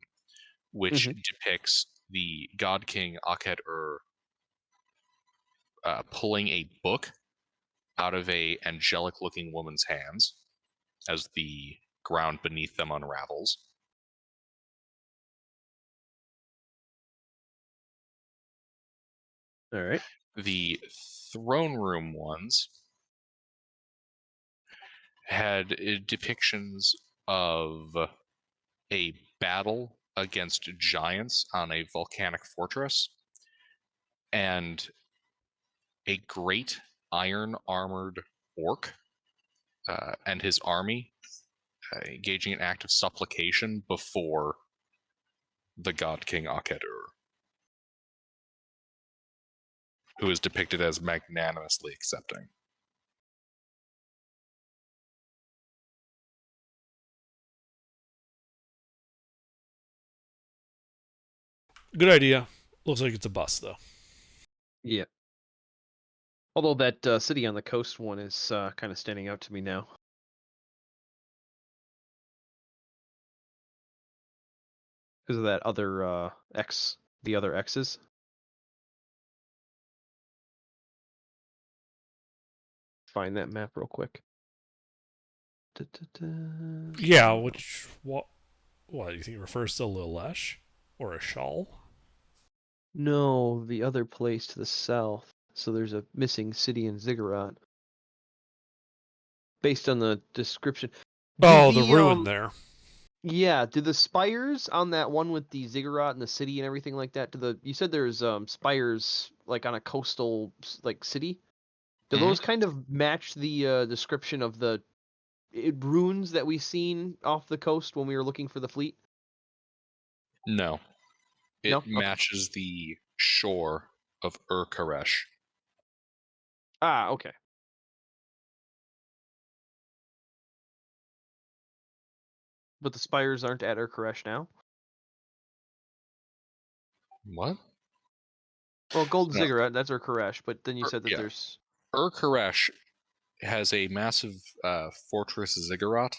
Speaker 1: which
Speaker 3: Mhm.
Speaker 1: depicts the God King Akhed Ur pulling a book out of a angelic-looking woman's hands as the ground beneath them unravels.
Speaker 3: All right.
Speaker 1: The throne room ones had depictions of a battle against giants on a volcanic fortress and a great iron armored orc and his army engaging in act of supplication before the god king Akhed Ur, who is depicted as magnanimously accepting.
Speaker 2: Good idea. Looks like it's a bust, though.
Speaker 3: Yeah. Although that city on the coast one is kind of standing out to me now. Because of that other X, the other X's. Find that map real quick.
Speaker 2: Yeah, which what do you think it refers to Lilesh or a shawl?
Speaker 3: No, the other place to the south. So there's a missing city in Ziggurat. Based on the description.
Speaker 2: Oh, the ruin there.
Speaker 3: Yeah, do the spires on that one with the ziggurat and the city and everything like that? You said there's spires like on a coastal like city? Do those kind of match the description of the ruins that we seen off the coast when we were looking for the fleet?
Speaker 1: No. It
Speaker 3: No? Okay.
Speaker 1: matches the shore of Urkaresh.
Speaker 3: Ah, okay. But the spires aren't at Urkaresh now?
Speaker 1: What?
Speaker 3: Well, Golden
Speaker 1: No.
Speaker 3: Ziggurat, that's Urkaresh, but then you said that
Speaker 1: Yeah.
Speaker 3: there's...
Speaker 1: Urkaresh has a massive fortress ziggurat,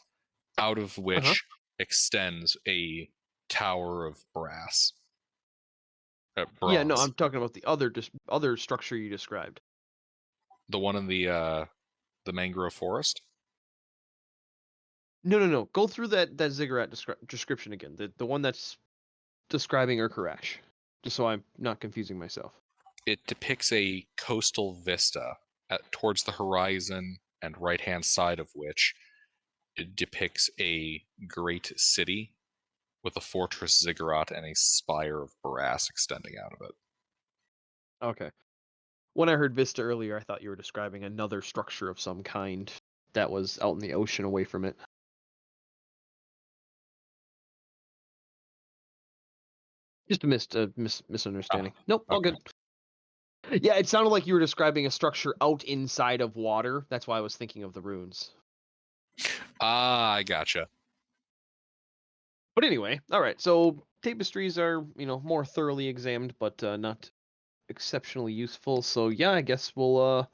Speaker 1: out of which extends a tower of brass.
Speaker 3: Yeah, no,
Speaker 1: Bronze.
Speaker 3: I'm talking about the other structure you described.
Speaker 1: The one in the mangrove forest?
Speaker 3: No. Go through that ziggurat description again. The one that's describing Urkaresh, just so I'm not confusing myself.
Speaker 1: It depicts a coastal vista towards the horizon, and right-hand side of which it depicts a great city with a fortress ziggurat and a spire of brass extending out of it.
Speaker 3: Okay. When I heard Vista earlier, I thought you were describing another structure of some kind that was out in the ocean away from it. Just a misunderstanding. Nope, all
Speaker 1: Okay.
Speaker 3: good. Yeah, it sounded like you were describing a structure out inside of water. That's why I was thinking of the runes.
Speaker 1: Ah, I gotcha.
Speaker 3: But anyway, all right. So tapestries are, more thoroughly examined, but not exceptionally useful. So yeah, I guess we'll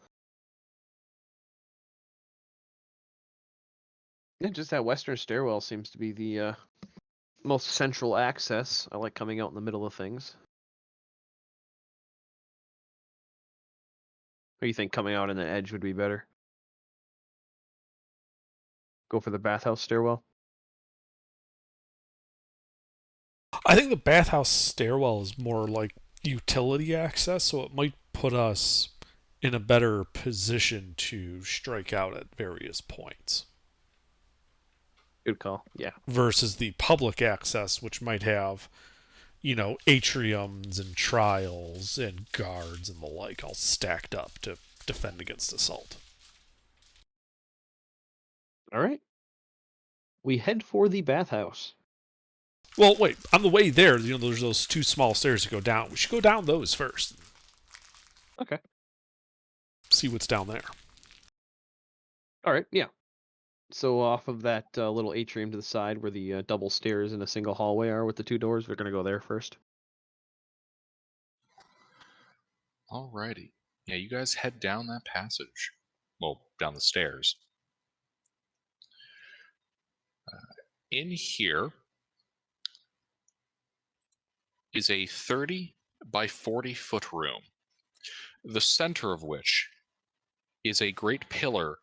Speaker 3: yeah, just that western stairwell seems to be the most central access. I like coming out in the middle of things. Or you think coming out in the edge would be better? Go for the bathhouse stairwell?
Speaker 2: I think the bathhouse stairwell is more like utility access, so it might put us in a better position to strike out at various points.
Speaker 3: Good call. Yeah.
Speaker 2: Versus the public access, which might have, atriums and trials and guards and the like all stacked up to defend against assault.
Speaker 3: All right. We head for the bathhouse.
Speaker 2: Well, wait. On the way there, there's those two small stairs to go down. We should go down those first.
Speaker 3: Okay.
Speaker 2: See what's down there.
Speaker 3: All right. Yeah. So off of that little atrium to the side where the double stairs in a single hallway are with the two doors, we're going to go there first.
Speaker 1: Alrighty. Yeah, you guys head down that passage. Well, down the stairs. In here is a 30 by 40 foot room, the center of which is a great pillar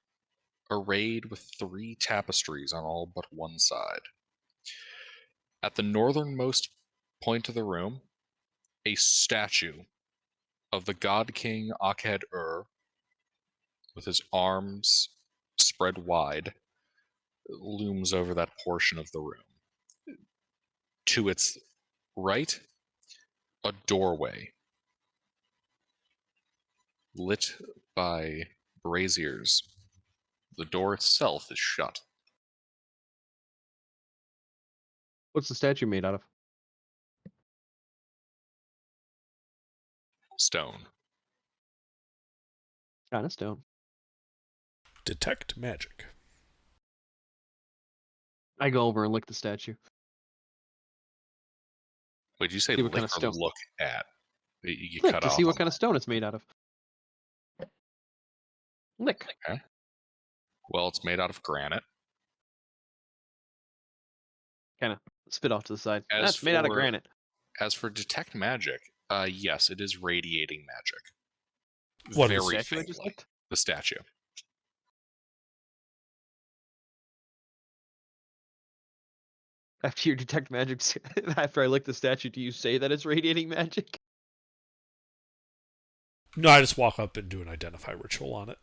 Speaker 1: arrayed with 3 tapestries on all but one side. At the northernmost point of the room, a statue of the god king Akhed-Ur, with his arms spread wide, looms over that portion of the room. To its right, a doorway lit by braziers. The door itself is shut.
Speaker 3: What's the statue made out of?
Speaker 1: Stone.
Speaker 3: Kind of stone.
Speaker 2: Detect magic.
Speaker 3: I go over and lick the statue.
Speaker 1: Wait, did you say
Speaker 3: See what
Speaker 1: lick
Speaker 3: kind of
Speaker 1: or
Speaker 3: stone?
Speaker 1: look at? You
Speaker 3: Lick
Speaker 1: cut
Speaker 3: to
Speaker 1: off
Speaker 3: see what
Speaker 1: on
Speaker 3: kind of stone it's made out of. Lick.
Speaker 1: Okay. Well, it's made out of granite.
Speaker 3: Kind of spit off to the side.
Speaker 1: As
Speaker 3: That's made out of
Speaker 1: for-
Speaker 3: granite.
Speaker 1: As for detect magic, yes, it is radiating magic.
Speaker 2: What
Speaker 3: The
Speaker 2: is-
Speaker 1: Very
Speaker 3: statue I just
Speaker 1: faintly.
Speaker 3: licked?
Speaker 1: The statue.
Speaker 3: After you detect magic, after I lick the statue, do you say that it's radiating magic?
Speaker 2: No, I just walk up and do an identify ritual on it.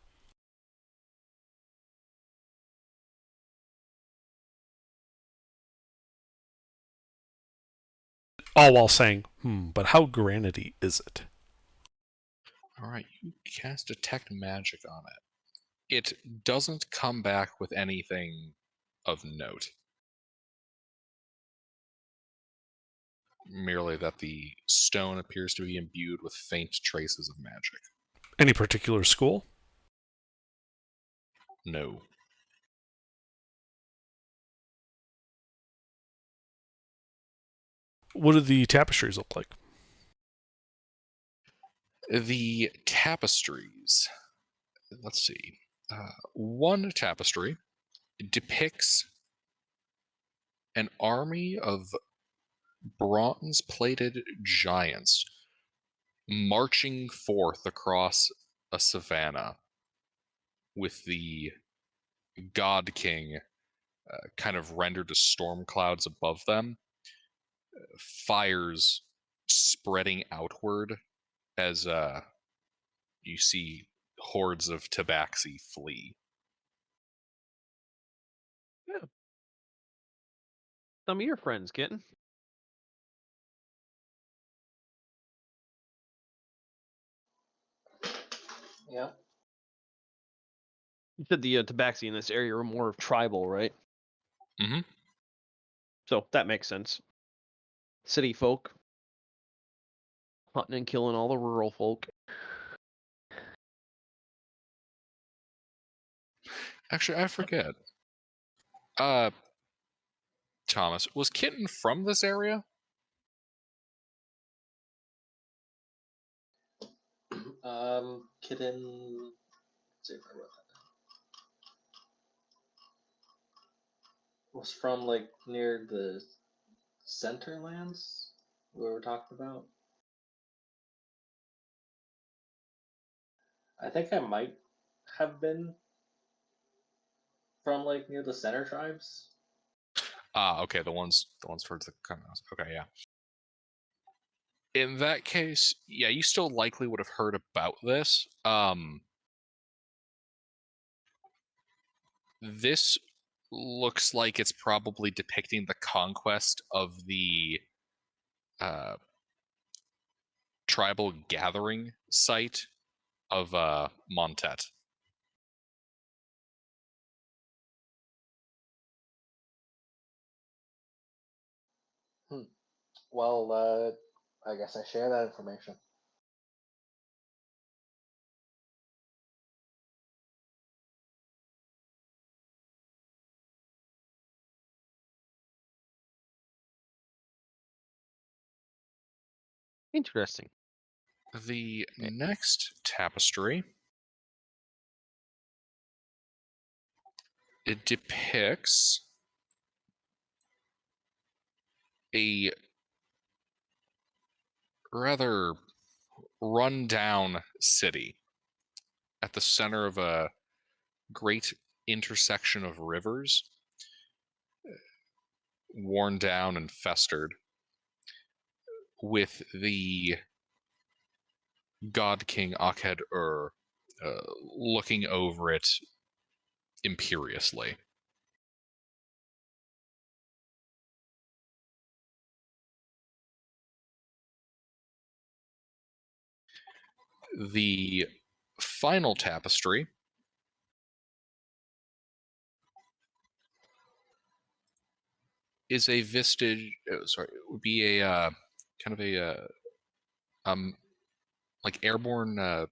Speaker 2: All while saying, but how granity is it?
Speaker 1: All right, you cast detect magic on it. It doesn't come back with anything of note. Merely that the stone appears to be imbued with faint traces of magic.
Speaker 2: Any particular school?
Speaker 1: No.
Speaker 2: What do the tapestries look like?
Speaker 1: The tapestries. Let's see. One tapestry depicts an army of bronze-plated giants marching forth across a savanna with the God King kind of rendered as storm clouds above them, fires spreading outward as you see hordes of tabaxi flee.
Speaker 3: Some of your friends, kitten.
Speaker 6: Yeah.
Speaker 3: You said the tabaxi in this area are more tribal, right?
Speaker 1: Mm-hmm.
Speaker 3: So that makes sense. City folk hunting and killing all the rural folk.
Speaker 1: Actually, I forget. Thomas, was Kitten from this area?
Speaker 6: Kitten. Let's see if I wrote that down. Was from like near the center lands we were talking about. I think I might have been from like near the center tribes.
Speaker 1: Okay, the ones towards the okay, yeah. In that case, yeah, you still likely would have heard about this. This looks like it's probably depicting the conquest of the tribal gathering site of Montet.
Speaker 6: Well, I guess I share that information.
Speaker 3: Interesting.
Speaker 1: The next tapestry, it depicts a rather run-down city at the center of a great intersection of rivers, worn down and festered, with the God King Akhed Ur looking over it imperiously. The final tapestry is a vistage. Sorry, it would be a kind of a like airborne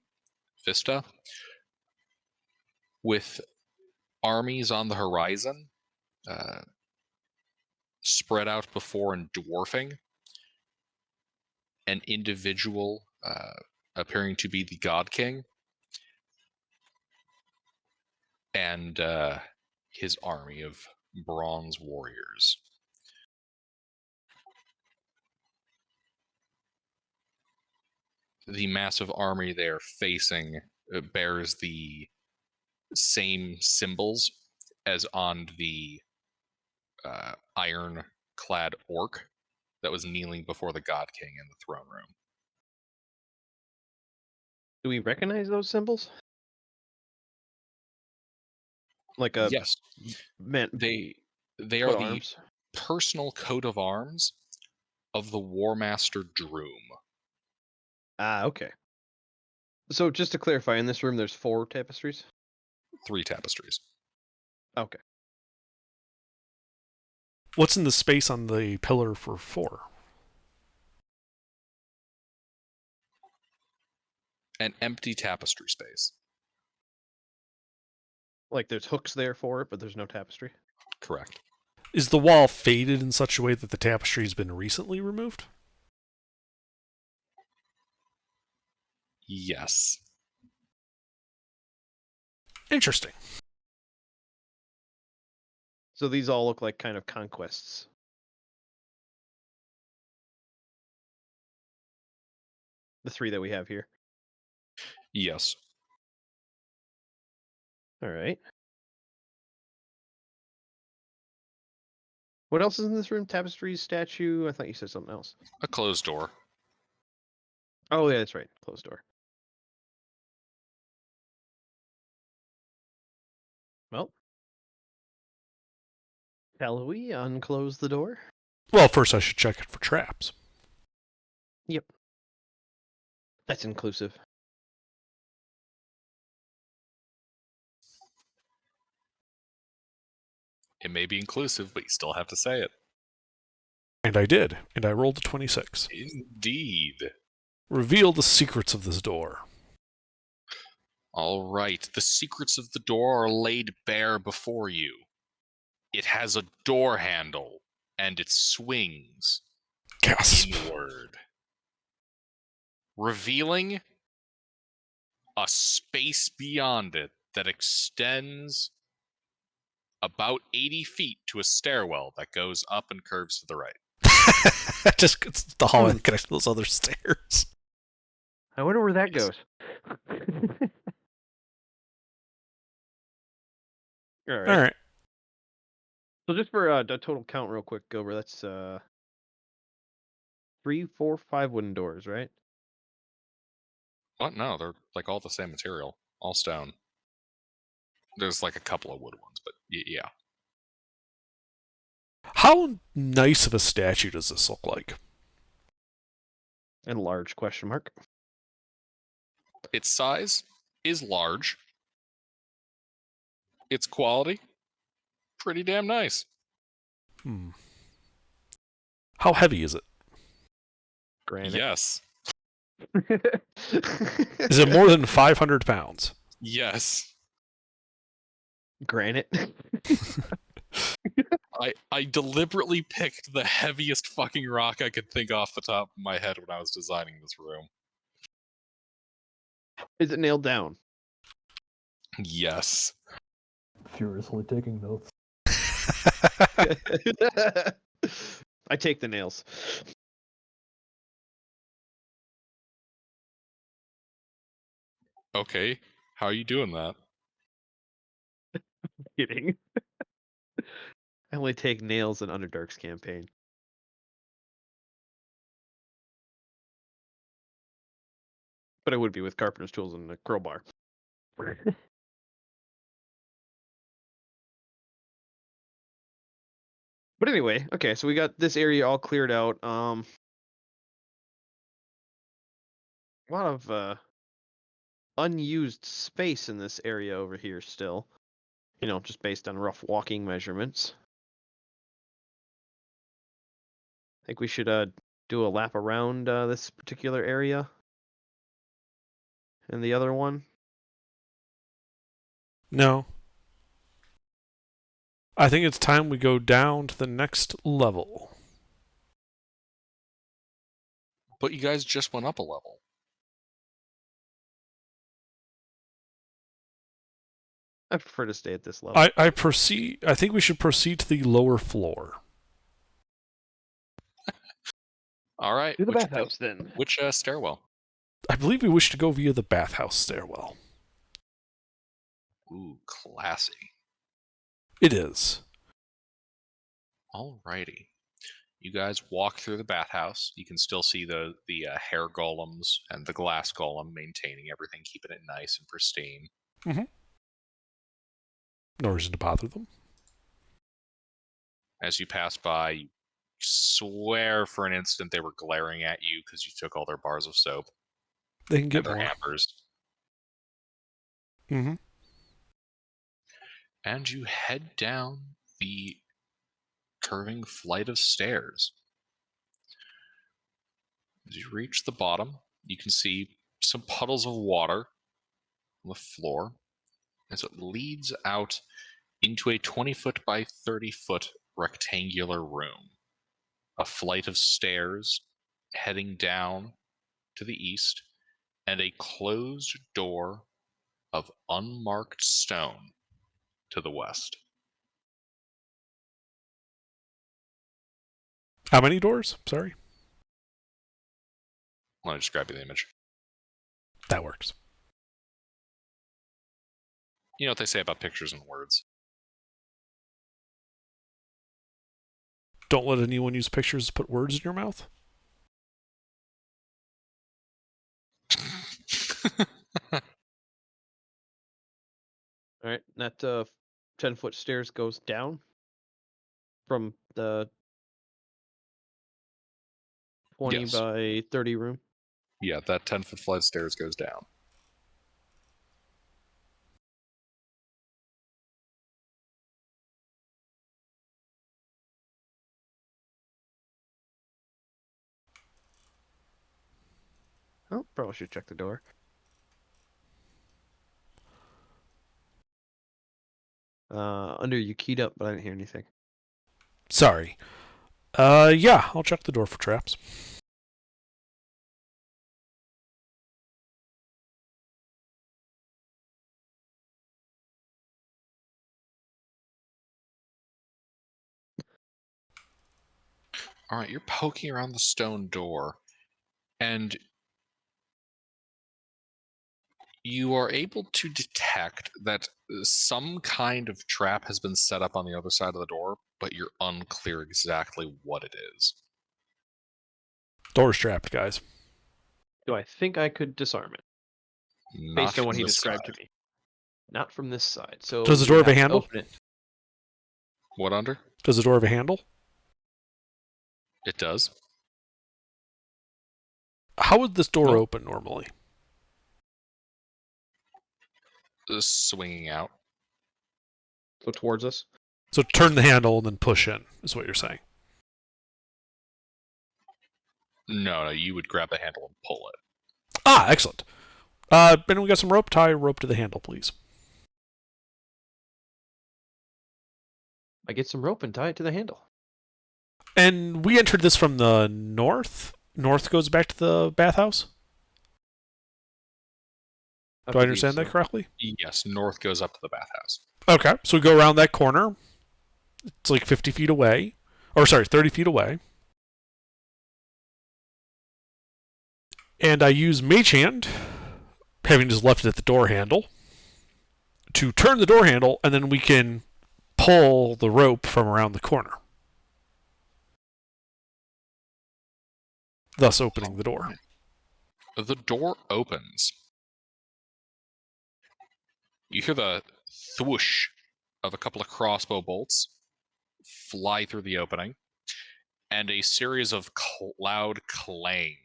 Speaker 1: vista with armies on the horizon, spread out before and dwarfing an individual appearing to be the God King, and his army of bronze warriors. The massive army they are facing bears the same symbols as on the iron-clad orc that was kneeling before the God King in the throne room.
Speaker 3: Do we recognize those symbols? Like a
Speaker 1: Yes,
Speaker 3: meant
Speaker 1: they
Speaker 3: coat
Speaker 1: are
Speaker 3: of
Speaker 1: the
Speaker 3: arms.
Speaker 1: personal coat of arms of the War Master Droom.
Speaker 3: Ah, okay. So just to clarify, in this room there's 4 tapestries?
Speaker 1: 3 tapestries.
Speaker 3: Okay.
Speaker 2: What's in the space on the pillar for 4?
Speaker 1: An empty tapestry space.
Speaker 3: Like there's hooks there for it, but there's no tapestry?
Speaker 1: Correct.
Speaker 2: Is the wall faded in such a way that the tapestry has been recently removed?
Speaker 1: Yes.
Speaker 2: Interesting.
Speaker 3: So these all look like kind of conquests. The 3 that we have here.
Speaker 1: Yes.
Speaker 3: All right. What else is in this room? Tapestries, statue. I thought you said something else.
Speaker 1: A closed door.
Speaker 3: Oh yeah, that's right. Closed door. Well, shall we unclose the door?
Speaker 2: Well, first I should check it for traps.
Speaker 3: Yep. That's inclusive.
Speaker 1: It may be inclusive, but you still have to say it.
Speaker 2: And I did, and I rolled a 26.
Speaker 1: Indeed.
Speaker 2: Reveal the secrets of this door.
Speaker 1: All right. The secrets of the door are laid bare before you. It has a door handle, and it swings
Speaker 2: Gasp.
Speaker 1: inward, revealing a space beyond it that extends about 80 feet to a stairwell that goes up and curves to the right.
Speaker 2: Just it's the hallway that connects to those other stairs.
Speaker 3: I wonder where that
Speaker 1: Yes.
Speaker 3: goes. All right.
Speaker 2: All right.
Speaker 3: So just for a total count, real quick, Gober, that's 3, 4, 5 wooden doors, right?
Speaker 1: What? No, they're like all the same material, all stone. There's like a couple of wood ones, but yeah.
Speaker 2: How nice of a statue does this look like?
Speaker 3: And large question mark.
Speaker 1: Its size is large. Its quality, pretty damn nice.
Speaker 2: How heavy is it?
Speaker 3: Granite.
Speaker 1: Yes.
Speaker 2: Is it more than 500 pounds?
Speaker 1: Yes.
Speaker 3: Granite.
Speaker 1: I deliberately picked the heaviest fucking rock I could think off the top of my head when I was designing this room.
Speaker 3: Is it nailed down?
Speaker 1: Yes.
Speaker 4: Furiously taking notes.
Speaker 3: I take the nails.
Speaker 1: Okay. How are you doing that?
Speaker 3: Kidding. I only take nails in Underdark's campaign. But I would be with carpenter's tools and a crowbar. But anyway, okay, so we got this area all cleared out. A lot of unused space in this area over here still. You know, just based on rough walking measurements. I think we should do a lap around this particular area. And the other one.
Speaker 2: No. I think it's time we go down to the next level.
Speaker 1: But you guys just went up a level.
Speaker 3: I prefer to stay at this level.
Speaker 2: I proceed. I think we should proceed to the lower floor.
Speaker 1: All right.
Speaker 3: To the
Speaker 1: which
Speaker 3: bathhouse, then.
Speaker 1: Which stairwell?
Speaker 2: I believe we wish to go via the bathhouse stairwell.
Speaker 1: Ooh, classy.
Speaker 2: It is.
Speaker 1: Alrighty. You guys walk through the bathhouse. You can still see the hair golems and the glass golem maintaining everything, keeping it nice and pristine.
Speaker 2: No reason to bother them.
Speaker 1: As you pass by, you swear for an instant they were glaring at you because you took all their bars of soap
Speaker 2: They can
Speaker 1: and
Speaker 2: get
Speaker 1: their
Speaker 2: more.
Speaker 1: hampers.
Speaker 2: Mm-hmm.
Speaker 1: And you head down the curving flight of stairs. As you reach the bottom, you can see some puddles of water on the floor as it leads out into a 20-foot by 30-foot rectangular room. A flight of stairs heading down to the east, and a closed door of unmarked stone to the west.
Speaker 2: How many doors? Sorry.
Speaker 1: Let me just grab you the image.
Speaker 2: That works.
Speaker 1: You know what they say about pictures and words.
Speaker 2: Don't let anyone use pictures to put words in your mouth.
Speaker 3: All right, that 10-foot stairs goes down from the 20
Speaker 1: Yes.
Speaker 3: by 30 room.
Speaker 1: Yeah, that 10-foot flight of stairs goes down.
Speaker 3: Oh, probably should check the door. Under you keyed up, but I didn't hear anything.
Speaker 2: Sorry. Yeah, I'll check the door for traps.
Speaker 1: All right, you're poking around the stone door, and you are able to detect that some kind of trap has been set up on the other side of the door, but you're unclear exactly what it is.
Speaker 2: Door's trapped, guys.
Speaker 3: Do I think I could disarm it
Speaker 1: Not
Speaker 3: based on
Speaker 1: from
Speaker 3: what he
Speaker 1: this
Speaker 3: described
Speaker 1: side.
Speaker 3: to me? Not from this side. So
Speaker 2: Does the
Speaker 3: we
Speaker 2: door
Speaker 3: would
Speaker 2: have a
Speaker 3: to
Speaker 2: handle?
Speaker 3: Open it.
Speaker 1: What under?
Speaker 2: Does the door have a handle?
Speaker 1: It does.
Speaker 2: How would this door
Speaker 1: No.
Speaker 2: open normally?
Speaker 1: Swinging out.
Speaker 3: So towards us.
Speaker 2: So turn the handle and then push in, is what you're saying.
Speaker 1: No, you would grab the handle and pull it.
Speaker 2: Ah, excellent. And we got some rope. Tie a rope to the handle, please.
Speaker 3: I get some rope and tie it to the handle.
Speaker 2: And we entered this from the north. North goes back to the bathhouse. Do I understand that correctly?
Speaker 1: Yes, north goes up to the bathhouse.
Speaker 2: Okay, so we go around that corner. It's like 50 feet away. Or, sorry, 30 feet away. And I use Mage Hand, having just left it at the door handle, to turn the door handle, and then we can pull the rope from around the corner, thus opening the door.
Speaker 1: The door opens. You hear the thwoosh of a couple of crossbow bolts fly through the opening, and a series of loud clangs.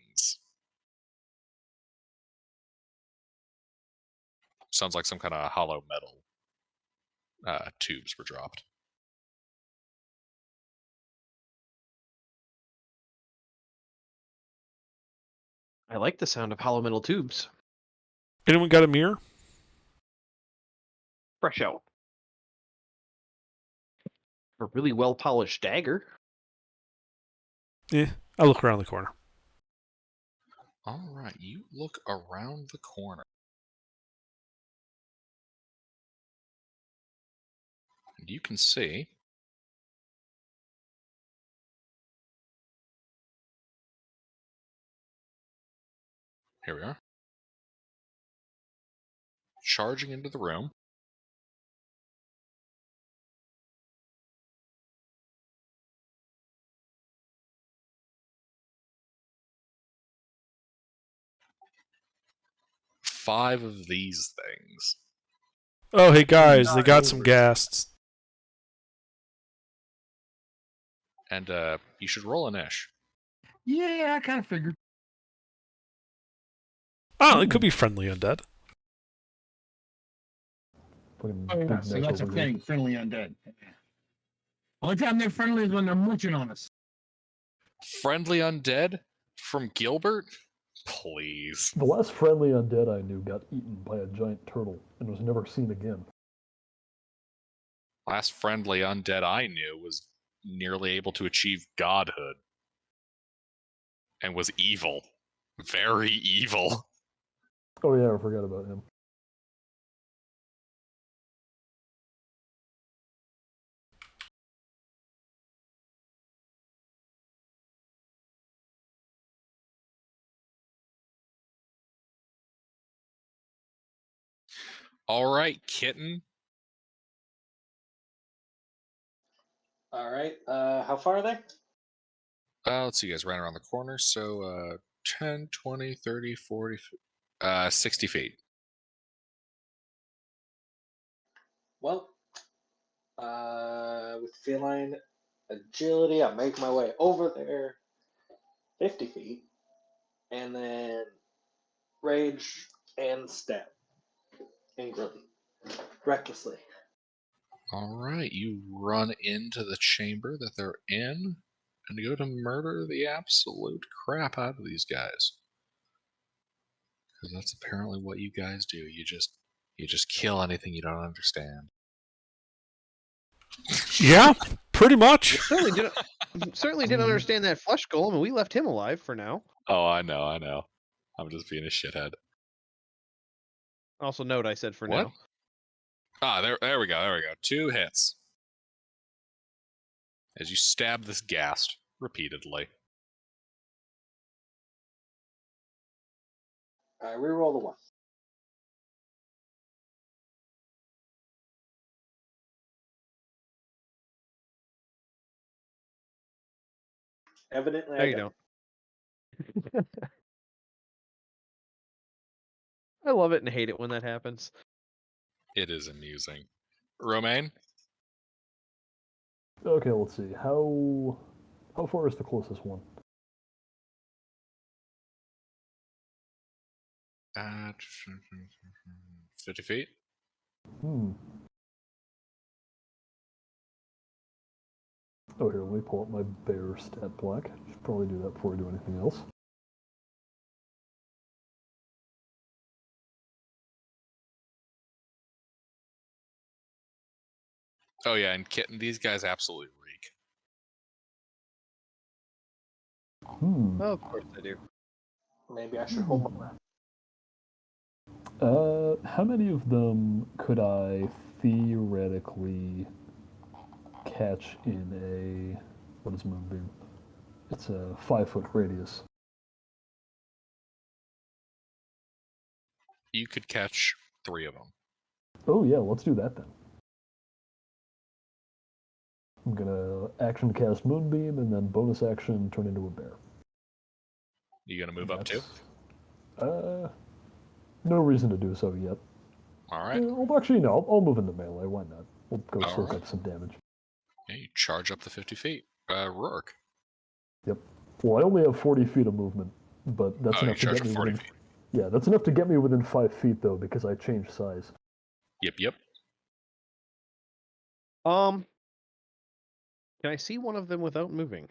Speaker 1: Sounds like some kind of hollow metal tubes were dropped.
Speaker 3: I like the sound of hollow metal tubes.
Speaker 2: Anyone got a mirror?
Speaker 3: Fresh out. A really well polished dagger.
Speaker 2: Yeah, I look around the corner.
Speaker 1: All right, you look around the corner. You can see here we are. Charging into the room. Five of these things.
Speaker 2: Oh, hey guys, they
Speaker 5: Not
Speaker 2: got some
Speaker 5: over.
Speaker 2: ghasts.
Speaker 1: And you should roll an ish.
Speaker 5: Yeah, I kind of figured.
Speaker 2: Oh, it could be friendly undead.
Speaker 4: Fucking
Speaker 5: Oh, yeah,
Speaker 4: big
Speaker 5: so
Speaker 4: neck
Speaker 5: that's a
Speaker 4: over here.
Speaker 5: thing. Friendly undead. Only time they're friendly is when they're munching on us.
Speaker 1: Friendly undead from Gilbert? Please.
Speaker 4: The last friendly undead I knew got eaten by a giant turtle and was never seen again.
Speaker 1: Last friendly undead I knew was nearly able to achieve godhood. And was evil. Very evil.
Speaker 4: Oh yeah, I forgot about him.
Speaker 1: Alright, kitten.
Speaker 6: All right. How far are they?
Speaker 1: Let's see, you guys ran around the corner, so 10, 20, 30, 40, 60 feet.
Speaker 6: Well, with feline agility, I make my way over there 50 feet, and then rage and stab angrily, recklessly.
Speaker 1: Alright, you run into the chamber that they're in and go to murder the absolute crap out of these guys. Because that's apparently what you guys do. You just kill anything you don't understand.
Speaker 2: Yeah, pretty much.
Speaker 3: Certainly didn't understand that flesh golem, and we left him alive for now.
Speaker 1: Oh, I know. I'm just being a shithead.
Speaker 3: Also, note I said for
Speaker 1: What?
Speaker 3: now.
Speaker 1: Ah, there we go. 2 hits. As you stab this ghast repeatedly.
Speaker 6: I reroll the 1. Evidently,
Speaker 3: No,
Speaker 6: I
Speaker 3: you
Speaker 6: don't.
Speaker 3: don't. I love it and hate it when that happens.
Speaker 1: It is amusing. Romaine?
Speaker 4: Okay, let's see. How far is the closest one?
Speaker 1: At 50 feet?
Speaker 4: Hmm. Oh, here, let me pull up my bear stat block. Should probably do that before I do anything else.
Speaker 1: Oh yeah, and kitten, these guys absolutely reek.
Speaker 4: Hmm.
Speaker 3: Oh, of course I do.
Speaker 6: Maybe I should hold my breath.
Speaker 4: How many of them could I theoretically catch in a what is Moonbeam? It's a 5-foot radius.
Speaker 1: You could catch 3 of them.
Speaker 4: Oh yeah, let's do that then. I'm gonna action cast Moonbeam and then bonus action turn into a bear.
Speaker 1: You gonna move up too?
Speaker 4: No reason to do so yet.
Speaker 1: Alright.
Speaker 4: Actually, no. I'll move into melee. Why not? We'll go soak
Speaker 1: Alright.
Speaker 4: up some damage.
Speaker 1: Yeah, you charge up the 50 feet. Rourke.
Speaker 4: Yep. Well, I only have 40 feet of movement, but that's
Speaker 1: Oh, you
Speaker 4: enough to
Speaker 1: charge
Speaker 4: get
Speaker 1: up
Speaker 4: me
Speaker 1: 40
Speaker 4: within.
Speaker 1: feet.
Speaker 4: Yeah, that's enough to get me within 5 feet though, because I changed size.
Speaker 1: Yep.
Speaker 3: Can I see one of them without moving?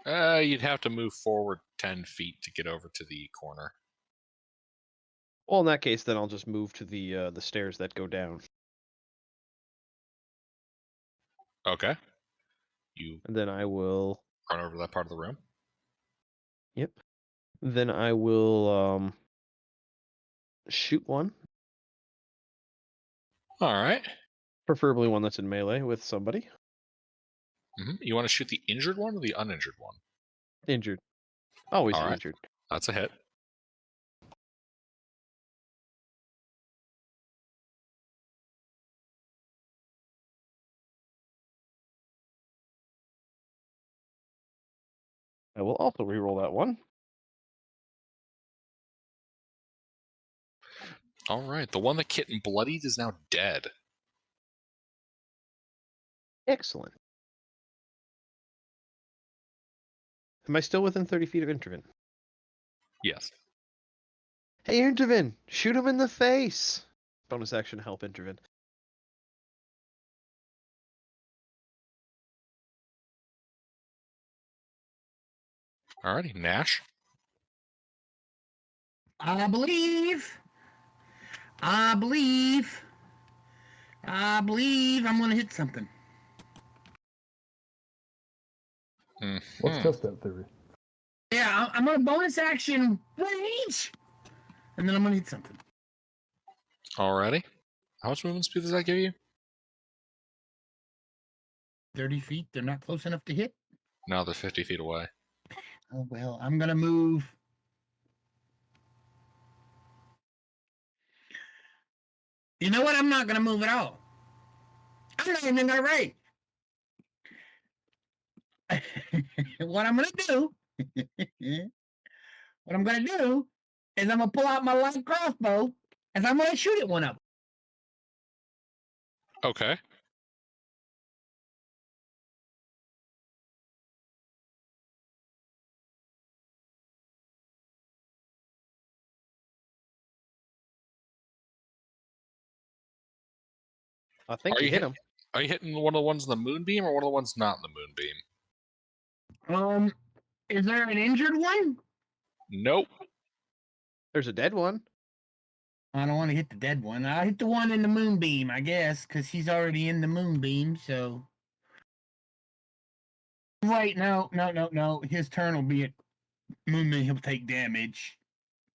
Speaker 1: You'd have to move forward 10 feet to get over to the corner.
Speaker 3: Well, in that case, then I'll just move to the stairs that go down,
Speaker 1: Okay. You
Speaker 3: and then I will.
Speaker 1: run over to that part of the room.
Speaker 3: Yep. Then I will shoot one.
Speaker 1: Alright.
Speaker 3: Preferably one that's in melee with somebody.
Speaker 1: You want to shoot the injured one or the uninjured one?
Speaker 3: Injured. Always
Speaker 1: All right.
Speaker 3: injured.
Speaker 1: That's a hit.
Speaker 3: I will also reroll that one.
Speaker 1: All right. The one that Kitten bloodied is now dead.
Speaker 3: Excellent. Am I still within 30 feet of Intervin?
Speaker 1: Yes.
Speaker 3: Hey, Intervin! Shoot him in the face! Bonus action, help Intervin.
Speaker 1: Alrighty, Nash.
Speaker 5: I believe I'm gonna hit something.
Speaker 4: Let's test that theory.
Speaker 5: Yeah, I'm gonna bonus action rage, and then I'm gonna hit something.
Speaker 1: Alrighty. How much movement speed does that give you?
Speaker 5: 30 feet. They're not close enough to hit.
Speaker 1: No, they're 50 feet away.
Speaker 5: Oh well, I'm gonna move. You know what? I'm not gonna move at all. I'm not even gonna rage. What I'm gonna do is I'm gonna pull out my light crossbow and I'm gonna shoot at one of them.
Speaker 1: Okay.
Speaker 3: I think
Speaker 1: Are
Speaker 3: you
Speaker 1: you
Speaker 3: hit him.
Speaker 1: Are you hitting one of the ones in the moonbeam or one of the ones not in the moonbeam?
Speaker 5: Is there an injured one?
Speaker 1: Nope.
Speaker 3: There's a dead one.
Speaker 5: I don't want to hit the dead one. I'll hit the one in the moonbeam, I guess, because he's already in the moonbeam, so. Wait, no. His turn will be at moonbeam. He'll take damage.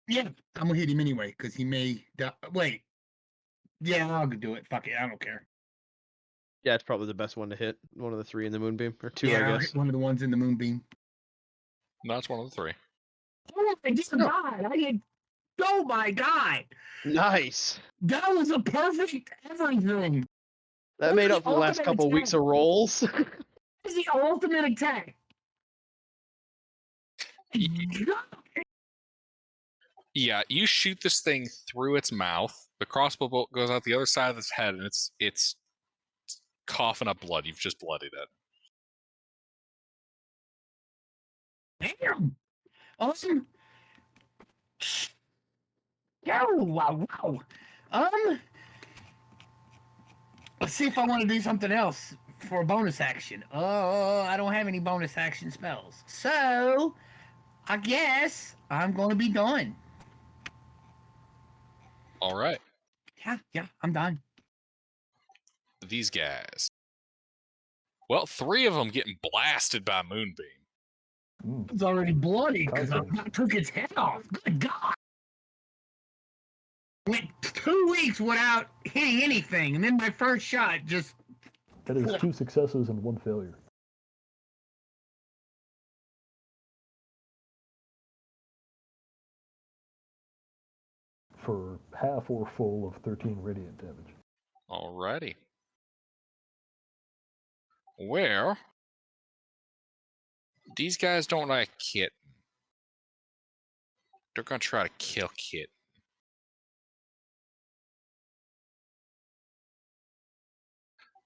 Speaker 5: Yeah, I'm going to hit him anyway, because he may die. Wait. Yeah, I'll do it. Fuck it. I don't care.
Speaker 3: Yeah, it's probably the best one to hit. One of the three in the moonbeam. Or two,
Speaker 5: Yeah,
Speaker 3: I
Speaker 5: I'll
Speaker 3: guess.
Speaker 5: hit one of the ones in the moonbeam.
Speaker 1: No, it's one of the three.
Speaker 5: Oh, I just died. I did. Oh my god.
Speaker 3: Nice!
Speaker 5: That was a perfect everything.
Speaker 3: That made up for the last couple of weeks of rolls.
Speaker 5: That's the ultimate attack.
Speaker 1: Yeah, you shoot this thing through its mouth. The crossbow bolt goes out the other side of its head, and it's coughing up blood. You've just bloodied it.
Speaker 5: Damn. Awesome. Wow. Let's see if I want to do something else for a bonus action. Oh, I don't have any bonus action spells. So, I guess I'm going to be done.
Speaker 1: All right.
Speaker 5: Yeah, I'm done.
Speaker 1: These guys. Well, 3 of them getting blasted by Moonbeam.
Speaker 5: It's already bloody because I
Speaker 4: Content.
Speaker 5: took its head off. Good God. Went 2 weeks without hitting anything, and then my first shot just.
Speaker 4: That is 2 successes and 1 failure. For half or full of 13 radiant damage.
Speaker 1: Alrighty. Well, these guys don't like Kitten. They're gonna try to kill Kitten.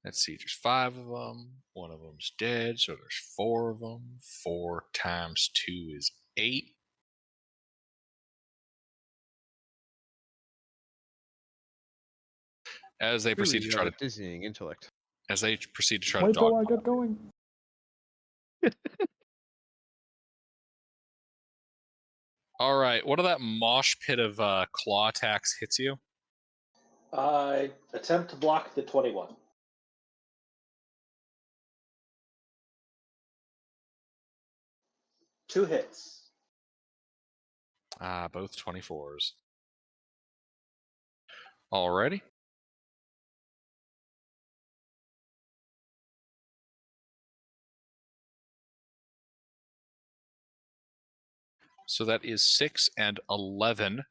Speaker 1: Let's see, there's 5 of them. 1 of them's dead, so there's 4 of them. 4 times 2 is 8. As they proceed to try to
Speaker 3: dizzying intellect.
Speaker 1: as they proceed to try to
Speaker 4: Wait till I
Speaker 1: dog.
Speaker 4: get going.
Speaker 1: All right, what of that mosh pit of claw attacks hits you?
Speaker 6: I attempt to block the 21. Two hits.
Speaker 1: Both 24s. Alrighty. So that is 6 and 11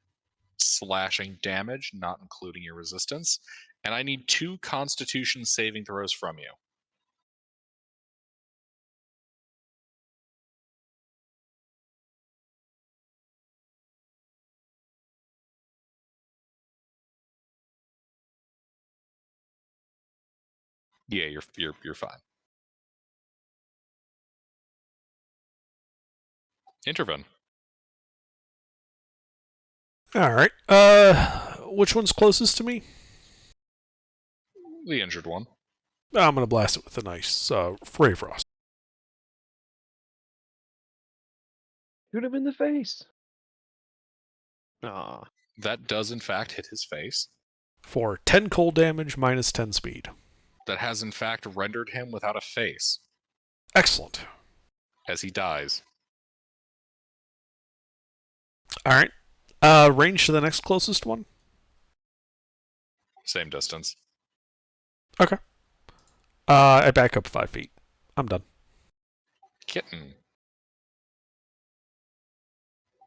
Speaker 1: slashing damage, not including your resistance. And I need 2 Constitution saving throws from you. Yeah, you're fine. Intervene.
Speaker 2: All right. Which one's closest to me?
Speaker 1: The injured one.
Speaker 2: I'm gonna blast it with a nice Ray Frost.
Speaker 3: Shoot him in the face. Ah.
Speaker 1: That does in fact hit his face.
Speaker 2: For 10 cold damage minus 10 speed.
Speaker 1: That has in fact rendered him without a face
Speaker 2: Excellent.
Speaker 1: as he dies.
Speaker 2: All right. Range to the next closest one.
Speaker 1: Same distance.
Speaker 2: Okay. I back up 5 feet. I'm done.
Speaker 1: Kitten.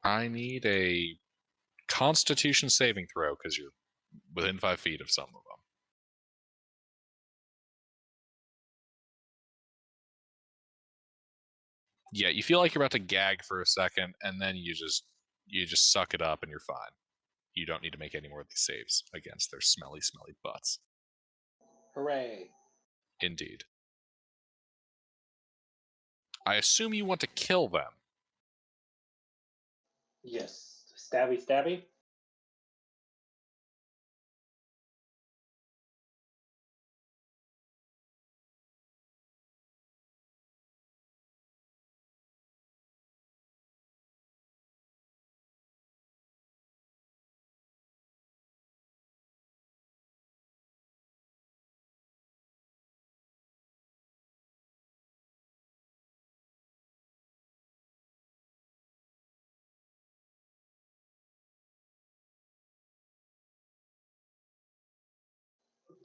Speaker 1: I need a Constitution saving throw because you're within 5 feet of some of them. Yeah, you feel like you're about to gag for a second, and then you just suck it up and you're fine. You don't need to make any more of these saves against their smelly, smelly butts.
Speaker 6: Hooray.
Speaker 1: Indeed. I assume you want to kill them.
Speaker 6: Yes. Stabby, stabby.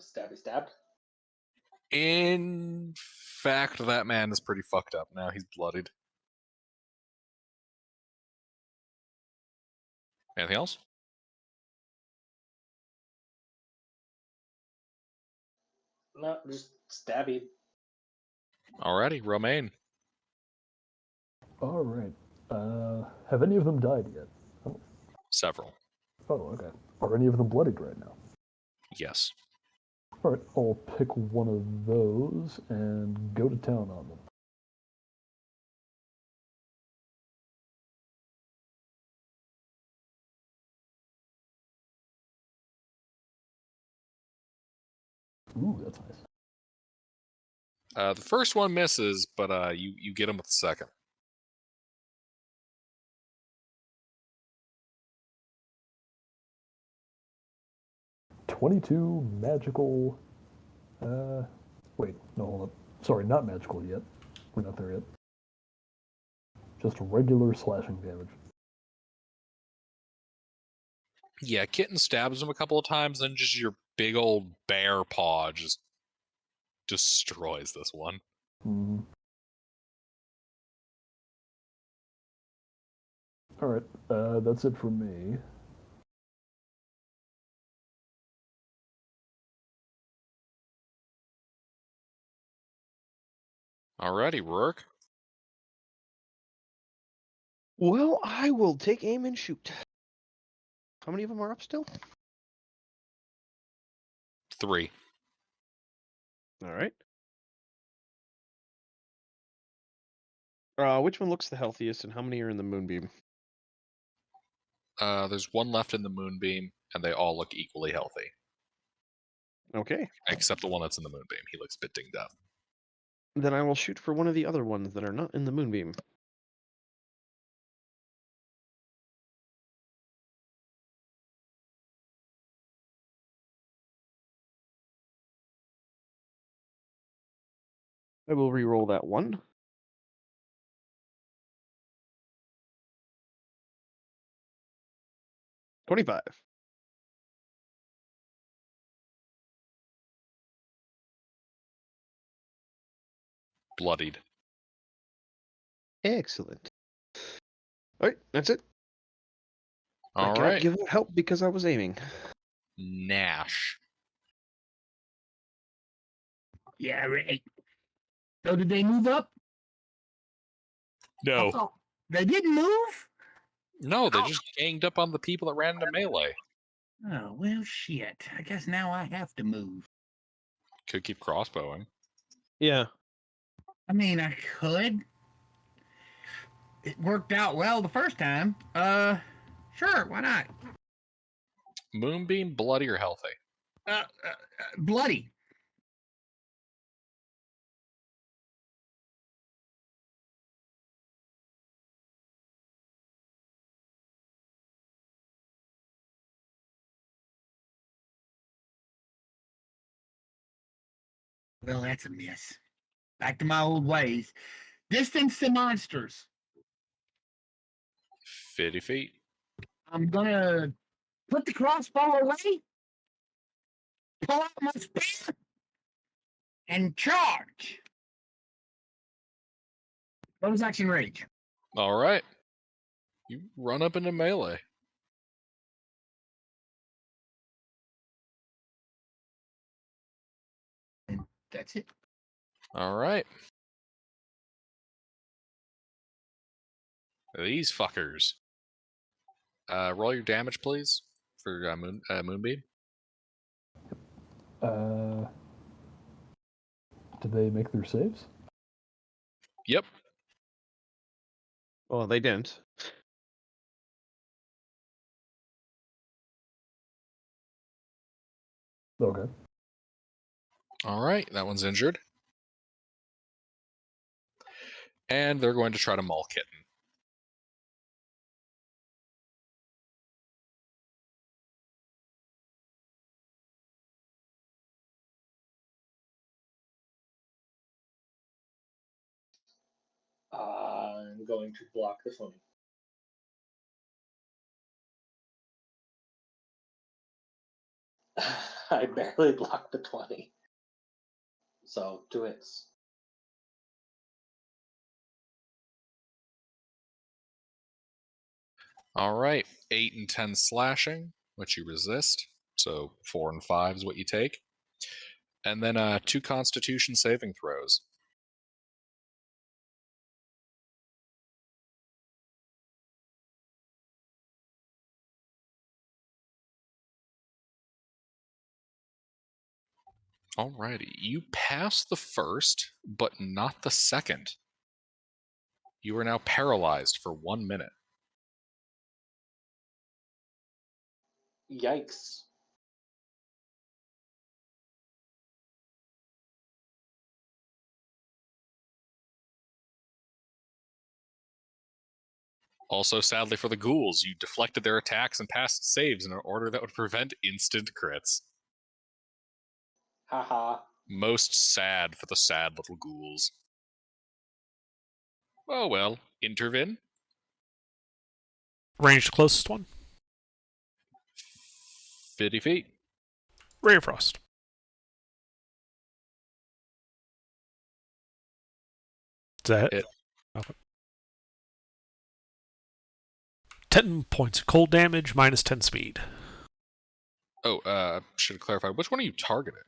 Speaker 6: Stabby, stabbed.
Speaker 1: In fact, that man is pretty fucked up now. He's bloodied. Anything else?
Speaker 6: No, just stabby.
Speaker 1: Alrighty, Romaine.
Speaker 4: All right. Have any of them died yet?
Speaker 1: Several.
Speaker 4: Oh, okay. Are any of them bloodied right now?
Speaker 1: Yes.
Speaker 4: All right, I'll pick one of those and go to town on them. Ooh, that's nice.
Speaker 1: The first one misses, but you get him with the second.
Speaker 4: $22 magical. Wait, no, hold up. Sorry, not magical yet. We're not there yet. Just regular slashing damage.
Speaker 1: Yeah, Kitten stabs him a couple of times, then just your big old bear paw just destroys this one.
Speaker 4: Mm. All right, that's it for me.
Speaker 1: Alrighty, Rourke.
Speaker 3: Well, I will take aim and shoot. How many of them are up still?
Speaker 1: 3.
Speaker 3: All right. Which one looks the healthiest, and how many are in the moonbeam?
Speaker 1: There's one left in the moonbeam, and they all look equally healthy.
Speaker 3: Okay.
Speaker 1: Except the one that's in the moonbeam. He looks a bit dinged up.
Speaker 3: Then I will shoot for one of the other ones that are not in the moonbeam. I will re-roll that one. $25.
Speaker 1: Bloodied.
Speaker 3: Excellent. All right, that's it. I
Speaker 1: All
Speaker 3: cannot
Speaker 1: right.
Speaker 3: give out help because I was aiming.
Speaker 1: Nash.
Speaker 5: Yeah, right. So did they move up?
Speaker 1: No.
Speaker 5: Oh, they didn't move?
Speaker 1: No, they just ganged up on the people that ran into melee.
Speaker 5: Oh, well, shit. I guess now I have to move.
Speaker 1: Could keep crossbowing.
Speaker 3: Yeah.
Speaker 5: I mean, I could. It worked out well the first time. Sure, why not?
Speaker 1: Moonbeam, bloody or healthy?
Speaker 5: Bloody. Well, that's a miss. Back to my old ways. Distance to monsters.
Speaker 1: 50 feet.
Speaker 5: I'm gonna put the crossbow away, pull out my spear, and charge. Bonus action rage.
Speaker 1: All right. You run up into melee.
Speaker 5: And that's it.
Speaker 1: All right. These fuckers. Roll your damage, please, for Moonbeam.
Speaker 4: Did they make their saves?
Speaker 1: Yep.
Speaker 3: Well, they didn't.
Speaker 4: Okay.
Speaker 1: All right. That one's injured. And they're going to try to maul Kitten.
Speaker 6: I'm going to block the 20. I barely blocked the 20. So, 2 hits.
Speaker 1: All right. 8 and 10 slashing, which you resist. So 4 and 5 is what you take. And then 2 Constitution saving throws. Alrighty. You pass the first, but not the second. You are now paralyzed for 1 minute.
Speaker 6: Yikes.
Speaker 1: Also, sadly for the ghouls, you deflected their attacks and passed saves in an order that would prevent instant crits.
Speaker 6: Haha.
Speaker 1: Most sad for the sad little ghouls. Oh well, intervene.
Speaker 2: Range closest one.
Speaker 1: 50 feet.
Speaker 2: Ray of Frost. Is that
Speaker 1: Hit.
Speaker 2: Okay. 10 points of cold damage, minus 10 speed.
Speaker 1: Oh, should have clarified. Which one are you targeting?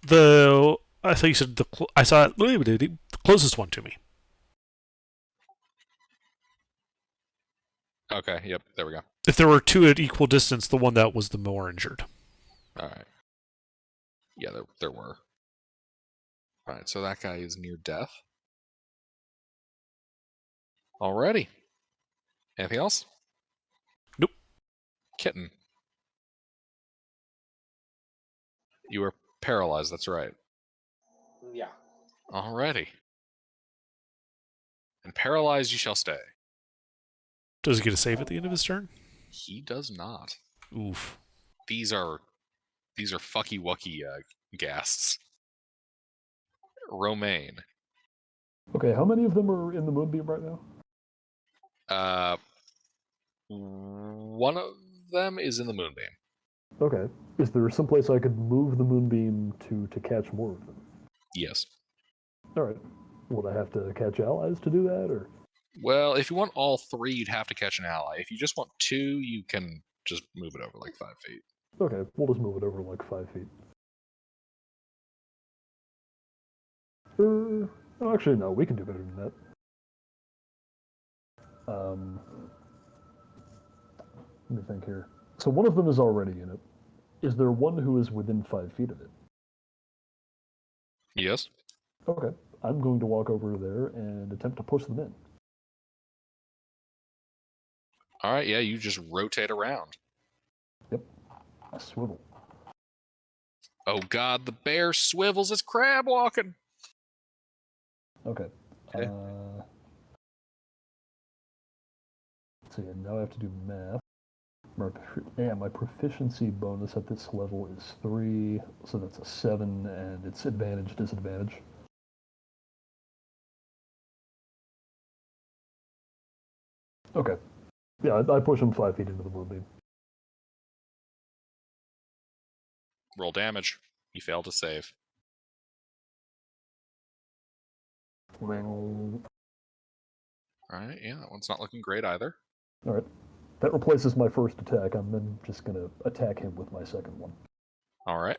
Speaker 2: I thought you said I saw it, the closest one to me.
Speaker 1: Okay, yep, there we go.
Speaker 2: If there were 2 at equal distance, the one that was the more injured.
Speaker 1: Alright. Yeah, there were. Alright, so that guy is near death. Alrighty. Anything else?
Speaker 2: Nope.
Speaker 1: Kitten. You are paralyzed, that's right.
Speaker 6: Yeah.
Speaker 1: Alrighty. And paralyzed you shall stay.
Speaker 2: Does he get a save at the end of his turn?
Speaker 1: He does not.
Speaker 2: Oof.
Speaker 1: These are fucky wucky ghasts. Romaine.
Speaker 4: Okay, how many of them are in the Moonbeam right now?
Speaker 1: One of them is in the Moonbeam.
Speaker 4: Okay. Is there someplace I could move the Moonbeam to catch more of them?
Speaker 1: Yes.
Speaker 4: Alright. Would I have to catch allies to do that, or?
Speaker 1: Well, if you want all 3, you'd have to catch an ally. If you just want 2, you can just move it over like 5 feet.
Speaker 4: Okay, we'll just move it over like 5 feet. Oh, actually, no, we can do better than that. Let me think here. So one of them is already in it. Is there one who is within 5 feet of it?
Speaker 1: Yes.
Speaker 4: Okay, I'm going to walk over there and attempt to push them in.
Speaker 1: All right, yeah, you just rotate around.
Speaker 4: Yep, I swivel.
Speaker 1: Oh god, the bear swivels as crab walking.
Speaker 4: Okay.
Speaker 3: Okay.
Speaker 4: Let's see, and now I have to do math. My proficiency bonus at this level is 3, so that's a 7, and it's advantage, disadvantage. Okay. Yeah, I push him 5 feet into the moonbeam.
Speaker 1: Roll damage. You fail to save.
Speaker 4: Well,
Speaker 1: All right, yeah, that one's not looking great either.
Speaker 4: all right. That replaces my first attack. I'm then just going to attack him with my second one.
Speaker 1: All right.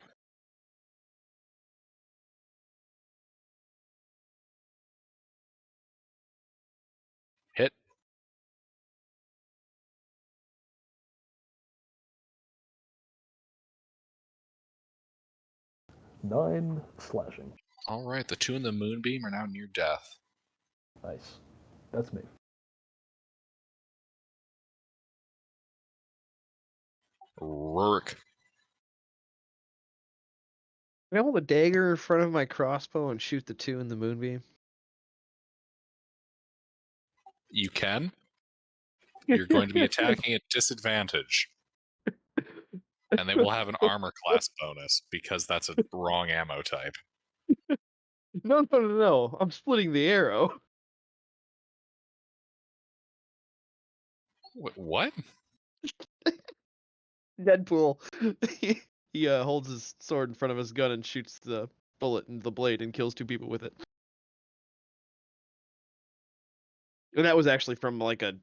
Speaker 1: Hit.
Speaker 4: Nine slashing.
Speaker 1: All right, the 2 in the moonbeam are now near death.
Speaker 4: Nice. That's me.
Speaker 1: Rourke.
Speaker 3: Can I hold a dagger in front of my crossbow and shoot the 2 in the moonbeam?
Speaker 1: You can. You're going to be attacking at disadvantage. And they will have an armor class bonus because that's a wrong ammo type.
Speaker 3: No. I'm splitting the arrow.
Speaker 1: What?
Speaker 3: Deadpool. he holds his sword in front of his gun and shoots the bullet in the blade and kills 2 people with it. And that was actually from like a,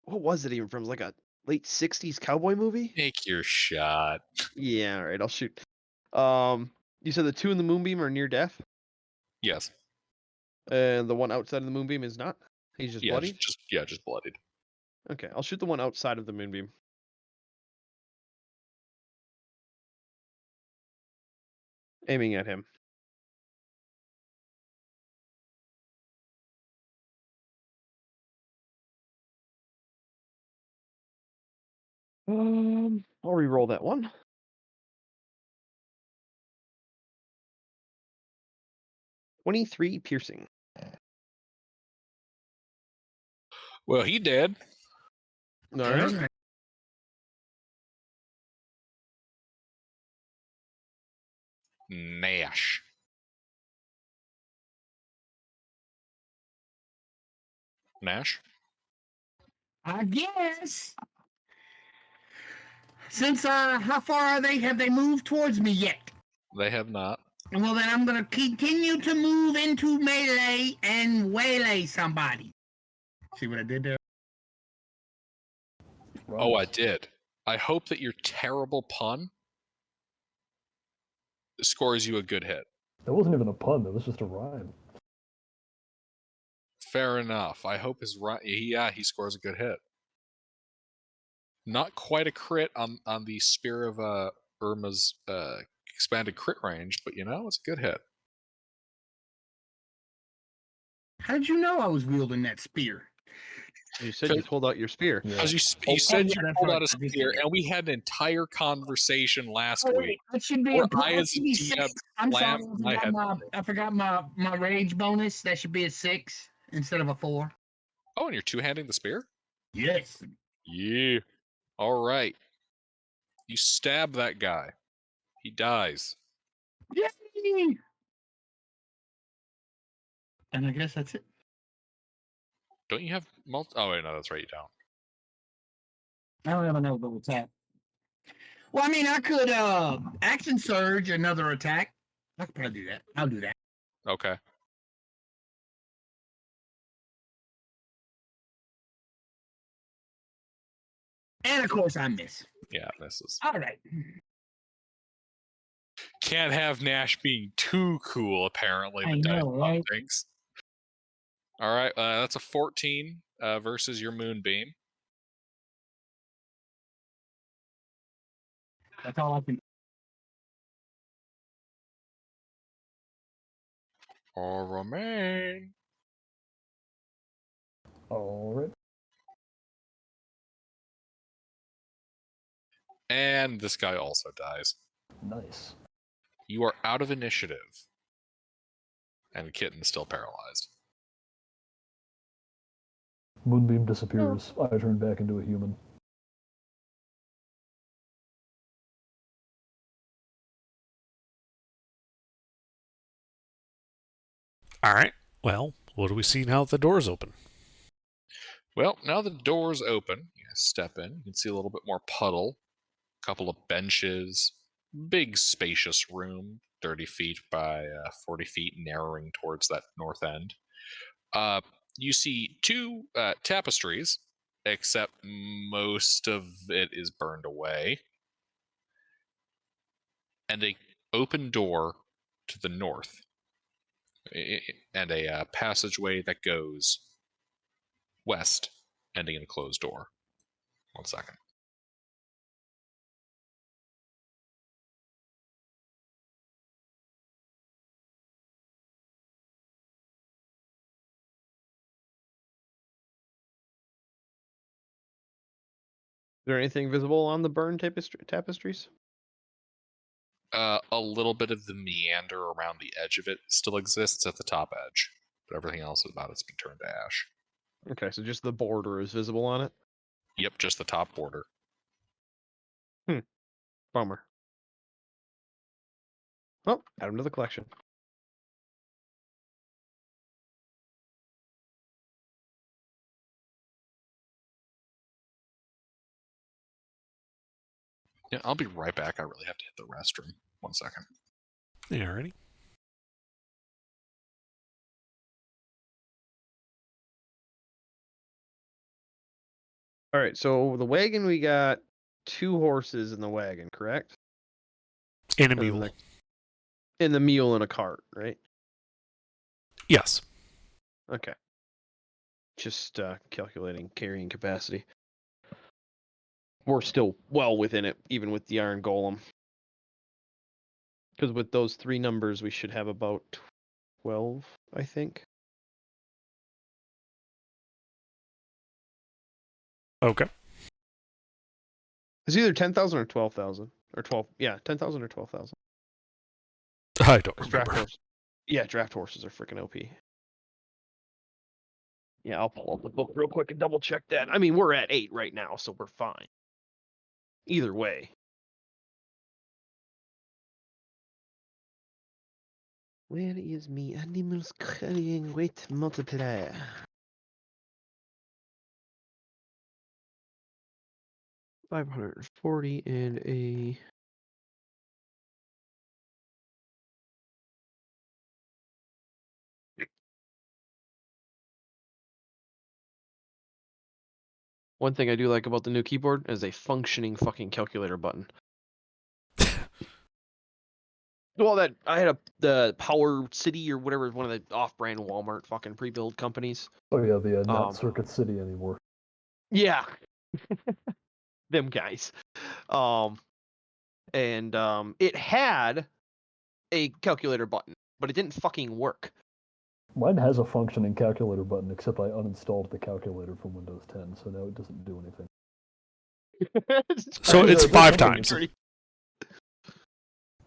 Speaker 3: what was it even from? Like a late 60s cowboy movie?
Speaker 1: Make your shot.
Speaker 3: Yeah, all right, I'll shoot. You said the 2 in the moonbeam are near death,
Speaker 1: Yes.
Speaker 3: and the one outside of the moonbeam is not. He's just
Speaker 1: Yeah,
Speaker 3: bloody.
Speaker 1: just bloodied.
Speaker 3: Okay, I'll shoot the one outside of the moonbeam. Aiming at him. I'll re-roll that one. $23 piercing.
Speaker 1: Well, he did.
Speaker 3: All right.
Speaker 1: Nash. Nash?
Speaker 5: I guess. Since how far are they? Have they moved towards me yet?
Speaker 1: They have not.
Speaker 5: Well, then I'm gonna continue to move into melee and waylay somebody. See what I did there?
Speaker 1: Oh, I did. I hope that your terrible pun scores you a good hit.
Speaker 4: That wasn't even a pun, that was just a rhyme.
Speaker 1: Fair enough. I hope his right. Yeah, he scores a good hit. Not quite a crit on the Spear of Irma's expanded crit range, but it's a good hit.
Speaker 5: How did you know I was wielding that spear?
Speaker 3: You said you pulled out your spear.
Speaker 4: Yeah.
Speaker 1: Because you
Speaker 5: Oh,
Speaker 1: said
Speaker 5: yeah,
Speaker 1: you
Speaker 5: that's
Speaker 1: pulled
Speaker 5: right.
Speaker 1: out a
Speaker 5: I did say
Speaker 1: spear,
Speaker 5: that.
Speaker 1: and we had an entire conversation last
Speaker 5: Oh,
Speaker 1: week.
Speaker 5: that should be
Speaker 1: Where
Speaker 5: a
Speaker 1: I,
Speaker 5: that
Speaker 1: as a
Speaker 5: should be
Speaker 1: DM,
Speaker 5: 6. I'm sorry,
Speaker 1: slammed my head.
Speaker 5: I forgot my rage bonus. That should be a 6 instead of a 4.
Speaker 1: Oh, and you're two-handing the spear?
Speaker 5: Yes.
Speaker 1: Yeah. All right. You stab that guy. He dies.
Speaker 5: Yay! And I guess that's it.
Speaker 1: Don't you have Oh, wait, no, that's right. You don't.
Speaker 5: I don't have another attack. Well, I mean, I could action surge another attack. I could probably do that. I'll do that.
Speaker 1: Okay.
Speaker 5: And of course I miss.
Speaker 1: Yeah, misses.
Speaker 5: All right.
Speaker 1: Can't have Nash being too cool, apparently,
Speaker 5: I
Speaker 1: the dice
Speaker 5: know,
Speaker 1: bot
Speaker 5: right?
Speaker 1: thinks. All right, that's a 14 versus your Moonbeam.
Speaker 5: That's all I can.
Speaker 1: All remain.
Speaker 4: All right.
Speaker 1: And this guy also dies.
Speaker 4: Nice.
Speaker 1: You are out of initiative. And Kitten's still paralyzed.
Speaker 4: Moonbeam disappears. I turn back into a human.
Speaker 2: All right. Well, what do we see now that the door's open?
Speaker 1: Well, now the door's open. You guys step in. You can see a little bit more puddle. A couple of benches. Big, spacious room. 30 feet by 40 feet, narrowing towards that north end. You see two tapestries, except most of it is burned away. And a open door to the north. And a passageway that goes west, ending in a closed door. 1 second.
Speaker 3: Is there anything visible on the burned tapestries?
Speaker 1: A little bit of the meander around the edge of it still exists at the top edge, but everything else about it's been turned to ash.
Speaker 3: Okay, so just the border is visible on it.
Speaker 1: Yep, just the top border.
Speaker 3: Bummer. Oh, add them to the collection.
Speaker 1: Yeah, I'll be right back. I really have to hit the restroom. 1 second.
Speaker 2: Yeah, ready?
Speaker 3: All right, so the wagon, we got 2 horses in the wagon, correct?
Speaker 2: And a
Speaker 3: And
Speaker 2: mule.
Speaker 3: In the mule and a cart, right?
Speaker 2: Yes.
Speaker 3: Okay. Just calculating carrying capacity. We're still well within it, even with the iron golem. Because with those 3 numbers, we should have about 12, I think.
Speaker 2: Okay.
Speaker 3: It's either 10,000 or 12,000. Or 12, yeah, 10,000 or 12,000.
Speaker 2: I don't
Speaker 3: Draft
Speaker 2: remember.
Speaker 3: horse. Yeah, draft horses are freaking OP. Yeah, I'll pull up the book real quick and double check that. I mean, we're at 8 right now, so we're fine. Either way. Where is me animals carrying weight multiplier? $540 and a one thing I do like about the new keyboard is a functioning fucking calculator button. Well, that I had the Power City or whatever, one of the off-brand Walmart fucking pre-build companies.
Speaker 4: Oh yeah, the not Circuit City anymore.
Speaker 3: Yeah, them guys. It had a calculator button, but it didn't fucking work.
Speaker 4: Mine has a functioning calculator button, except I uninstalled the calculator from Windows 10, so now it doesn't do anything.
Speaker 2: So
Speaker 4: Actually,
Speaker 2: it's
Speaker 4: no, it does
Speaker 2: 5
Speaker 4: something.
Speaker 2: times.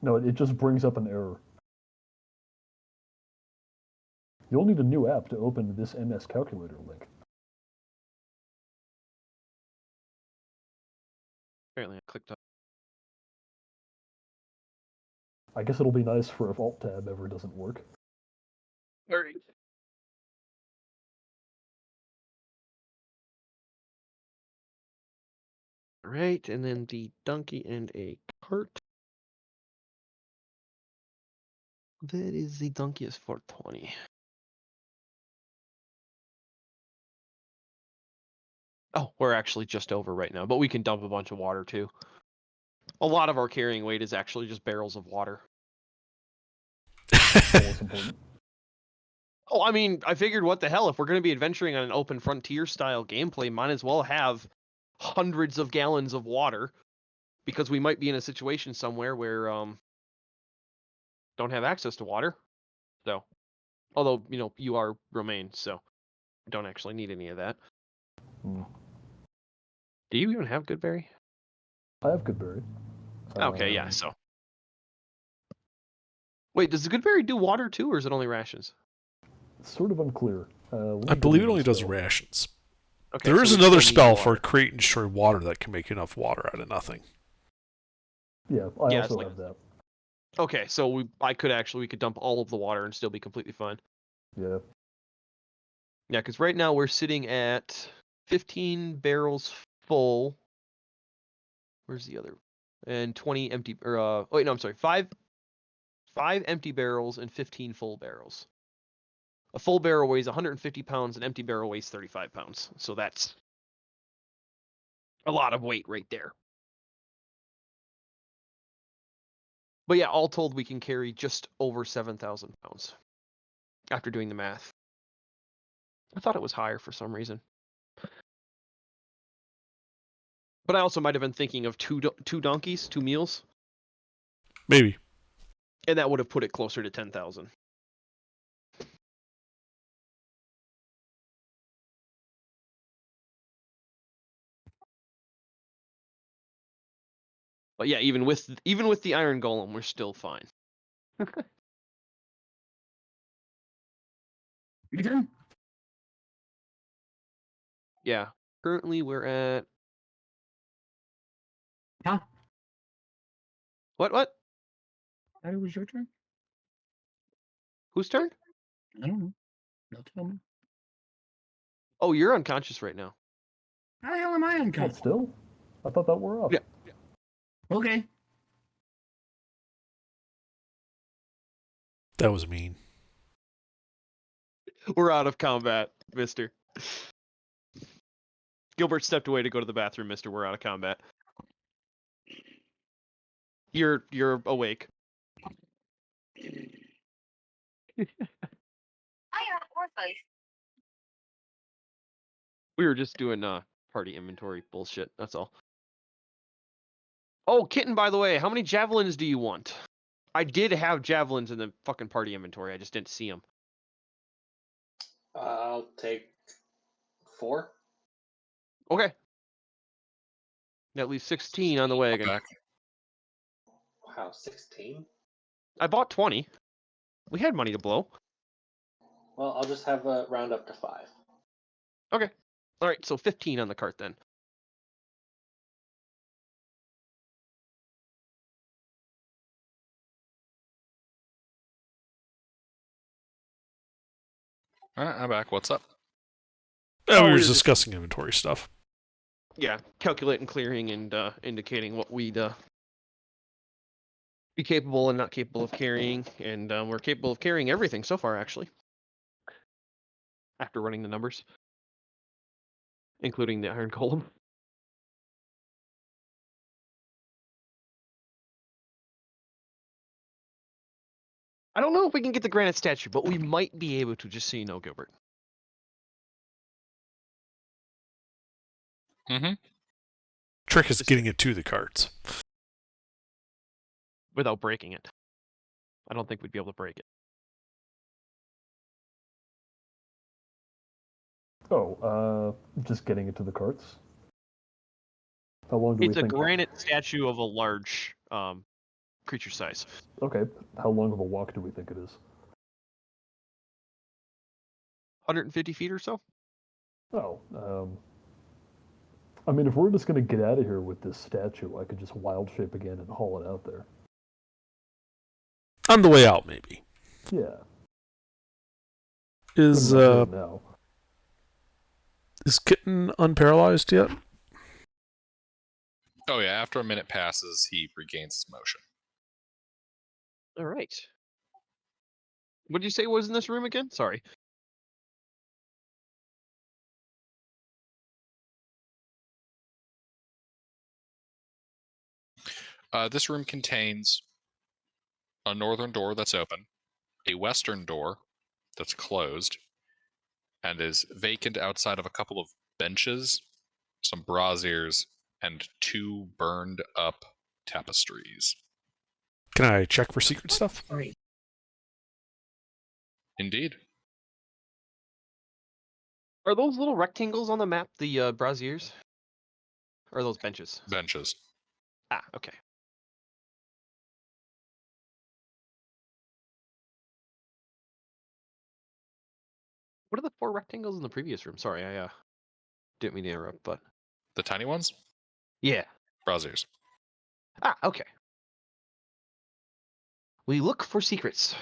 Speaker 4: No, it just brings up an error. You'll need a new app to open this MS calculator link.
Speaker 3: Apparently, I clicked up.
Speaker 4: I guess it'll be nice for if Alt Tab ever doesn't work.
Speaker 3: All right. Right, and then the donkey and a cart. That is the donkey is 420.
Speaker 7: Oh, we're actually just over right now, but we can dump a bunch of water too. A lot of our carrying weight is actually just barrels of water.
Speaker 4: Almost important.
Speaker 7: Oh, I mean, I figured what the hell, if we're going to be adventuring on an open frontier style gameplay, might as well have hundreds of gallons of water, because we might be in a situation somewhere where don't have access to water. So, although, you are Romaine, so don't actually need any of that.
Speaker 4: Hmm.
Speaker 7: Do you even have Goodberry?
Speaker 4: I have Goodberry.
Speaker 7: Okay, yeah, so. Wait, does the Goodberry do water too, or is it only rations?
Speaker 4: It's sort of unclear.
Speaker 2: I believe it only does rations.
Speaker 7: Okay,
Speaker 2: There
Speaker 7: so
Speaker 2: is
Speaker 7: we
Speaker 2: another
Speaker 7: still need
Speaker 2: spell
Speaker 7: water.
Speaker 2: for create and destroy water that can make enough water out of nothing.
Speaker 4: Yeah, I
Speaker 7: Yeah, it's
Speaker 4: also
Speaker 7: like-
Speaker 4: have that.
Speaker 7: Okay, so we could dump all of the water and still be completely fine.
Speaker 4: Yeah.
Speaker 7: Yeah, because right now we're sitting at 15 barrels full. Where's the other? And 20 empty. Or wait, no, I'm sorry. Five empty barrels and 15 full barrels. A full barrel weighs 150 pounds. An empty barrel weighs 35 pounds. So that's a lot of weight right there. But yeah, all told, we can carry just over 7,000 pounds after doing the math. I thought it was higher for some reason. But I also might have been thinking of two donkeys, 2 meals,
Speaker 2: Maybe.
Speaker 7: and that would have put it closer to 10,000. But yeah, even with the iron golem, we're still fine.
Speaker 5: You done?
Speaker 7: Yeah. Currently, we're at
Speaker 5: Huh?
Speaker 7: what?
Speaker 5: Thought it was your turn?
Speaker 7: Whose turn?
Speaker 5: I don't know. Don't tell me.
Speaker 7: Oh, you're unconscious right now.
Speaker 5: How the hell am I
Speaker 4: But
Speaker 5: unconscious?
Speaker 4: still, I thought that were off.
Speaker 7: Yeah.
Speaker 5: Okay.
Speaker 2: That was mean.
Speaker 7: We're out of combat, mister. Gilbert stepped away to go to the bathroom, mister. We're out of combat. You're awake. We were just doing party inventory bullshit. That's all. Oh, Kitten, by the way, how many javelins do you want? I did have javelins in the fucking party inventory. I just didn't see them.
Speaker 6: I'll take 4.
Speaker 7: Okay. That leaves 16 on the wagon.
Speaker 1: Back.
Speaker 6: Wow, 16?
Speaker 7: I bought 20. We had money to blow.
Speaker 6: Well, I'll just have a round up to 5.
Speaker 7: Okay. All right, so 15 on the cart then.
Speaker 1: All right, I'm back. What's up?
Speaker 2: We were
Speaker 7: we're
Speaker 2: just
Speaker 7: just-
Speaker 2: discussing inventory stuff.
Speaker 7: Yeah, calculating, clearing, and indicating what we'd be capable and not capable of carrying. And we're capable of carrying everything so far, actually. After running the numbers. Including the iron golem. I don't know if we can get the granite statue, but we might be able to, just so you know, Gilbert.
Speaker 1: Mm-hmm.
Speaker 2: Trick is getting it to the carts.
Speaker 7: Without breaking it. I don't think we'd be able to break it.
Speaker 4: Oh, just getting it to the carts. How long do
Speaker 7: It's
Speaker 4: we
Speaker 7: a
Speaker 4: think?
Speaker 7: granite statue of a large creature size.
Speaker 4: Okay, how long of a walk do we think it is?
Speaker 7: 150 feet or so?
Speaker 4: Oh, I mean, if we're just gonna get out of here with this statue, I could just wild shape again and haul it out there.
Speaker 2: On the way out, maybe.
Speaker 4: Yeah.
Speaker 2: Is
Speaker 4: I'm not doing it now.
Speaker 2: is Kitten unparalyzed yet?
Speaker 1: Oh yeah, after a minute passes, he regains his motion.
Speaker 7: All right. What did you say was in this room again? Sorry.
Speaker 1: This room contains a northern door that's open, a western door that's closed, and is vacant outside of a couple of benches, some braziers, and 2 burned up tapestries.
Speaker 2: Can I check for secret stuff?
Speaker 5: Right.
Speaker 1: Indeed.
Speaker 7: Are those little rectangles on the map the braziers? Or are those benches?
Speaker 1: Benches.
Speaker 7: Ah, okay. What are the 4 rectangles in the previous room? Sorry, I didn't mean to interrupt, but
Speaker 1: The tiny ones?
Speaker 7: yeah.
Speaker 1: Braziers.
Speaker 7: Ah, okay. We look for secrets.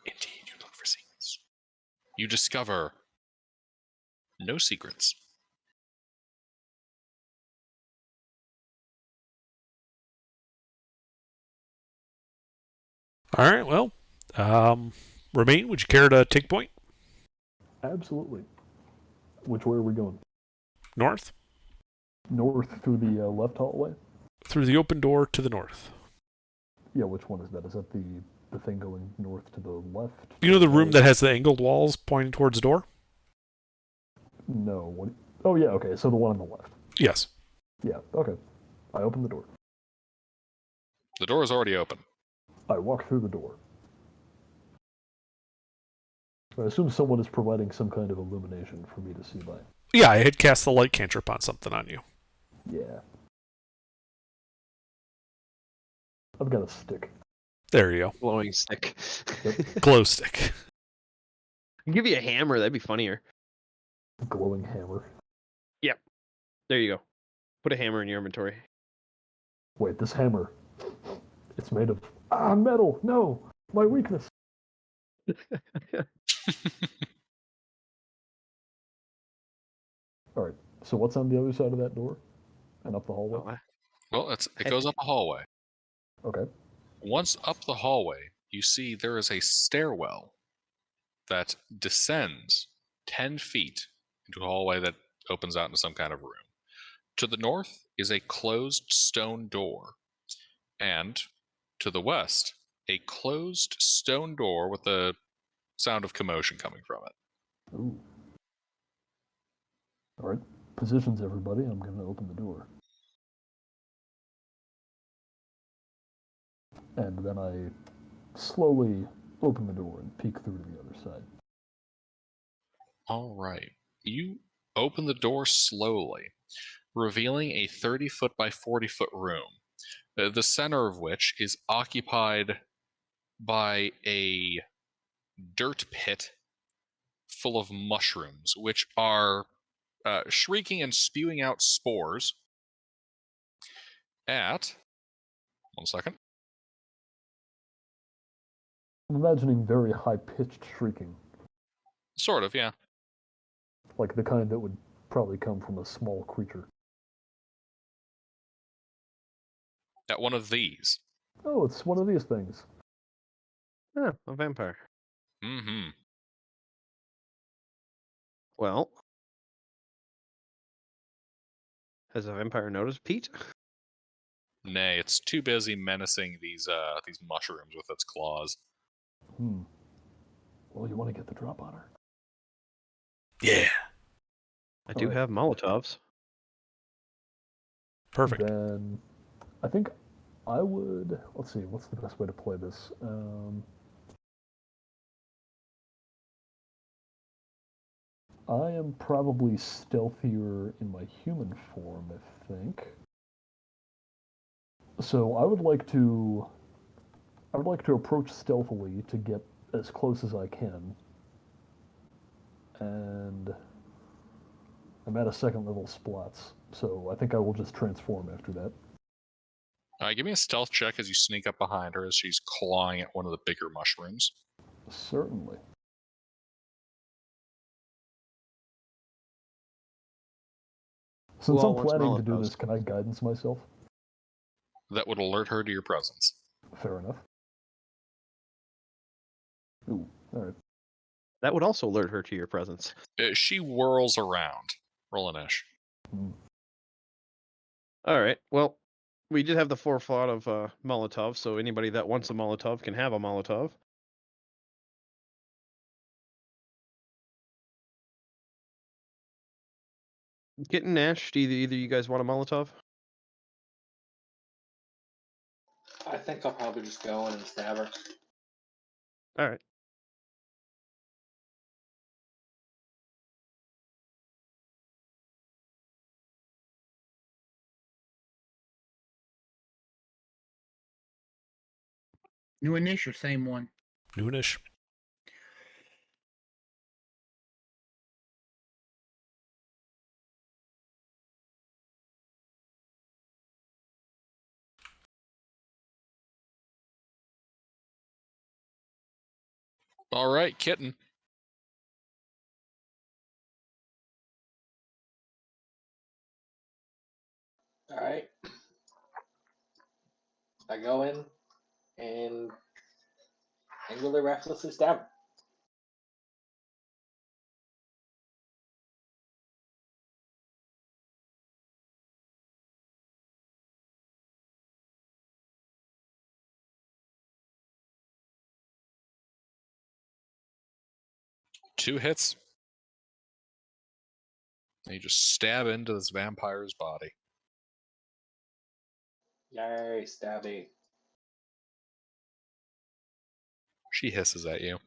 Speaker 1: Indeed, you look for secrets. You discover no secrets.
Speaker 2: All right, well, Remain, would you care to take point?
Speaker 4: Absolutely. Which way are we going?
Speaker 2: North?
Speaker 4: North through the left hallway?
Speaker 2: Through the open door to the north.
Speaker 4: Yeah, which one is that? Is that the thing going north to the left?
Speaker 2: You know the room that has the angled walls pointing towards the door?
Speaker 4: No. What? Oh, yeah, okay, so the one on the left.
Speaker 2: Yes.
Speaker 4: Yeah, okay. I open the door.
Speaker 1: The door is already open.
Speaker 4: I walk through the door. I assume someone is providing some kind of illumination for me to see by.
Speaker 2: Yeah, I had cast the light cantrip on something on you.
Speaker 4: Yeah. I've got a stick.
Speaker 2: There you go.
Speaker 7: Glowing stick.
Speaker 2: Glow stick.
Speaker 7: I'll give you a hammer, that'd be funnier.
Speaker 4: Glowing hammer.
Speaker 7: There you go. Put a hammer in your inventory.
Speaker 4: Wait, this hammer. It's made of metal. No, my weakness. All right. So what's on the other side of that door, and up the hallway?
Speaker 7: Oh,
Speaker 1: Well, it goes up a hallway.
Speaker 4: Okay.
Speaker 1: Once up the hallway, you see there is a stairwell that descends 10 feet into a hallway that opens out into some kind of room. To the north is a closed stone door, and to the west, a closed stone door with a sound of commotion coming from it.
Speaker 4: Ooh. All right. Positions, everybody. I'm going to open the door. And then I slowly open the door and peek through to the other side.
Speaker 1: All right. You open the door slowly, revealing a 30-foot by 40-foot room, the center of which is occupied by a dirt pit full of mushrooms, which are shrieking and spewing out spores at... 1 second.
Speaker 4: I'm imagining very high-pitched shrieking,
Speaker 1: Sort of, yeah.
Speaker 4: like the kind that would probably come from a small creature.
Speaker 1: At one of these.
Speaker 4: Oh, it's one of these things.
Speaker 3: Oh, a vampire.
Speaker 1: Mm-hmm.
Speaker 3: Well, has a vampire noticed Pete?
Speaker 1: Nay, it's too busy menacing these mushrooms with its claws.
Speaker 4: Well, you want to get the drop on her.
Speaker 2: Yeah.
Speaker 3: I do
Speaker 4: Alright.
Speaker 3: have Molotovs.
Speaker 2: Perfect.
Speaker 4: Then I think I would. Let's see. What's the best way to play this? I am probably stealthier in my human form, I think. So I would like to approach stealthily to get as close as I can. And I'm at a 2nd level splats, so I think I will just transform after that.
Speaker 1: Give me a stealth check as you sneak up behind her as she's clawing at one of the bigger mushrooms.
Speaker 4: Certainly. Since
Speaker 3: Who all
Speaker 4: I'm
Speaker 3: wants
Speaker 4: planning to do
Speaker 3: Molotovs?
Speaker 4: this, can I guidance myself?
Speaker 1: That would alert her to your presence.
Speaker 4: Fair enough. Ooh, alright.
Speaker 3: That would also alert her to your presence.
Speaker 1: She whirls around. Roll an ish.
Speaker 3: All right. Well, We did have the forethought of Molotov, so anybody that wants a Molotov can have a Molotov. Kitten Nash, do either you guys want a Molotov?
Speaker 6: I think I'll probably just go in and stab her.
Speaker 3: All right.
Speaker 5: New initial, same one.
Speaker 2: Noonish.
Speaker 1: All right, kitten.
Speaker 6: All right. I go in and angrily, recklessly stab her.
Speaker 1: Two hits. And you just stab into this vampire's body.
Speaker 6: Yay, stabby.
Speaker 1: She hisses at you.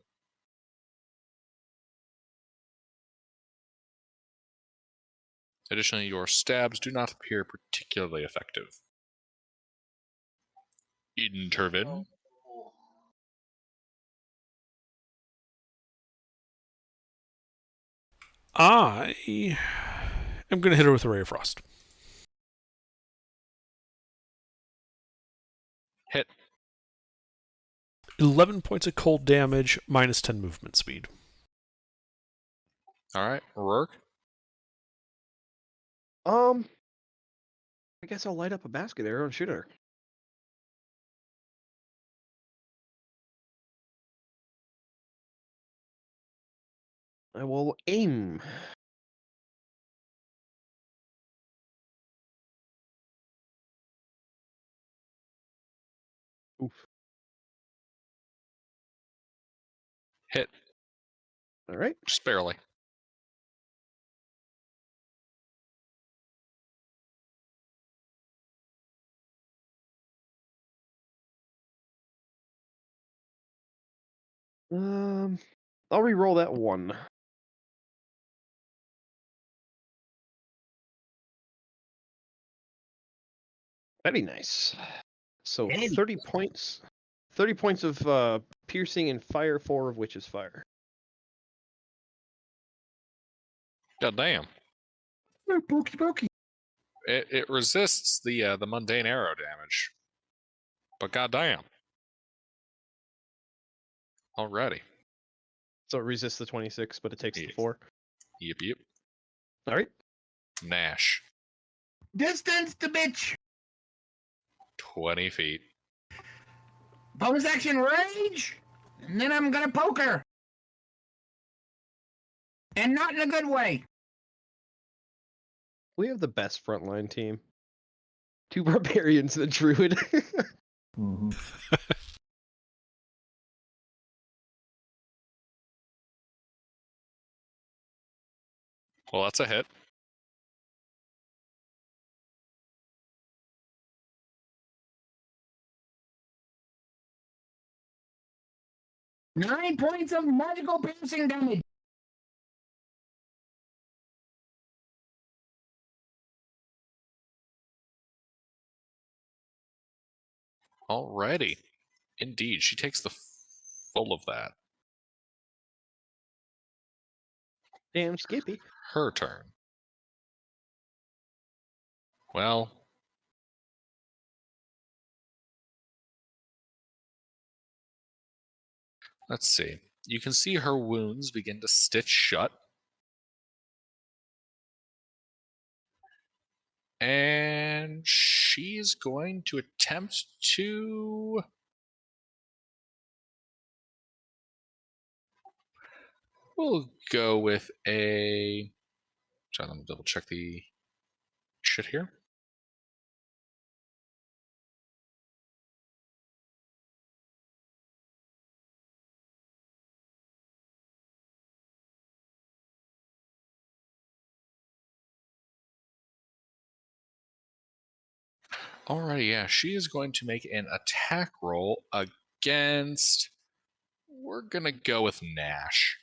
Speaker 1: Additionally, your stabs do not appear particularly effective. Intervin.
Speaker 6: Oh.
Speaker 2: I am going to hit her with a Ray of Frost.
Speaker 1: Hit.
Speaker 2: 11 points of cold damage, minus 10 movement speed.
Speaker 1: All right, Rourke.
Speaker 3: I guess I'll light up a basket arrow and shoot her. I will aim. Oof.
Speaker 1: Hit.
Speaker 3: All right.
Speaker 1: Just barely.
Speaker 3: I'll re-roll that one. Very nice. So
Speaker 5: Very
Speaker 3: 30 points. 30 points of piercing and fire, 4 of which is fire.
Speaker 1: God damn.
Speaker 5: Pokey pokey.
Speaker 1: It resists the mundane arrow damage. But goddamn. Alrighty.
Speaker 3: So it resists the 26, but it takes the
Speaker 1: Yes.
Speaker 3: 4.
Speaker 1: Yep.
Speaker 3: All right.
Speaker 1: Nash.
Speaker 5: Distance the bitch.
Speaker 1: 20 feet.
Speaker 5: Bonus action rage. And then I'm gonna poke her. And not in a good way.
Speaker 3: We have the best frontline team. 2 barbarians and a druid.
Speaker 4: Mm-hmm.
Speaker 1: Well, that's a hit.
Speaker 5: Nine points of magical piercing damage.
Speaker 1: Alrighty. Indeed, she takes the full of that.
Speaker 3: Damn Skippy.
Speaker 1: Her turn. Well, let's see. You can see her wounds begin to stitch shut. And she's going to attempt to... We'll go with a... Try to double check the shit here. Alrighty, yeah, she is going to make an attack roll against. We're gonna go with Nash.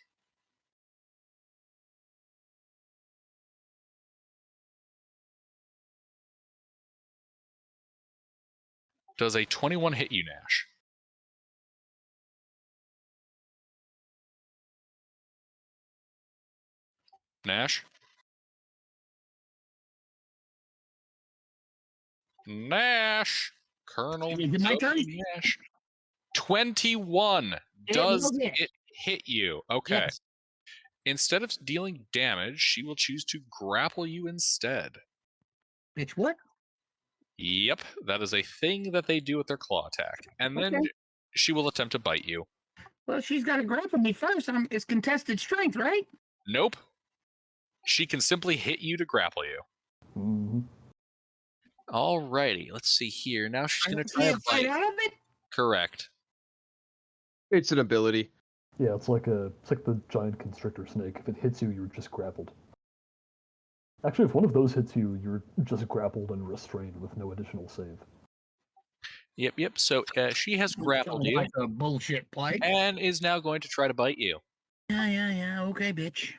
Speaker 1: Does a 21 hit you, Nash? Nash? Nash! Colonel
Speaker 5: Is it my turn?
Speaker 1: W. Nash. 21. Does
Speaker 5: will hit.
Speaker 1: it hit you? Okay.
Speaker 5: Yes.
Speaker 1: Instead of dealing damage, she will choose to grapple you instead.
Speaker 5: Bitch, what?
Speaker 1: Yep, that is a thing that they do with their claw attack. And then
Speaker 5: Okay.
Speaker 1: she will attempt to bite you.
Speaker 5: Well, she's got to grapple me first. It's contested strength, right?
Speaker 1: Nope. She can simply hit you to grapple you.
Speaker 4: Hmm.
Speaker 1: Alrighty, let's see here. Now she's going to try a
Speaker 5: Can't fight
Speaker 1: bite.
Speaker 5: out of it?
Speaker 1: Correct.
Speaker 7: It's an ability.
Speaker 4: Yeah, it's like the giant constrictor snake. If it hits you, you're just grappled. Actually, if one of those hits you, you're just grappled and restrained with no additional save.
Speaker 1: Yep. So she has grappled you
Speaker 5: Like a bullshit play.
Speaker 1: and is now going to try to bite you.
Speaker 5: Yeah. Okay, bitch.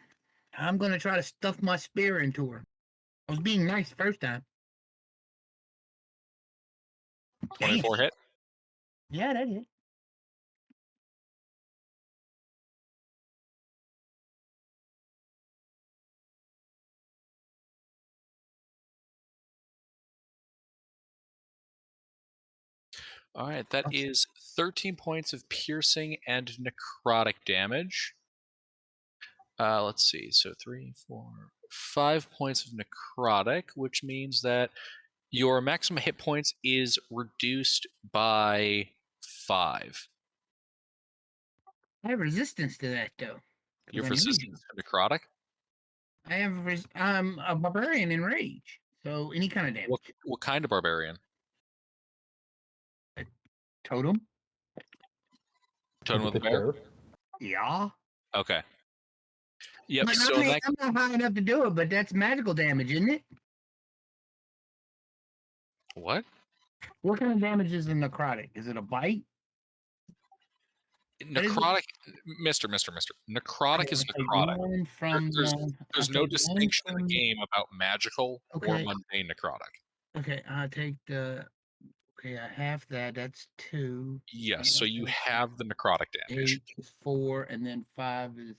Speaker 5: I'm gonna try to stuff my spear into her. I was being nice the first time.
Speaker 1: 24 hit.
Speaker 5: Yeah, that is.
Speaker 1: All right, that is 13 points of piercing and necrotic damage. Let's see. So 3, 4, 5 points of necrotic, which means that your maximum hit points is reduced by 5.
Speaker 5: I have resistance to that though. 'cause
Speaker 1: Your
Speaker 5: I need
Speaker 1: resistance to necrotic?
Speaker 5: I have I'm a barbarian in rage, so any kind of damage.
Speaker 1: What kind of barbarian?
Speaker 5: Totem?
Speaker 1: Totem with the bear?
Speaker 5: Yeah.
Speaker 1: Okay. Yep.
Speaker 5: But
Speaker 1: So in that,
Speaker 5: I'm not high enough to do it, but that's magical damage, isn't it?
Speaker 1: what?
Speaker 5: What kind of damage is the necrotic? Is it a bite?
Speaker 1: Necrotic, Mister. Necrotic is necrotic.
Speaker 5: One from
Speaker 1: There's no distinction in the game about magical or
Speaker 5: Okay.
Speaker 1: mundane necrotic.
Speaker 5: Okay, I'll take the. Okay, I have that. That's 2.
Speaker 1: Yes, so you have the necrotic damage.
Speaker 5: 8 is 4, and then 5 is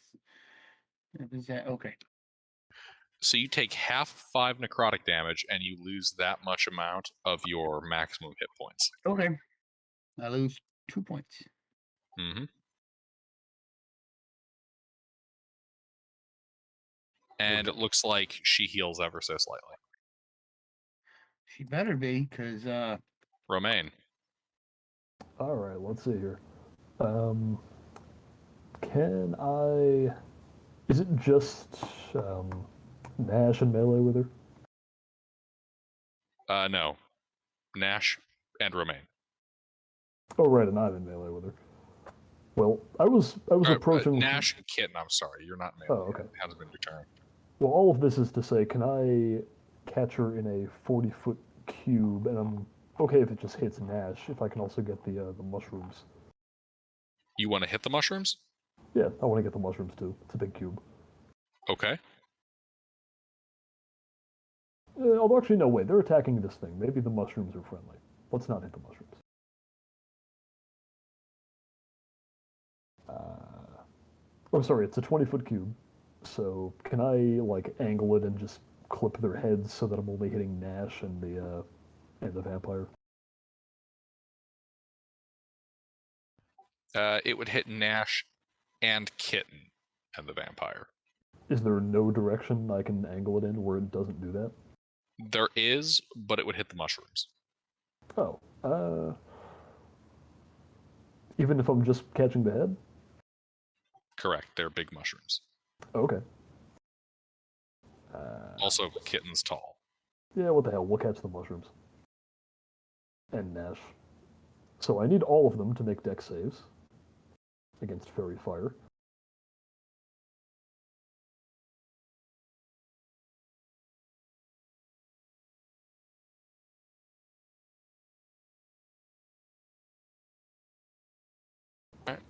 Speaker 5: that? Okay.
Speaker 1: So you take half 5 necrotic damage, and you lose that much amount of your maximum hit points.
Speaker 5: Okay. I lose 2 points.
Speaker 1: Mm-hmm. And it looks like she heals ever so slightly.
Speaker 5: She better be, because
Speaker 1: Romaine.
Speaker 4: All right, let's see here. Can I? Is it just Nash and melee with her?
Speaker 1: No. Nash and Romaine.
Speaker 4: Oh, right, and I'm in melee with her. Well, I was approaching
Speaker 1: Nash and Kitten, I'm sorry. You're not melee.
Speaker 4: Oh, okay.
Speaker 1: It hasn't been your turn.
Speaker 4: Well, all of this is to say, can I catch her in a 40-foot cube? And I'm okay if it just hits Nash. If I can also get the mushrooms.
Speaker 1: You want to hit the mushrooms?
Speaker 4: Yeah, I want to get the mushrooms too. It's a big cube.
Speaker 1: Okay.
Speaker 4: Although actually, no, wait. They're attacking this thing. Maybe the mushrooms are friendly. Let's not hit the mushrooms. Oh, sorry. It's a 20-foot cube. So can I like angle it and just clip their heads so that I'm only hitting Nash and the vampire?
Speaker 1: It would hit Nash and Kitten and the vampire.
Speaker 4: Is there no direction I can angle it in where it doesn't do that?
Speaker 1: There is, but it would hit the mushrooms.
Speaker 4: Oh, even if I'm just catching the head?
Speaker 1: Correct. They're big mushrooms.
Speaker 4: Okay.
Speaker 1: Also, Kitten's tall.
Speaker 4: Yeah, what the hell? We'll catch the mushrooms. And Nash. So I need all of them to make dex saves against fairy fire.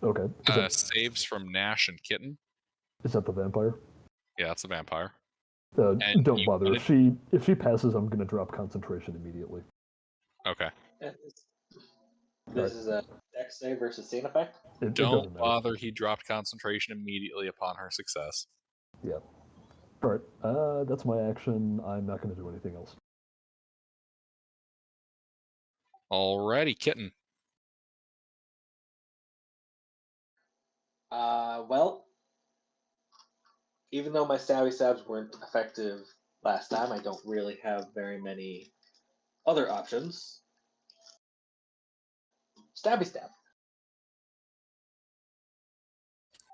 Speaker 4: Okay.
Speaker 1: Saves from Nash and Kitten.
Speaker 4: Is that the vampire?
Speaker 1: Yeah, that's a vampire.
Speaker 4: Don't
Speaker 1: you
Speaker 4: bother.
Speaker 1: wanted-
Speaker 4: If she passes, I'm gonna drop concentration immediately.
Speaker 1: Okay.
Speaker 6: This is a dex save versus scene effect.
Speaker 4: It
Speaker 1: Don't
Speaker 4: doesn't matter.
Speaker 1: bother. He dropped concentration immediately upon her success.
Speaker 4: Yeah. All right. That's my action. I'm not gonna do anything else.
Speaker 1: Alrighty, Kitten.
Speaker 6: Well, even though my stabby stabs weren't effective last time, I don't really have very many other options. Stabby stab.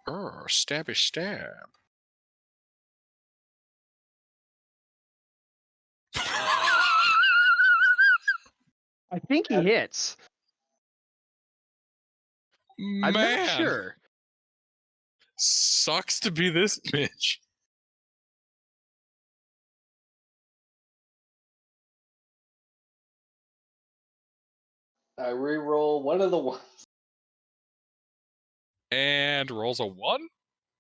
Speaker 1: Stabby stab.
Speaker 7: I think he hits. I'm
Speaker 1: Man,
Speaker 7: not sure.
Speaker 1: sucks to be this bitch.
Speaker 6: I re-roll one of the ones.
Speaker 1: And rolls a 1?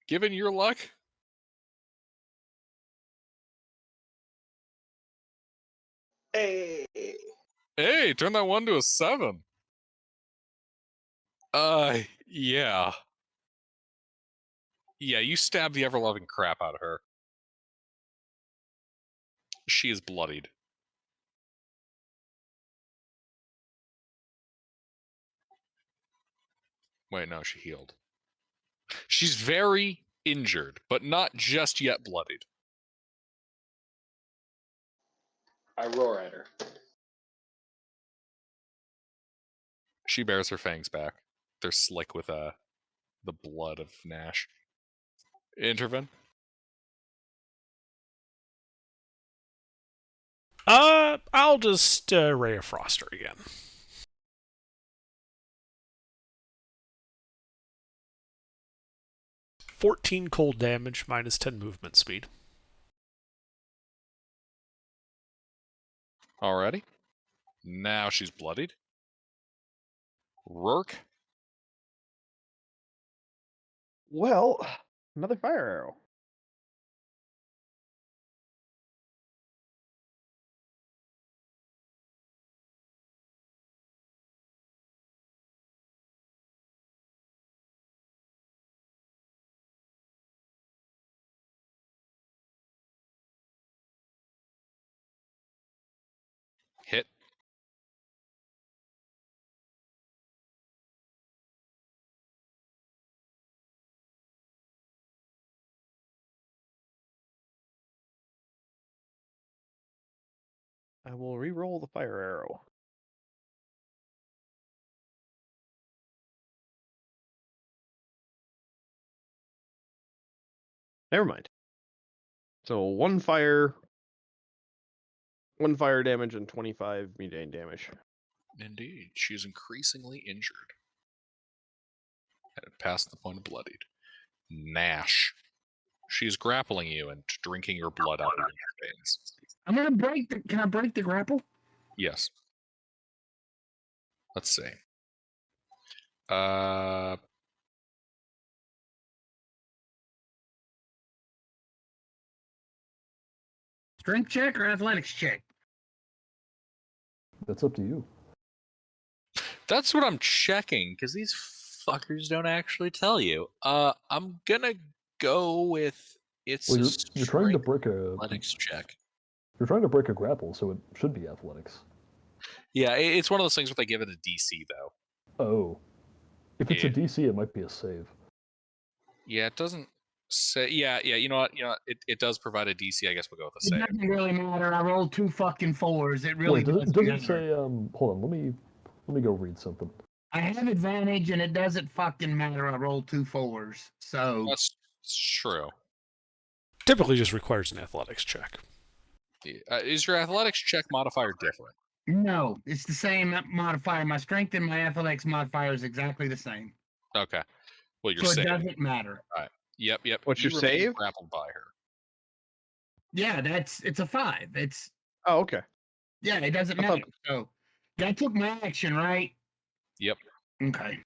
Speaker 1: Given your luck?
Speaker 6: Hey!
Speaker 1: Hey, turn that 1 to a 7. Yeah. Yeah, you stab the ever-loving crap out of her. She is bloodied. Wait, no, she healed. She's very injured, but not just yet bloodied.
Speaker 6: I roar at her.
Speaker 1: She bears her fangs back. They're slick with the blood of Nash. Intervene.
Speaker 2: I'll just Ray of Frost her again. -14 cold damage, -10 movement speed.
Speaker 1: Alrighty. Now she's bloodied. Rourke.
Speaker 3: Well, another fire arrow.
Speaker 1: Hit.
Speaker 3: I will re-roll the fire arrow. Never mind. So one fire damage and 25 mundane damage.
Speaker 1: Indeed. She's increasingly injured. Past the point of bloodied. Nash. She's grappling you and drinking your blood out of your veins.
Speaker 5: I'm gonna break the. Can I break the grapple?
Speaker 1: Yes. Let's see. Uh,
Speaker 5: Strength check or athletics check?
Speaker 4: That's up to you.
Speaker 1: that's what I'm checking, because these fuckers don't actually tell you. I'm gonna go with it's
Speaker 4: Well,
Speaker 1: a
Speaker 4: you're trying to
Speaker 1: strength
Speaker 4: break a
Speaker 1: athletics check.
Speaker 4: You're trying to break a grapple, so it should be athletics.
Speaker 1: Yeah, it's one of those things where they give it a DC, though.
Speaker 4: Oh. If it's
Speaker 1: Yeah.
Speaker 4: a DC, it might be a save.
Speaker 1: Yeah, it doesn't say. Yeah, you know what? It does provide a DC. I guess we'll go with a
Speaker 5: It
Speaker 1: save.
Speaker 5: doesn't really matter. I rolled 2 fucking 4s. It really
Speaker 4: Wait, does
Speaker 5: doesn't
Speaker 4: it say? Hold on. Let me go read something.
Speaker 5: I have advantage, and it doesn't fucking matter. I rolled 2 4s. So
Speaker 1: That's true.
Speaker 2: Typically just requires an athletics check.
Speaker 1: Is your athletics check modifier different?
Speaker 5: no, it's the same modifier. My strength and my athletics modifier is exactly the same.
Speaker 1: Okay. Well, you're
Speaker 5: So it
Speaker 1: safe.
Speaker 5: doesn't matter.
Speaker 1: Yep.
Speaker 3: What's
Speaker 1: You
Speaker 3: your
Speaker 1: remain
Speaker 3: save?
Speaker 1: grappled by her.
Speaker 5: Yeah, it's a 5. It's
Speaker 3: Oh, okay.
Speaker 5: yeah, it doesn't
Speaker 3: I thought-
Speaker 5: matter. So I took my action, right?
Speaker 1: Yep.
Speaker 5: Okay.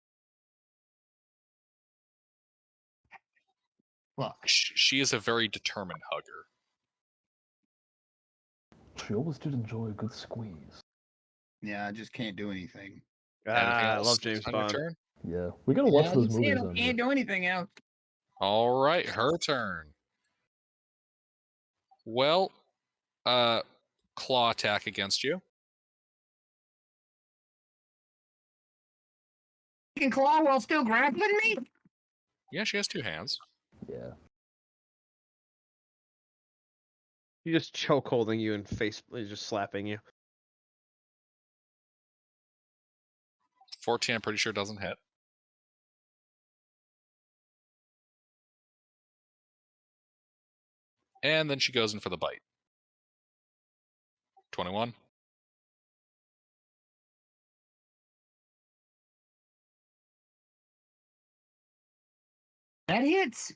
Speaker 5: Fuck.
Speaker 1: She is a very determined hugger.
Speaker 4: She always did enjoy a good squeeze.
Speaker 5: Yeah, I just can't do anything.
Speaker 1: Anything
Speaker 3: I
Speaker 1: else
Speaker 3: love James
Speaker 1: on your
Speaker 3: Bond.
Speaker 1: turn?
Speaker 4: Yeah, we gotta watch
Speaker 5: Yeah,
Speaker 4: those
Speaker 5: you see,
Speaker 4: movies
Speaker 5: I
Speaker 4: on here.
Speaker 5: can't do anything else.
Speaker 1: All right, her turn. Well, claw attack against you.
Speaker 5: You can claw while still grappling me?
Speaker 1: Yeah, she has 2 hands.
Speaker 4: Yeah.
Speaker 3: He's just choke holding you and he's just slapping you.
Speaker 1: 14, I'm pretty sure doesn't hit. And then she goes in for the bite. 21.
Speaker 5: That hits.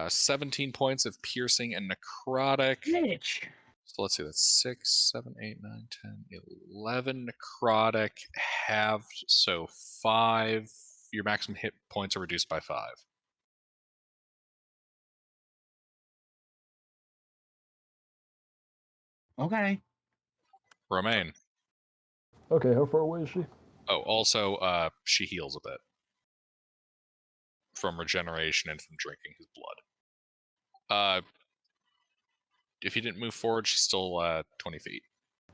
Speaker 1: 17 points of piercing and necrotic.
Speaker 5: Bitch.
Speaker 1: So let's see, that's 6, 7, 8, 9, 10, 11 necrotic halved. So 5. Your maximum hit points are reduced by 5.
Speaker 5: Okay.
Speaker 1: Romaine.
Speaker 4: Okay, how far away is she?
Speaker 1: Oh, also, she heals a bit from regeneration and from drinking his blood. If you didn't move forward, she's still 20 feet.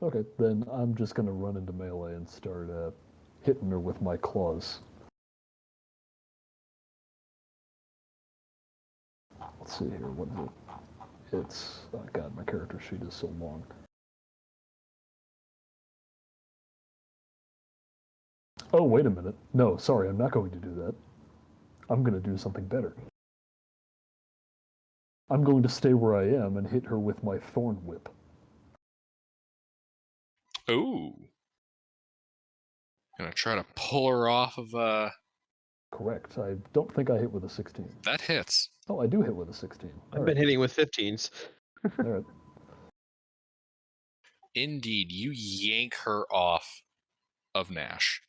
Speaker 4: Okay, then I'm just gonna run into melee and start hitting her with my claws. Let's see here, what is it? It's, oh god, my character sheet is so long. Oh, wait a minute. No, sorry, I'm not going to do that. I'm gonna do something better. I'm going to stay where I am and hit her with my thorn whip.
Speaker 1: Ooh. Gonna try to pull her off of
Speaker 4: Correct. I don't think I hit with a 16.
Speaker 1: that hits.
Speaker 4: Oh, I do hit with a 16.
Speaker 3: I've been hitting with 15s.
Speaker 4: All right.
Speaker 1: Indeed, you yank her off of Nash.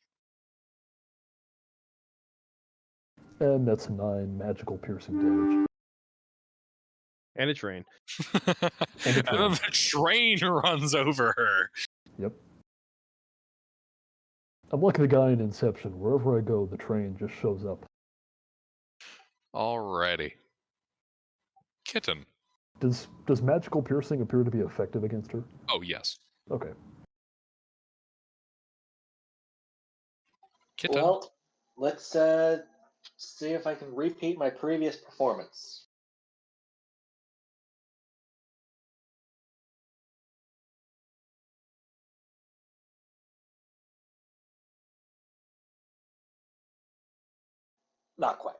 Speaker 4: And that's 9 magical piercing damage.
Speaker 3: And a train.
Speaker 1: And then the train runs over her.
Speaker 4: Yep. I'm like the guy in Inception. Wherever I go, the train just shows up.
Speaker 1: Alrighty. Kitten.
Speaker 4: Does magical piercing appear to be effective against her?
Speaker 1: Oh, yes.
Speaker 4: Okay.
Speaker 1: Kitten.
Speaker 6: Well, let's see if I can repeat my previous performance. Not quite.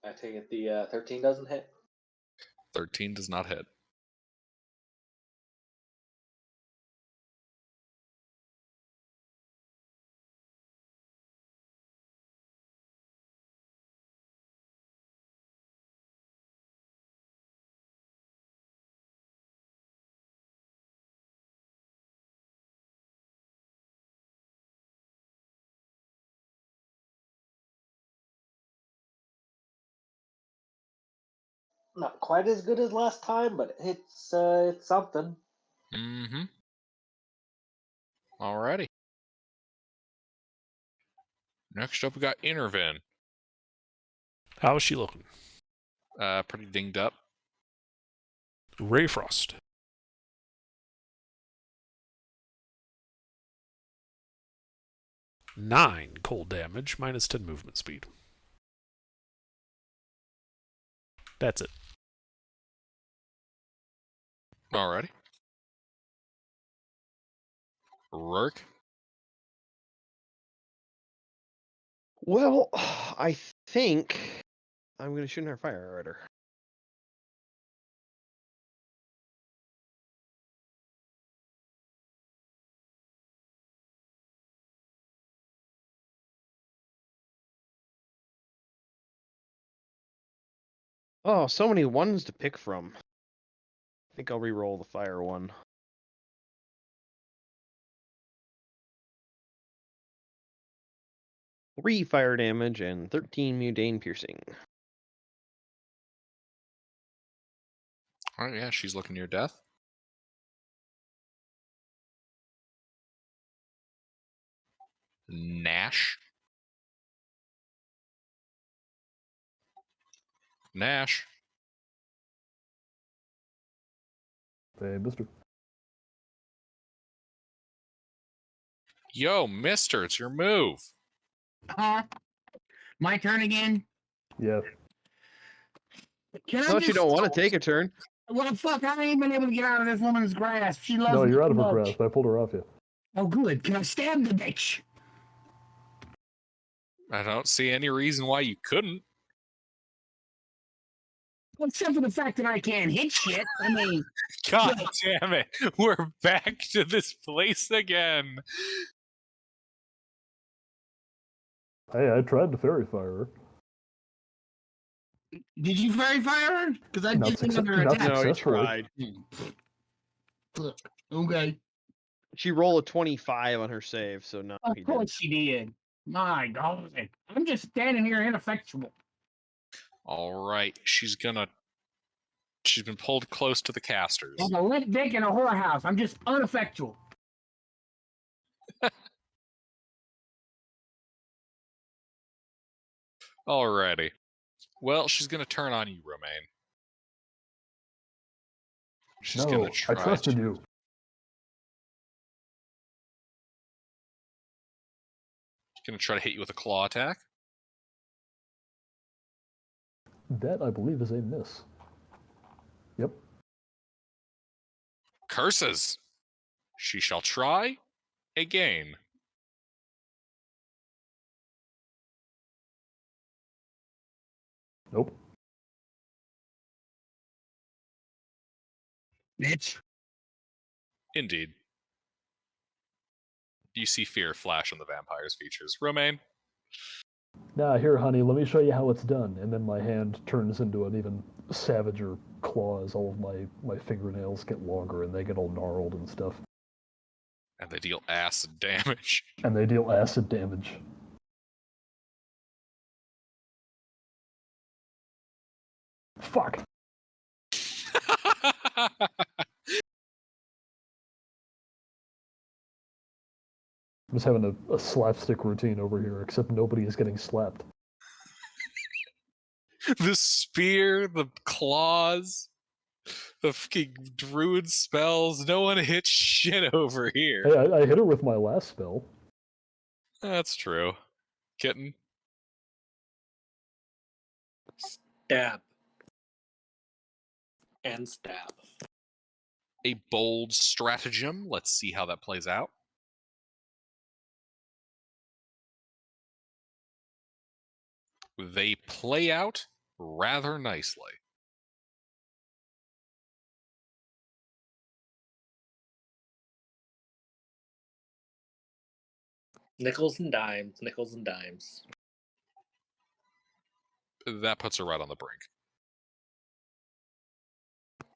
Speaker 6: I take it the 13 doesn't hit.
Speaker 1: 13 does not hit.
Speaker 6: Not quite as good as last time, but it's something.
Speaker 1: Mm-hmm. Alrighty. Next up, we got Intervin.
Speaker 2: How is she looking?
Speaker 1: Pretty dinged up.
Speaker 2: Rayfrost. Nine cold damage, minus 10 movement speed. That's it.
Speaker 1: Alrighty. Rourke.
Speaker 3: Well, I think I'm going to shoot her fire at her. Oh, so many ones to pick from. I think I'll re-roll the fire one. 3 fire damage and 13 mundane piercing.
Speaker 1: All right, yeah, she's looking near death. Nash. Nash.
Speaker 4: Hey, mister.
Speaker 1: Yo, mister, it's your move.
Speaker 5: My turn again.
Speaker 4: Yeah.
Speaker 5: Can I
Speaker 3: Unless you
Speaker 5: just?
Speaker 3: don't want to take a turn.
Speaker 5: Well, fuck! I ain't been able to get out of this woman's grasp. She loves
Speaker 4: No,
Speaker 5: me
Speaker 4: you're out
Speaker 5: too
Speaker 4: of her
Speaker 5: much.
Speaker 4: grasp. I pulled her off you.
Speaker 5: Oh, good. Can I stab the bitch?
Speaker 1: I don't see any reason why you couldn't.
Speaker 5: Well, except for the fact that I can't hit shit. I mean,
Speaker 1: God damn it. We're back to this place again.
Speaker 4: Hey, I tried to fairy fire her.
Speaker 5: did you fairy fire her? Because I
Speaker 4: Not,
Speaker 5: did another
Speaker 4: not
Speaker 5: attack.
Speaker 3: No, he
Speaker 4: successfully.
Speaker 3: tried.
Speaker 5: Look, okay.
Speaker 3: She rolled a 25 on her save, so no,
Speaker 5: Of
Speaker 3: he didn't.
Speaker 5: course she did. My God, I'm just standing here ineffectual.
Speaker 1: All right, she's been pulled close to the casters.
Speaker 5: Like a lit dick in a whorehouse. I'm just ineffectual.
Speaker 1: Alrighty. Well, she's gonna turn on you, Romaine. She's
Speaker 4: No,
Speaker 1: gonna try
Speaker 4: I trusted
Speaker 1: to...
Speaker 4: you.
Speaker 1: She's gonna try to hit you with a claw attack.
Speaker 4: That, I believe, is a miss. Yep.
Speaker 1: Curses! She shall try again.
Speaker 4: Nope.
Speaker 5: Bitch.
Speaker 1: Indeed. You see fear flash on the vampire's features. Romaine?
Speaker 4: Nah, here, honey, let me show you how it's done. And then my hand turns into an even savager claw as all of my fingernails get longer and they get all gnarled and stuff.
Speaker 1: And they deal acid damage.
Speaker 4: And they deal acid damage. Fuck. I'm just having a slapstick routine over here, except nobody is getting slapped.
Speaker 1: The spear, the claws, the fucking druid spells. No one hits shit over here.
Speaker 4: Hey, I hit her with my last spell.
Speaker 1: That's true. Kitten?
Speaker 6: Stab. And stab.
Speaker 1: A bold stratagem. Let's see how that plays out. They play out rather nicely.
Speaker 6: Nickels and dimes, nickels and dimes.
Speaker 1: That puts her right on the brink.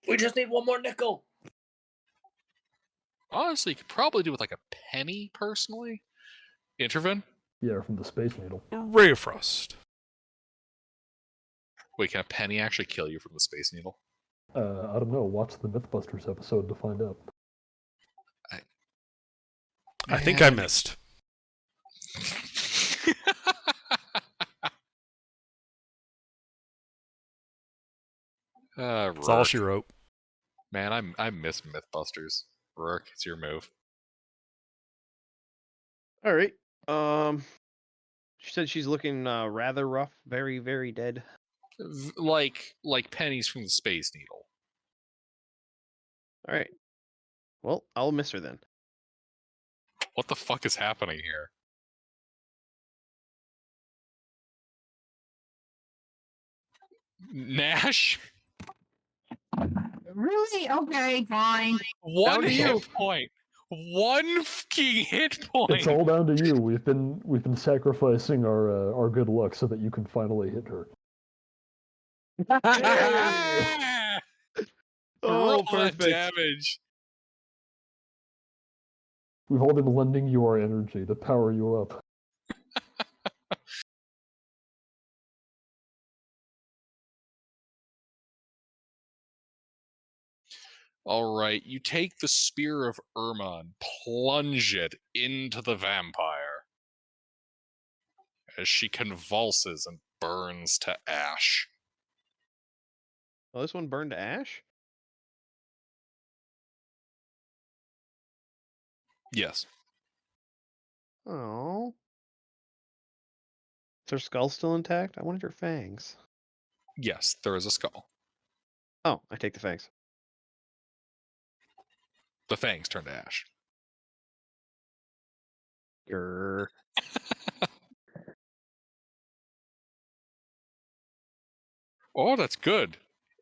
Speaker 6: We just need one more nickel.
Speaker 1: Honestly, you could probably do with like a penny, personally. Intervene?
Speaker 4: Yeah, from the Space Needle.
Speaker 2: Ray of Frost.
Speaker 1: Wait, can a penny actually kill you from the Space Needle?
Speaker 4: I don't know. Watch the Mythbusters episode to find out.
Speaker 2: I think I missed.
Speaker 1: That's
Speaker 2: all she wrote.
Speaker 1: Man, I miss Mythbusters. Rourke, it's your move.
Speaker 3: All right. She said she's looking rather rough, very, very dead.
Speaker 1: Like pennies from the Space Needle.
Speaker 3: All right. Well, I'll miss her then.
Speaker 1: What the fuck is happening here? Nash?
Speaker 5: Really? Okay, fine.
Speaker 1: One
Speaker 3: to you.
Speaker 1: hit point. One fucking hit point.
Speaker 4: It's all down to you. We've been sacrificing our good luck so that you can finally hit her.
Speaker 1: Yeah! Roll that
Speaker 3: perfect.
Speaker 1: damage.
Speaker 4: We've all been lending you our energy to power you up.
Speaker 1: All right, you take the spear of Irma and plunge it into the vampire as she convulses and burns to ash.
Speaker 3: Oh, this one burned to ash?
Speaker 1: Yes.
Speaker 3: Oh. Is her skull still intact? I wanted her fangs.
Speaker 1: Yes, there is a skull.
Speaker 3: Oh, I take the fangs.
Speaker 1: The fangs turn to ash.
Speaker 3: Grr.
Speaker 1: Oh, that's good.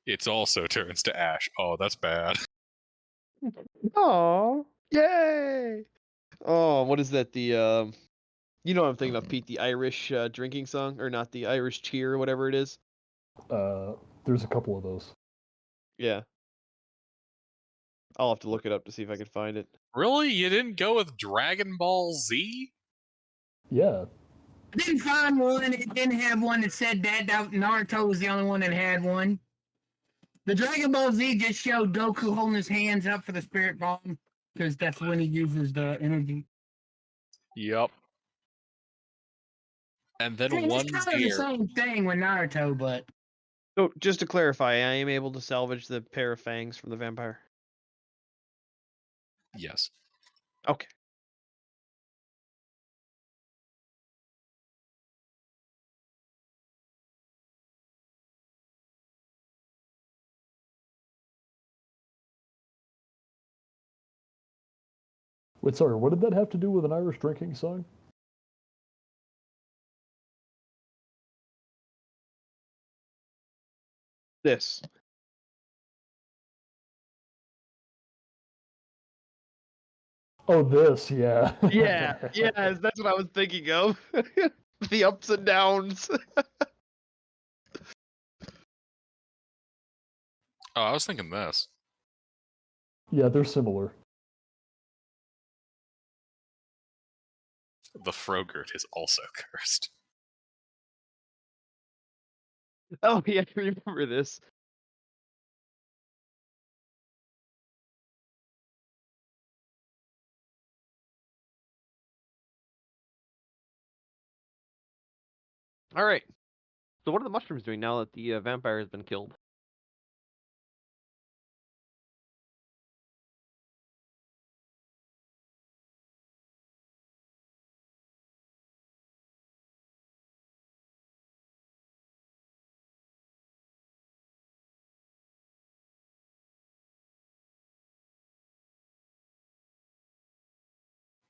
Speaker 1: It also turns to ash. Oh, that's bad.
Speaker 3: Oh, yay! Oh, what is that? The you know what I'm thinking of, Pete, the Irish drinking song, or not the Irish cheer, or whatever it is.
Speaker 4: There's a couple of those.
Speaker 3: Yeah. I'll have to look it up to see if I can find it.
Speaker 1: Really? You didn't go with Dragon Ball Z?
Speaker 4: Yeah.
Speaker 5: I didn't find one. It didn't have one that said that. Naruto was the only one that had one. The Dragon Ball Z just showed Goku holding his hands up for the Spirit Bomb because that's when he uses the energy.
Speaker 1: Yep. And then
Speaker 5: I mean,
Speaker 1: one
Speaker 5: it's kind of the
Speaker 1: deer.
Speaker 5: same thing with Naruto, but
Speaker 3: So, just to clarify, I am able to salvage the pair of fangs from the vampire.
Speaker 1: Yes.
Speaker 3: Okay.
Speaker 4: Wait, sorry, what did that have to do with an Irish drinking song?
Speaker 3: This.
Speaker 4: Oh, this, yeah.
Speaker 3: Yeah, yes, that's what I was thinking of. The ups and downs.
Speaker 1: Oh, I was thinking this.
Speaker 4: Yeah, they're similar.
Speaker 1: The Frogurt is also cursed.
Speaker 3: Oh yeah, I remember this. All right. So what are the mushrooms doing now that the vampire has been killed?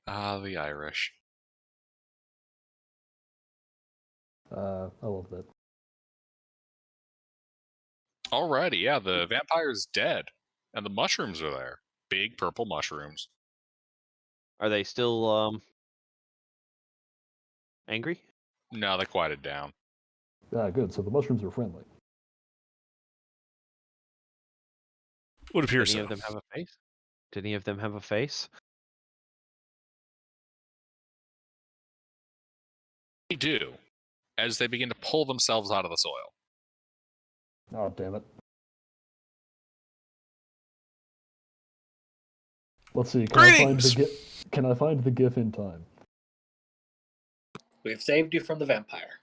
Speaker 1: Ah, the Irish.
Speaker 4: I love that.
Speaker 1: Alrighty, yeah, the vampire's dead. And the mushrooms are there. Big purple mushrooms.
Speaker 3: Are they still angry?
Speaker 1: No, they quieted down.
Speaker 4: Ah, good. So the mushrooms are friendly.
Speaker 2: Would
Speaker 3: Did
Speaker 2: appear
Speaker 3: any
Speaker 2: so.
Speaker 3: of them have a face? Did any of them have a face?
Speaker 1: They do, as they begin to pull themselves out of the soil.
Speaker 4: Oh, damn it. Let's see.
Speaker 2: Greetings!
Speaker 4: Can I find the GIF in time?
Speaker 6: We've saved you from the vampire.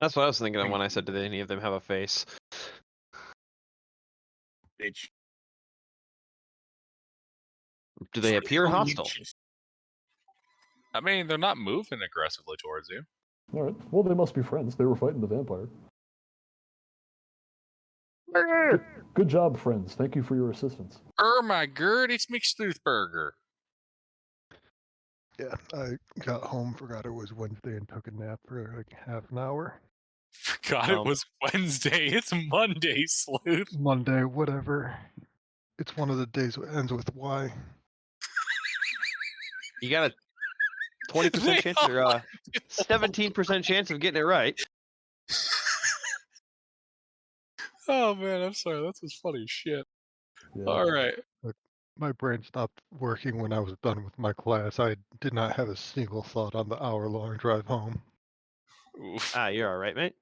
Speaker 3: That's what I was thinking of when I said, did any of them have a face?
Speaker 5: bitch.
Speaker 3: Do they appear hostile?
Speaker 1: I mean, they're not moving aggressively towards you.
Speaker 4: All right. Well, they must be friends. They were fighting the vampire. Good job, friends. Thank you for your assistance.
Speaker 1: My god, it's McSleuthburger.
Speaker 8: Yeah, I got home, forgot it was Wednesday, and took a nap for like half an hour.
Speaker 1: Forgot it was Wednesday. It's Monday, Sleuth.
Speaker 8: Monday, whatever. It's one of the days that ends with Y.
Speaker 3: You got a 20% chance or a 17% chance of getting it right.
Speaker 1: Oh man, I'm sorry. That's just funny shit.
Speaker 4: Yeah.
Speaker 1: All right.
Speaker 8: My brain stopped working when I was done with my class. I did not have a single thought on the hour-long drive home.
Speaker 1: Oof.
Speaker 3: Ah, you're all right, mate.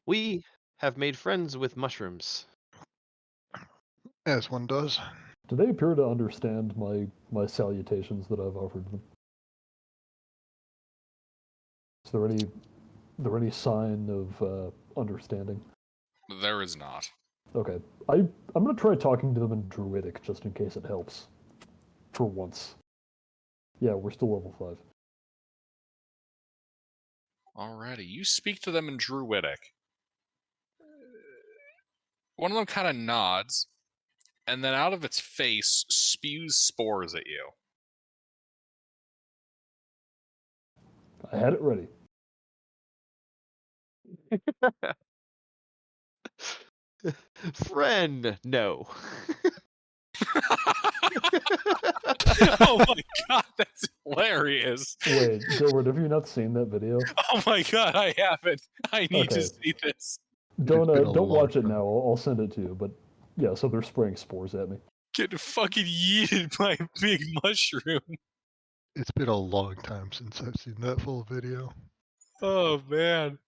Speaker 7: We have made friends with mushrooms.
Speaker 8: As one does.
Speaker 4: Do they appear to understand my salutations that I've offered them? Is there any sign of understanding?
Speaker 1: There is not.
Speaker 4: Okay, I'm gonna try talking to them in Druidic just in case it helps. For once. Yeah, we're still level 5.
Speaker 1: Alrighty, you speak to them in Druidic. One of them kind of nods, and then out of its face spews spores at you.
Speaker 4: I had it ready.
Speaker 7: Friend, no.
Speaker 1: Oh my god, that's hilarious.
Speaker 4: Wait, Dilbert, have you not seen that video?
Speaker 1: Oh my god, I haven't. I need to
Speaker 4: Okay.
Speaker 1: see this.
Speaker 4: Don't
Speaker 8: been a
Speaker 4: don't
Speaker 8: long
Speaker 4: watch it
Speaker 8: time.
Speaker 4: now. I'll send it to you. But yeah, so they're spraying spores at me.
Speaker 1: Get fucking yeeted by a big mushroom.
Speaker 8: It's been a long time since I've seen that full video,
Speaker 1: Oh man.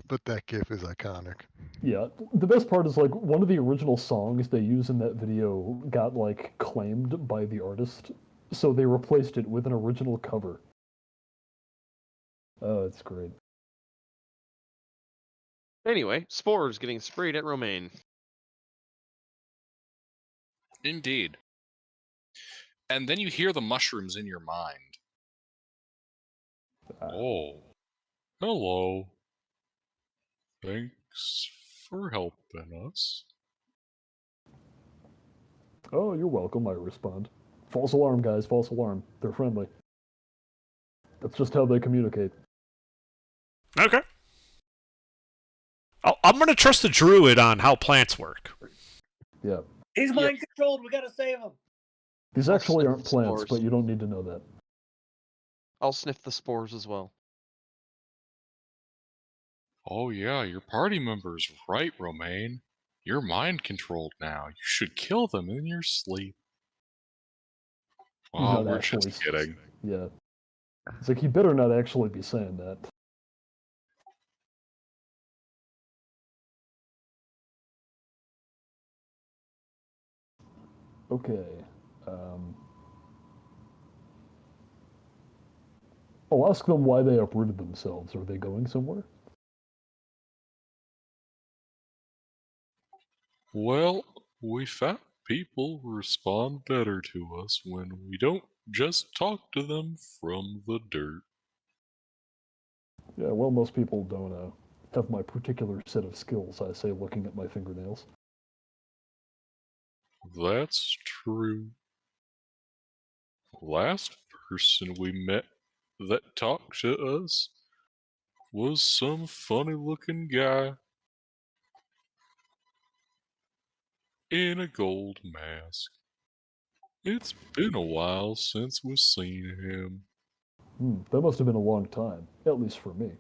Speaker 8: but that GIF is iconic.
Speaker 4: Yeah, the best part is like one of the original songs they use in that video got like claimed by the artist, so they replaced it with an original cover. Oh, it's great.
Speaker 7: Anyway, spores getting sprayed at Romaine.
Speaker 1: Indeed. And then you hear the mushrooms in your mind. Oh. Hello. Thanks for helping us.
Speaker 4: Oh, you're welcome, I respond. False alarm, guys, false alarm. They're friendly. That's just how they communicate.
Speaker 2: Okay. I'm going to trust the druid on how plants work.
Speaker 4: Yeah.
Speaker 6: He's mind controlled. We gotta save him.
Speaker 4: These
Speaker 7: I'll
Speaker 4: actually
Speaker 7: sniff
Speaker 4: aren't
Speaker 7: the
Speaker 4: plants,
Speaker 7: spores.
Speaker 4: but you don't need to know that.
Speaker 7: I'll sniff the spores as well.
Speaker 1: Oh yeah, your party member's right, Romaine. You're mind controlled now. You should kill them in your sleep.
Speaker 4: He's
Speaker 1: Oh,
Speaker 4: not
Speaker 1: we're
Speaker 4: actually.
Speaker 1: just kidding.
Speaker 4: Yeah. It's like he better not actually be saying that. Okay. Um, I'll ask them why they uprooted themselves. Are they going somewhere?
Speaker 1: Well, we found people respond better to us when we don't just talk to them from the dirt.
Speaker 4: Yeah, well, most people don't have my particular set of skills, I say, looking at my fingernails.
Speaker 1: That's true. Last person we met that talked to us was some funny looking guy in a gold mask. It's been a while since we've seen him.
Speaker 4: That must have been a long time, at least for me.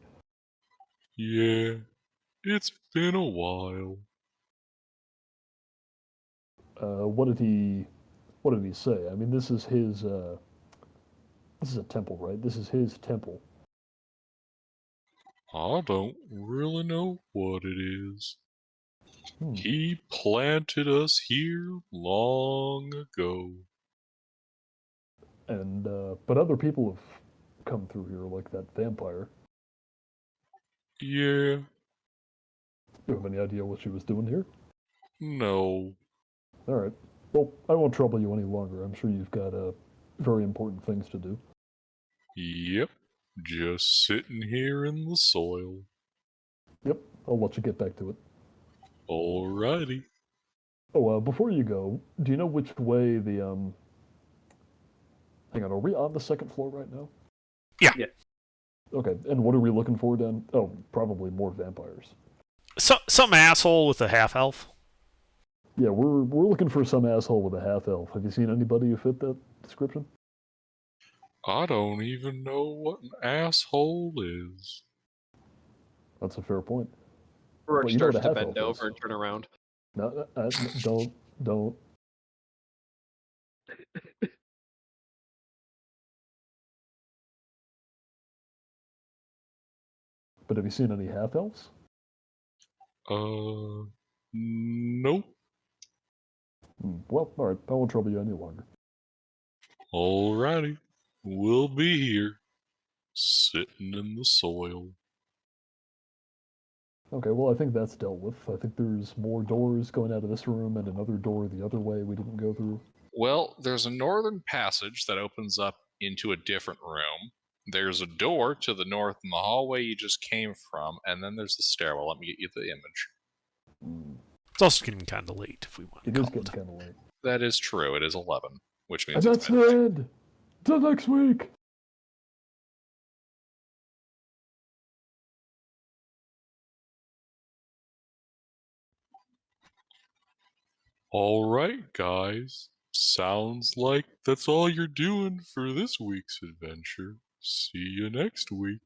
Speaker 1: Yeah, it's been a while.
Speaker 4: What did he say? I mean, this is his, this is a temple, right? This is his temple.
Speaker 1: I don't really know what it is.
Speaker 4: Hmm.
Speaker 1: He planted us here long ago.
Speaker 4: And, but other people have come through here, like that vampire.
Speaker 1: Yeah,
Speaker 4: You have any idea what she was doing here?
Speaker 1: no.
Speaker 4: Alright. Well, I won't trouble you any longer. I'm sure you've got very important things to do.
Speaker 1: Yep, just sitting here in the soil.
Speaker 4: Yep, I'll let you get back to it.
Speaker 1: Alrighty.
Speaker 4: Oh, before you go, do you know which way the, Hang on, are we on the second floor right now?
Speaker 2: Yeah.
Speaker 3: Yeah.
Speaker 4: Okay, and what are we looking for down? Oh, probably more vampires.
Speaker 2: Some asshole with a half elf.
Speaker 4: Yeah, we're looking for some asshole with a half elf. Have you seen anybody who fit that description?
Speaker 1: I don't even know what an asshole is.
Speaker 4: That's a fair point.
Speaker 7: Rourke
Speaker 4: But you know what
Speaker 7: starts
Speaker 4: a
Speaker 7: to
Speaker 4: half elf
Speaker 7: bend over
Speaker 4: is.
Speaker 7: and turn around.
Speaker 4: No, don't. But have you seen any half elves?
Speaker 1: Nope.
Speaker 4: Well, alright, I won't trouble you any longer.
Speaker 1: Alrighty. We'll be here, sitting in the soil.
Speaker 4: Okay, well, I think that's dealt with. I think there's more doors going out of this room and another door the other way we didn't go through.
Speaker 1: Well, there's a northern passage that opens up into a different room. There's a door to the north in the hallway you just came from, and then there's the stairwell. Let me get you the image.
Speaker 2: It's also getting kind of late if we want to
Speaker 4: It is
Speaker 2: call
Speaker 4: getting
Speaker 2: it.
Speaker 4: kind of late.
Speaker 1: That is true. It is 11, which
Speaker 4: And
Speaker 1: means it's
Speaker 4: that's the
Speaker 1: midnight.
Speaker 4: end! Till next week!
Speaker 1: All right, guys. Sounds like that's all you're doing for this week's adventure. See you next week.